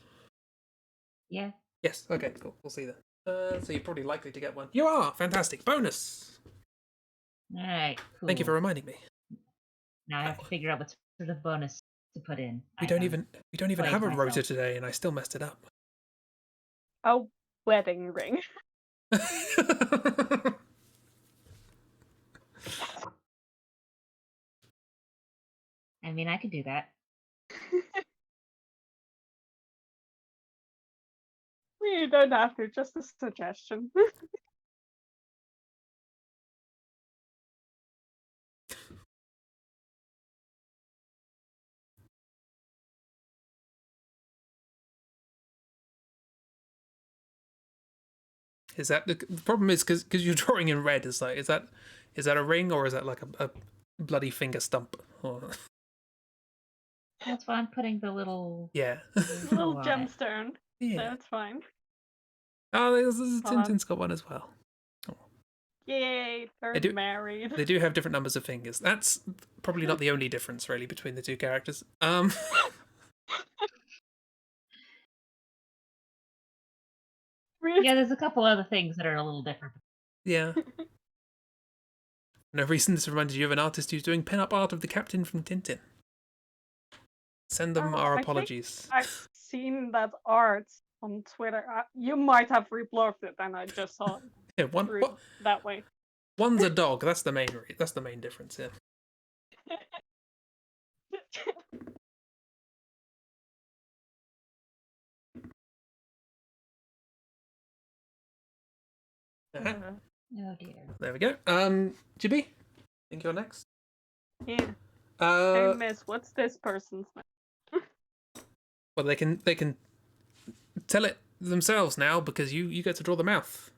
Yeah. Yes. Okay. Cool. We'll see then. So you're probably likely to get one. You are fantastic. Bonus. All right. Cool. Thank you for reminding me. Now I have to figure out what sort of bonus to put in. We don't even plagued have a myself. rota today, and I still messed it up. A wedding ring. I mean, I could do that. You don't have to, just a suggestion. Is that the problem? Is because you're drawing in red? Is that a ring or is that like a bloody finger stump? Or... That's why I'm putting the little Yeah. Little on it. gemstone. Yeah. That's fine. Oh, there's Hold on. Tintin's got one as well. Yay, they're do- married. They do have different numbers of fingers. That's probably not the only difference really between the two characters. Yeah, there's a couple other things that are a little different. Yeah. No reason this reminded you of an artist who's doing pin-up art of the captain from Tintin. Send them our I think apologies. I've seen that art on Twitter. You might have reblogged it, and I just saw it Yeah, through that way. one's a dog. That's the main difference here. Uh-huh. Oh dear. There we go. Chibi, think you're next. Yeah. Hey, Uh, miss, what's this person's name? well, they can tell it themselves now because you get to draw the mouth.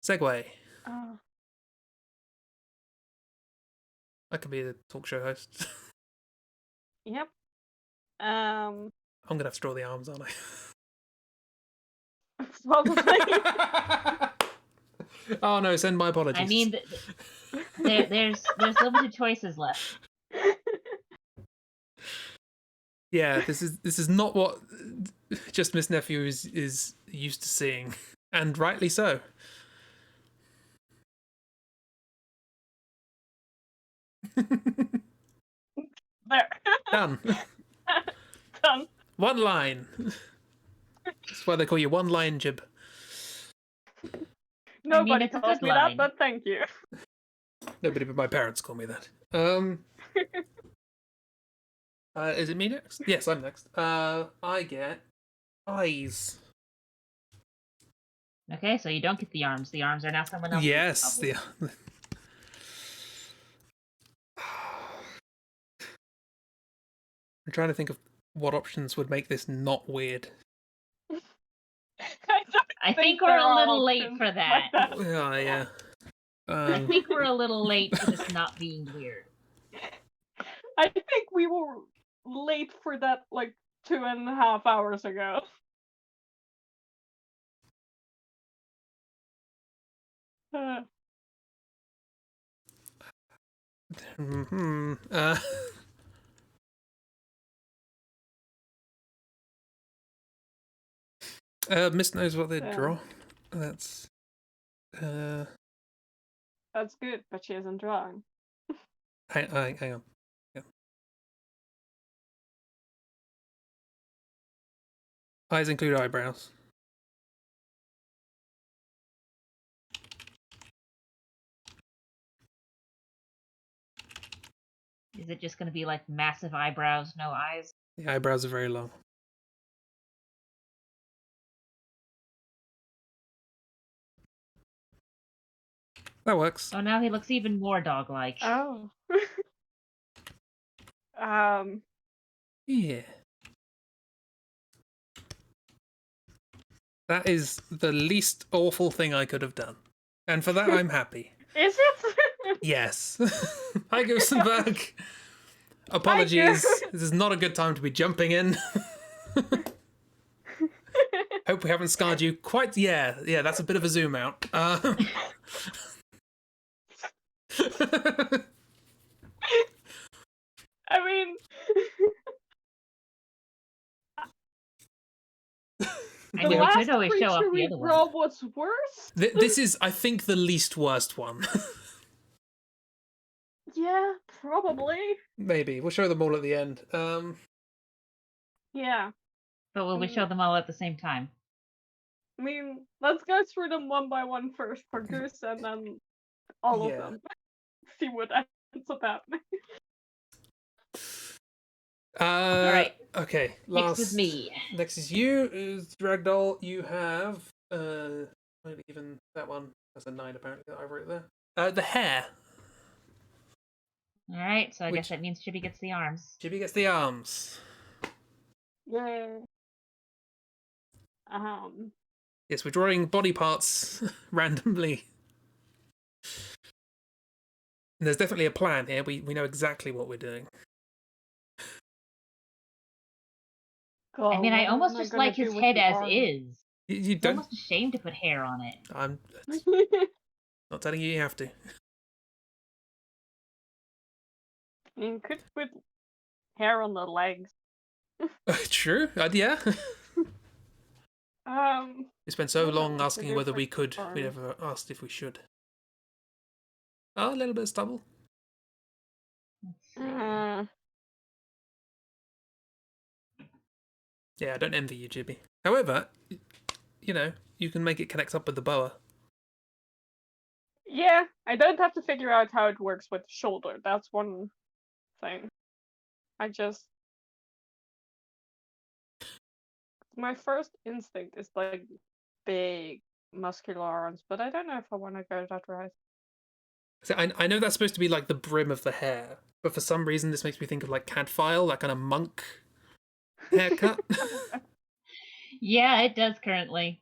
Segue. Oh. I could be the talk show host. Yep. I'm gonna have to draw the arms, aren't Probably. I? Oh no! Send my apologies. I mean, there's limited choices left. yeah, this is not what just Miss Nephew is used to seeing, and rightly so. There. Done. Done. One line. That's why they call you One Line Jib. Nobody it's a calls good me line. that, but thank you. Nobody but my parents call me that. Is it me next? Yes, I'm next. I get eyes. Okay, so you don't get the arms. The arms are now someone else's. Yes. problem. I'm trying to think of what options would make this not weird. I think there we're a are little late options for like that. that. Oh, yeah. I think we're a little late for this not being weird. I think we were late for that like 2.5 hours ago. Mm-hmm. Miss knows what they Yeah. draw. That's That's good, but she isn't drawing. hang on. Yeah. Eyes include eyebrows. Is it just going to be like massive eyebrows, no eyes? The eyebrows are very long. That works. Oh, now he looks even more dog-like. Oh. Yeah. That is the least awful thing I could have done. And for that, I'm happy. Is it? Yes. Hi, Gusenberg. Apologies. This is not a good time to be jumping in. Hope we haven't scarred you quite. Yeah, that's a bit of a zoom out. I mean, I the mean, we last could always show off creature the we other draw one. was worse. This is, I think, the least worst one. Yeah, probably. Maybe. We'll show them all at the end. Yeah. But will we show them all at the same time? I mean, let's go through them one by one first for Goose and then all of Yeah. them. See what ends up happening. Alright. Okay. Next is me. Next is you. Is Ragdoll. You have maybe even that one. That's a 9 apparently that I wrote there. The hair. Alright, so I guess that means Chibi gets the arms. Chibi gets the arms. Yay. Yes, we're drawing body parts randomly. And there's definitely a plan here. We know exactly what we're doing. God, I mean, I what almost am I just gonna like his do with head the as arm? is. You It's don't. almost a shame to put hair on it. I'm not telling you have to. You could put hair on the legs. True. Yeah. We spent so what long else to asking do whether for we could. arms? We never asked if we should. Oh, a little bit of stubble. Let's see. Yeah, I don't envy you, Chibi. However, you know, you can make it connect up with the boa. Yeah, I don't have to figure out how it works with the shoulder. That's one thing. My first instinct is like big muscular arms, but I don't know if I want to go that route. So I know that's supposed to be like the brim of the hair, but for some reason this makes me think of like Cadfile, that kind of monk haircut. Yeah, it does currently.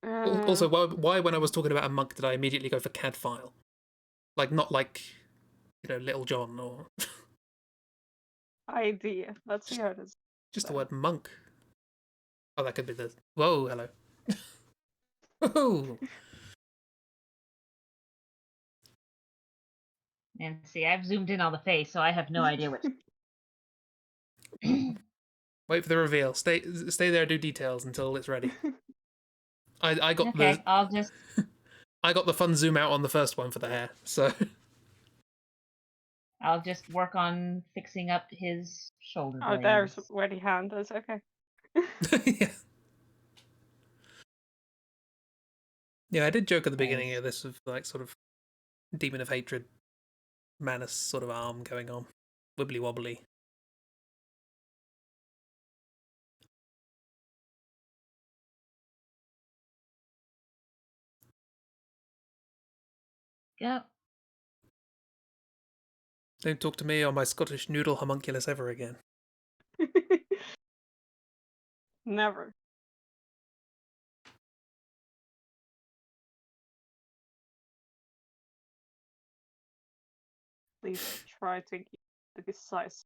Also, why when I was talking about a monk did I immediately go for Cadfile? Like, not like, Little John or... idea. Let's see how it is. Just the word monk. Oh, that could be the... Whoa, hello. Whoa! And see, I've zoomed in on the face, so I have no idea what. Wait for the reveal. Stay there. Do details until it's ready. I got Okay, I'll just. I got the fun zoom out on the first one for the hair. So I'll just work on fixing up his shoulder Oh, blades. there's where the hand is. Okay. yeah. Yeah, I did joke at the beginning Nice. of this of like sort of demon of hatred, Manus sort of arm going on, wibbly wobbly. Yep. Don't talk to me or my Scottish noodle homunculus ever again. Never. Please try to keep the precise.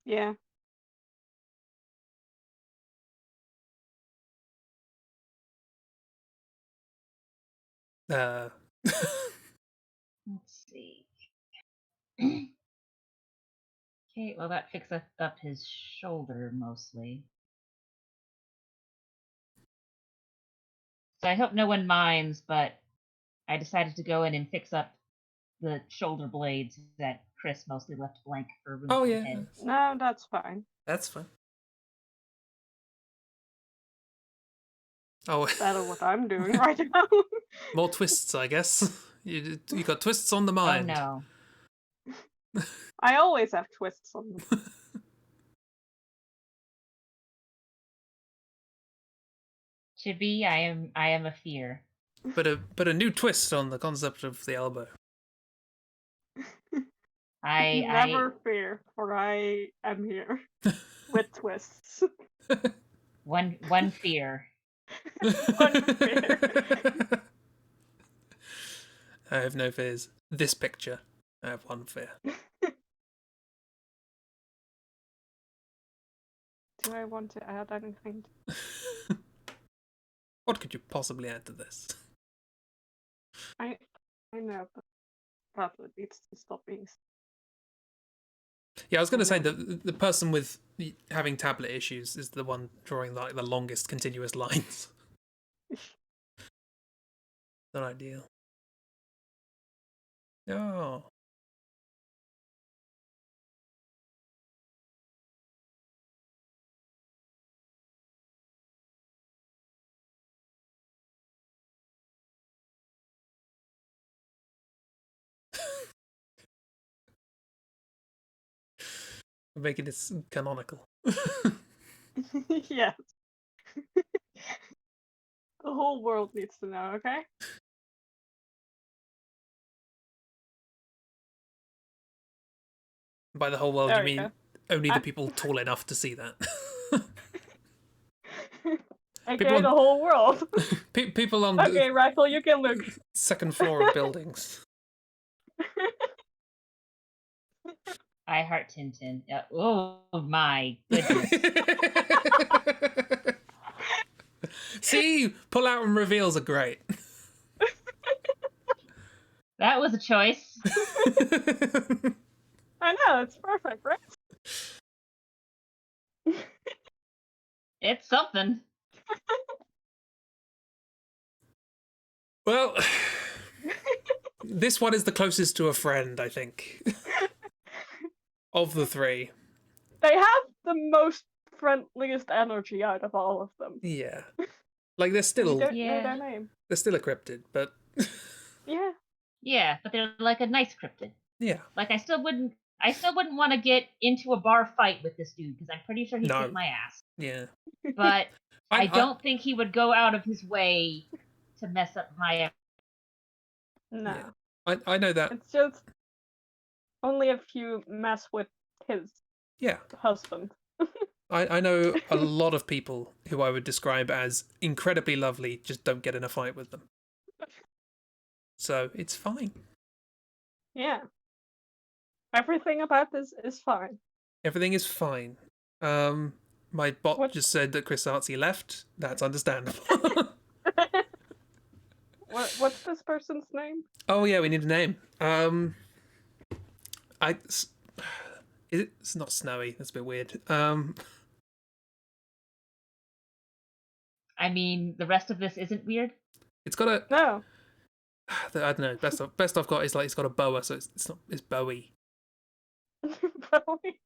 Yeah. Uh, Let's see. Okay, well that fixes up his shoulder mostly. So I hope no one minds, but I decided to go in and fix up the shoulder blades that Chris mostly left blank for room oh for the yeah, head. No, that's fine. that's fine. Oh, Better what I'm doing right now. more twists, I guess. You got twists on the Oh mind. no. I always have twists on them. Chibi, I am a fear. But a new twist on the concept of the elbow. Never fear, for I am here with twists. One fear. One fear. I have no fears. This picture, I have one fear. Do I want to add anything? What could you possibly add to this? I know, but probably needs to stop being. Yeah, I was going to say that the person with having tablet issues is the one drawing like the longest continuous lines. Not ideal. Oh. Making this canonical. Yes. The whole world needs to know, okay? By the whole world, There you you mean go. only the people tall enough to see that. Okay, the whole world. People on Okay, the Ragdoll, you can look. second floor of buildings. I heart Tintin. Oh my goodness. See, pull out and reveals are great. That was a choice. I know, it's perfect, right? It's something. Well, this one is the closest to a friend, I think, of the three. They have the most friendliest energy out of all of them. Yeah, like they're We still don't know Yeah. their name. they're still a cryptid, but Yeah. Yeah, but they're like a nice cryptid. yeah, Like I still wouldn't want to get into a bar fight with this dude because I'm pretty sure he'd No. kick my ass. yeah. But I don't think he would go out of his way to mess up my. No. Yeah. I know that. It's just only if you mess with his Yeah, husband. I know a lot of people who I would describe as incredibly lovely, just don't get in a fight with them. So it's fine. Yeah. Everything about this is fine. Everything is fine. My bot What? just said that Chris Artsy left. That's understandable. What's this person's name? Oh yeah, we need a name. It's not Snowy. That's a bit weird. I mean, the rest of this isn't weird. It's got a. No. I don't know. Best I've got is like it's got a boa, so it's Bowie. Bowie.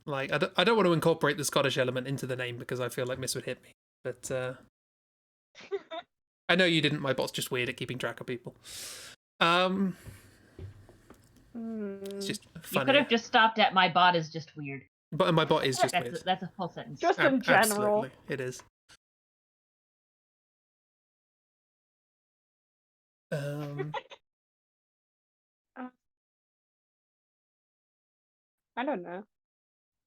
Like I don't want to incorporate the Scottish element into the name because I feel like Miss would hit me. But I know you didn't. My bot's just weird at keeping track of people. It's just funny. You could have just stopped at my bot is just weird. But my bot is just weird. That's a full sentence. Just in general. Absolutely, it is. I don't know.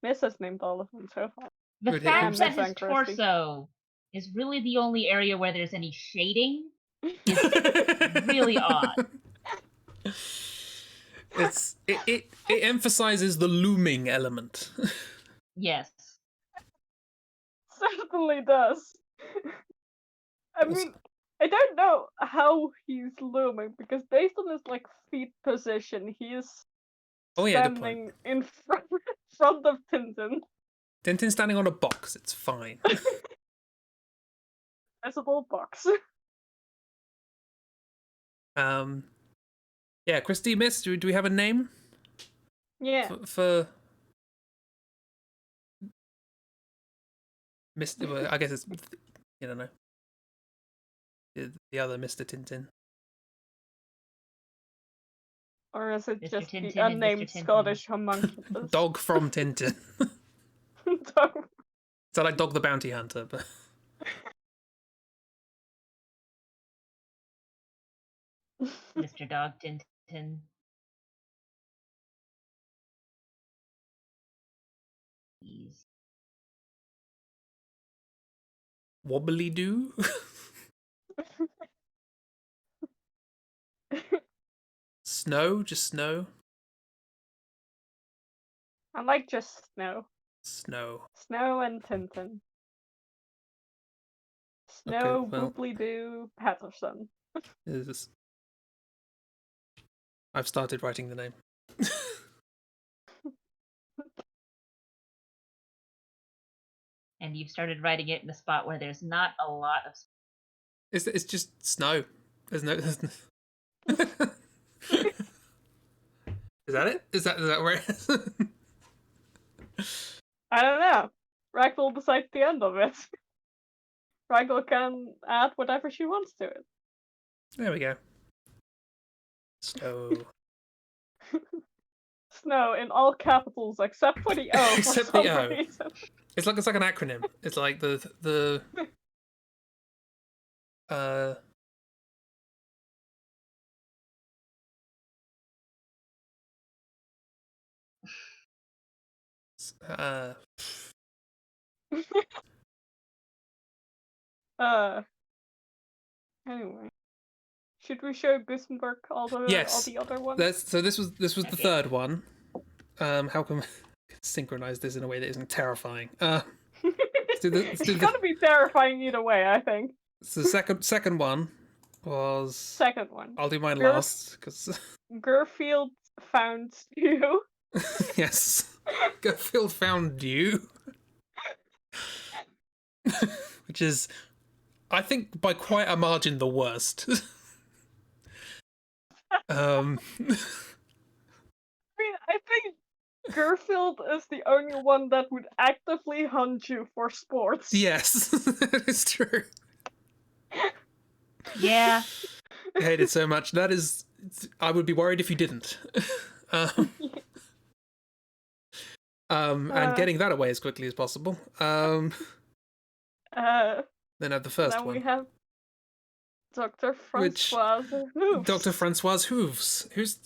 Miss has named all of them so far. The Ridiculous. fact that his Miss and torso is really the only area where there's any shading is really odd. It emphasizes the looming element. Yes. Certainly does. I mean, I don't know how he's looming because based on his like feet position, he is Oh yeah, good point. standing in front of Tintin. Tintin's standing on a box. It's fine. As a little box. Yeah, Christy, Miss, do we have a name? Yeah. For Mr. Well, I guess it's you don't know. The other Mr. Tintin. Or is it Mr. just Tintin the and unnamed Mr. Tintin. Scottish homunculus? Dog from Tintin. Dog. So like Dog the Bounty Hunter, but Mr. Dog Tintin. Jeez. Wobbly Doo. Snow, just Snow. I like just Snow. Snow. Snow and Tintin. Snow, well. Booply Doo, Patterson. I've started writing the name. And you've started writing it in a spot where there's not a lot of. It's just Snow. There's no. Is that it? Is that where it is? I don't know. Ragdoll decides the end of it. Ragdoll can add whatever she wants to it. There we go. Snow. Snow in all capitals except for the O. Except for the some O. reason. It's like an acronym. It's like the Anyway. Should we show Gutenberg all yes. the other ones? This was the third one. How can we synchronize this in a way that isn't terrifying? It's gonna be terrifying either way, I think. So the second one was. Second one. I'll do mine last because. Garfield found you. Yes, Garfield found you, which is, I think, by quite a margin the worst. I mean, I think Garfield is the only one that would actively hunt you for sports. Yes, that is true. Yeah. I hate it so much. That is, I would be worried if you didn't. And getting that away as quickly as possible. Then have the first then one. we have Dr. Francois Hooves. Dr. Francois Hooves, who's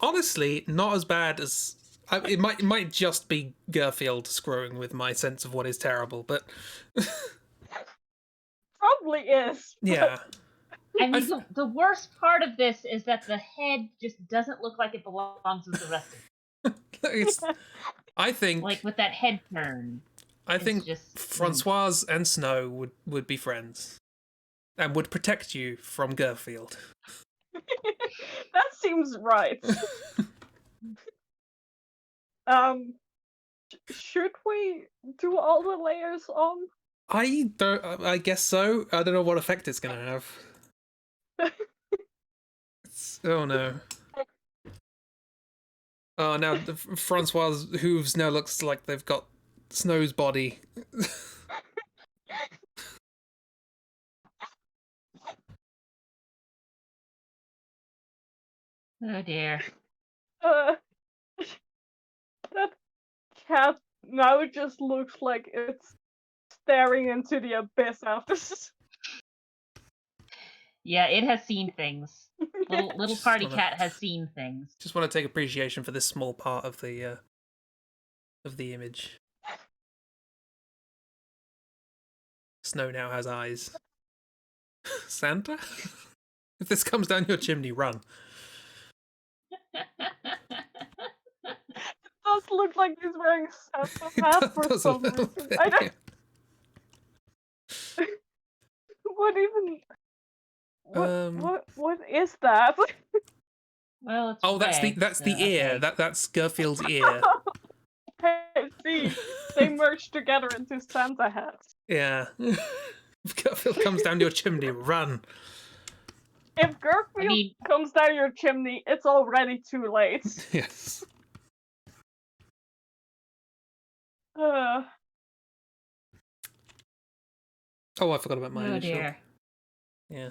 honestly not as bad as. It might just be Garfield screwing with my sense of what is terrible, but Probably is. yeah. I mean, the worst part of this is that the head just doesn't look like it belongs with the rest of it. I think, like with that head turn. I think just Francoise and Snow would be friends, and would protect you from Garfield. That seems right. Should we do all the layers on? I don't. I guess so. I don't know what effect it's gonna have. Oh no. Oh, now Francois' hooves now looks like they've got Snow's body. Oh dear. That cat now just looks like it's staring into the abyss after this. Yeah, it has seen things. Little party cat has seen things. Just want to take appreciation for this small part of the image. Snow now has eyes. Santa? If this comes down your chimney, run. It does look like he's wearing a Santa hat for some reason. I don't... What even... What is that? Well, it's that's the ear. That's Garfield's ear. I see. They merged together into Santa hats. Yeah. If Garfield comes down your chimney, run. If Garfield comes down your chimney, it's already too late. Yes. Uh, Oh, I forgot about my initial. Dear. Yeah.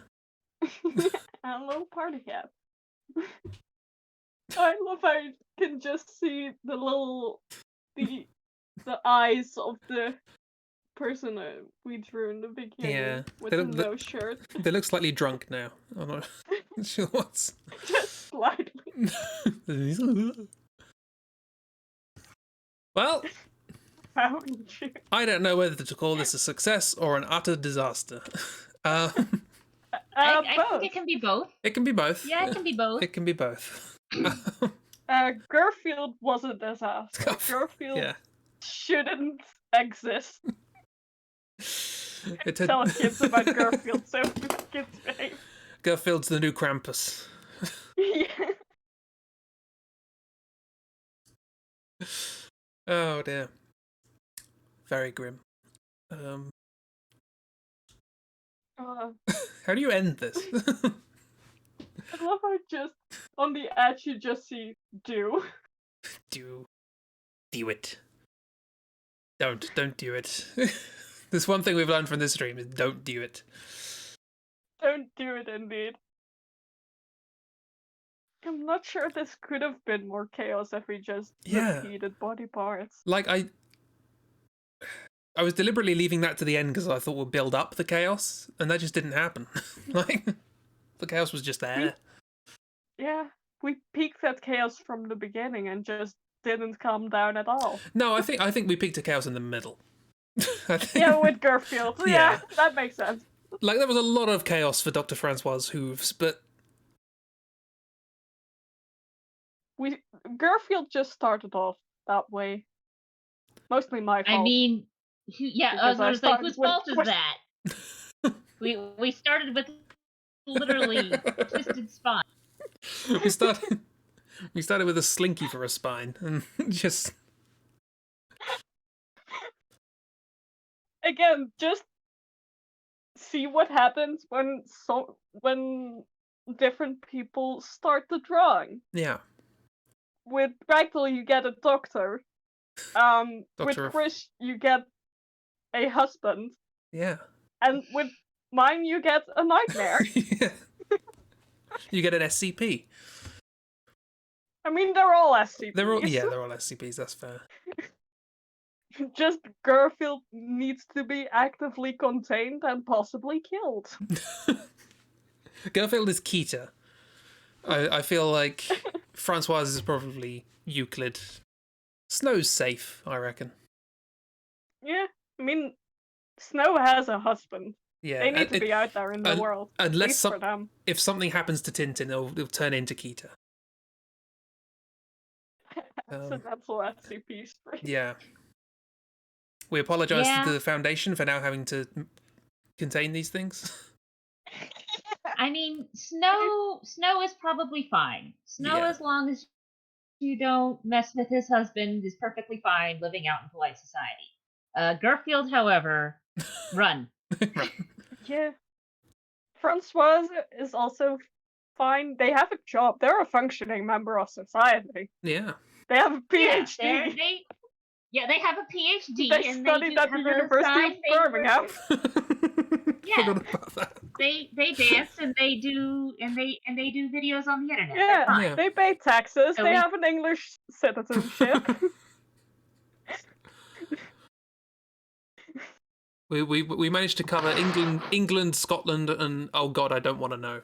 And a little party hat. I love how you can just see the eyes of the person we drew in the beginning with no shirt. They look slightly drunk now. I'm not sure what's. Just slightly. Well, I don't know whether to call this a success or an utter disaster. I think it can be both. It can be both. Yeah, it can be both. It can be both. Garfield was a disaster. Garfield shouldn't exist. Tell kids about Garfield so kids behave. Garfield's the new Krampus. Yeah. Oh dear. Very grim. How do you end this? I love how just on the edge you just see do it. Don't do it. There's one thing we've learned from this stream is don't do it. Don't do it indeed. I'm not sure this could have been more chaos if we just repeated body parts. Like I was deliberately leaving that to the end because I thought we'll build up the chaos, and that just didn't happen. Like the chaos was just there. We peaked at chaos from the beginning and just didn't calm down at all. No, I think we peaked at chaos in the middle. Yeah, with Garfield. Yeah, that makes sense. Like there was a lot of chaos for Dr. Francois' hooves, but Garfield just started off that way. Mostly my fault. I mean, I was going to say, whose fault is that? We started with literally twisted spine. We started with a slinky for a spine, and just again, just see what happens when different people start the drawing. Yeah. With Ragdoll, you get a doctor. With Chris, you get a husband. Yeah. And with mine, you get a nightmare. Yeah. You get an SCP. I mean, they're all SCPs. They're all SCPs, that's fair. Just Garfield needs to be actively contained and possibly killed. Garfield is Keita. I feel like Francois is probably Euclid. Snow's safe, I reckon. Yeah, I mean, Snow has a husband. Yeah, They need to be out there in the world. Unless for them. if something happens to Tintin, it'll turn into Kita. Accidental SCP stream. Yeah. We apologise to the Foundation for now having to contain these things. I mean, Snow is probably fine. Snow, as long as you don't mess with his husband, is perfectly fine living out in polite society. Garfield, however, run. Run. Yeah. Francoise is also fine. They have a job. They're a functioning member of society. Yeah. They have a PhD. They have a PhD. They and studied at the University of Birmingham. Yeah. Forgot about that. They dance and they do videos on the internet. Yeah, they pay taxes. So they have an English citizenship. We managed to cover England, Scotland, and oh god, I don't want to know.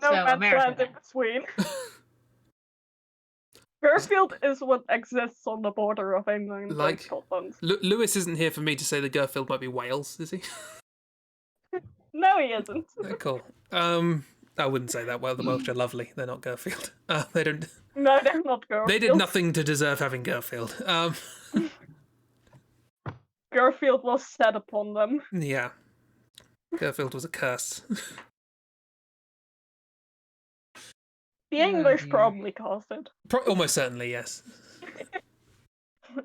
No man's land in between. Garfield is what exists on the border of England and Scotland. Lewis isn't here for me to say that Garfield might be Wales, is he? No, he isn't. Cool. I wouldn't say that. Well, the Welsh are lovely. They're not Garfield. They don't. No, they're not Garfield. They did nothing to deserve having Garfield. Garfield was set upon them. Yeah. Garfield was a curse. The English probably caused it. Almost certainly, yes.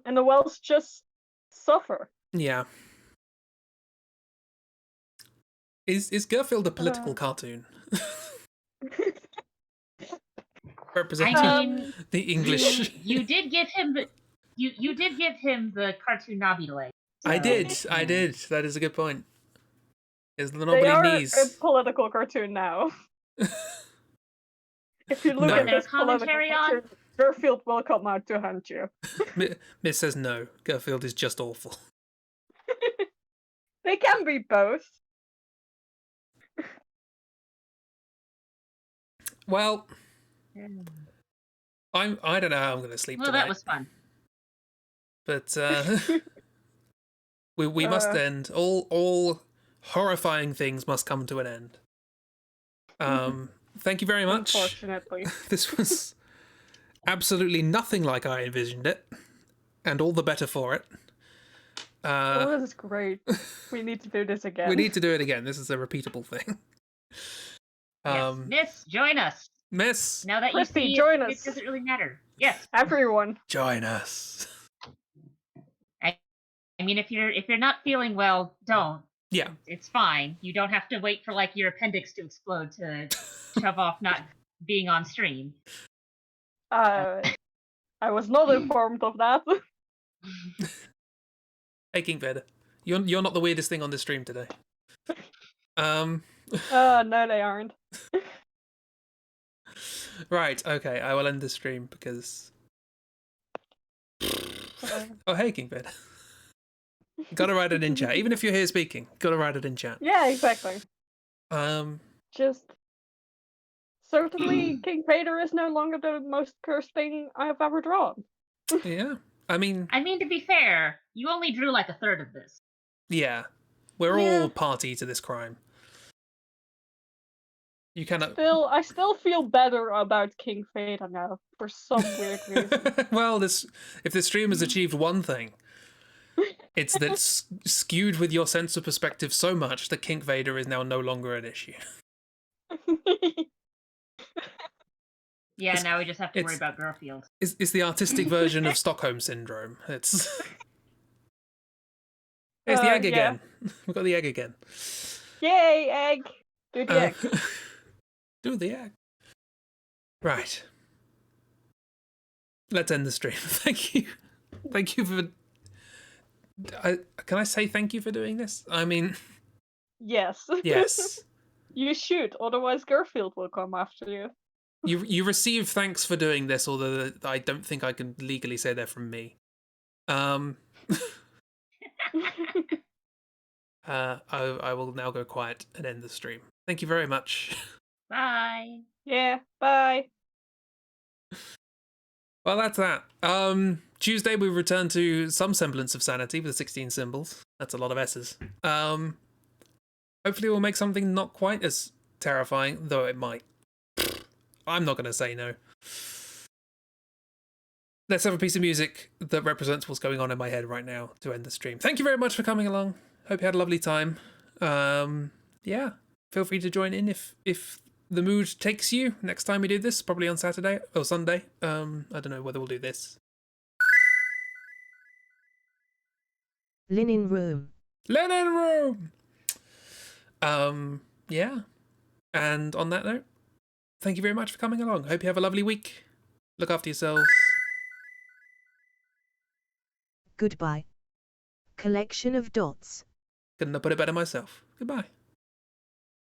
And the Welsh just suffer. Yeah. Is Garfield a political cartoon? Representing the English. You did give him the cartoon knobby leg. So. I did. That is a good point. Is the they are knees? A political cartoon now. If you look at this commentary cartoon, Garfield will come out to hunt you. Miss says no. Garfield is just awful. They can be both. Well, I don't know how I'm going to sleep tonight. Well, that was fun. But we must end. All horrifying things must come to an end. Thank you very much. Unfortunately. This was absolutely nothing like I envisioned it, and all the better for it. This is great. We need to do this again. We need to do it again. This is a repeatable thing. Yes. Miss, join us. Miss. Now that Crispy, you see join it, us. it doesn't really matter. Yes. Everyone. Join us. I mean, if you're not feeling well, don't. Yeah. It's fine. You don't have to wait for like your appendix to explode to shove off not being on stream. I was not informed of that. Hey, King Vader. You're not the weirdest thing on this stream today. No, they aren't. Right, okay, I will end the stream because... Oh, hey, King Vader. Gotta write it in chat. Even if you're here speaking, gotta write it in chat. Yeah, exactly. Just... Certainly, King Vader is no longer the most cursed thing I have ever drawn. Yeah, I mean, to be fair, you only drew like a third of this. Yeah, we're all party to this crime. You cannot. I still feel better about King Vader now for some weird reason. Well, if this stream has achieved one thing, it's that it's skewed with your sense of perspective so much that King Vader is now no longer an issue. Yeah, now we just have to worry about Garfield. It's the artistic version of Stockholm Syndrome. It's the egg again. We've got the egg again. Yay, egg! Do the egg. Do the egg. Right. Let's end the stream. Thank you. Thank you for... can I say thank you for doing this? I mean... Yes. Yes. You should, otherwise Garfield will come after you. You receive thanks for doing this, although I don't think I can legally say they're from me. I will now go quiet and end the stream. Thank you very much. Bye. Yeah, bye. Well, that's that. Tuesday we return to some semblance of sanity with 16 symbols. That's a lot of S's. Hopefully we'll make something not quite as terrifying, though it might. I'm not going to say no. Let's have a piece of music that represents what's going on in my head right now to end the stream. Thank you very much for coming along. Hope you had a lovely time. Yeah, feel free to join in if the mood takes you next time we do this, probably on Saturday or Sunday. I don't know whether we'll do this. Linen room. Linen room! Yeah. And on that note, thank you very much for coming along. Hope you have a lovely week. Look after yourselves. Goodbye. Collection of dots. Couldn't have put it better myself. Goodbye.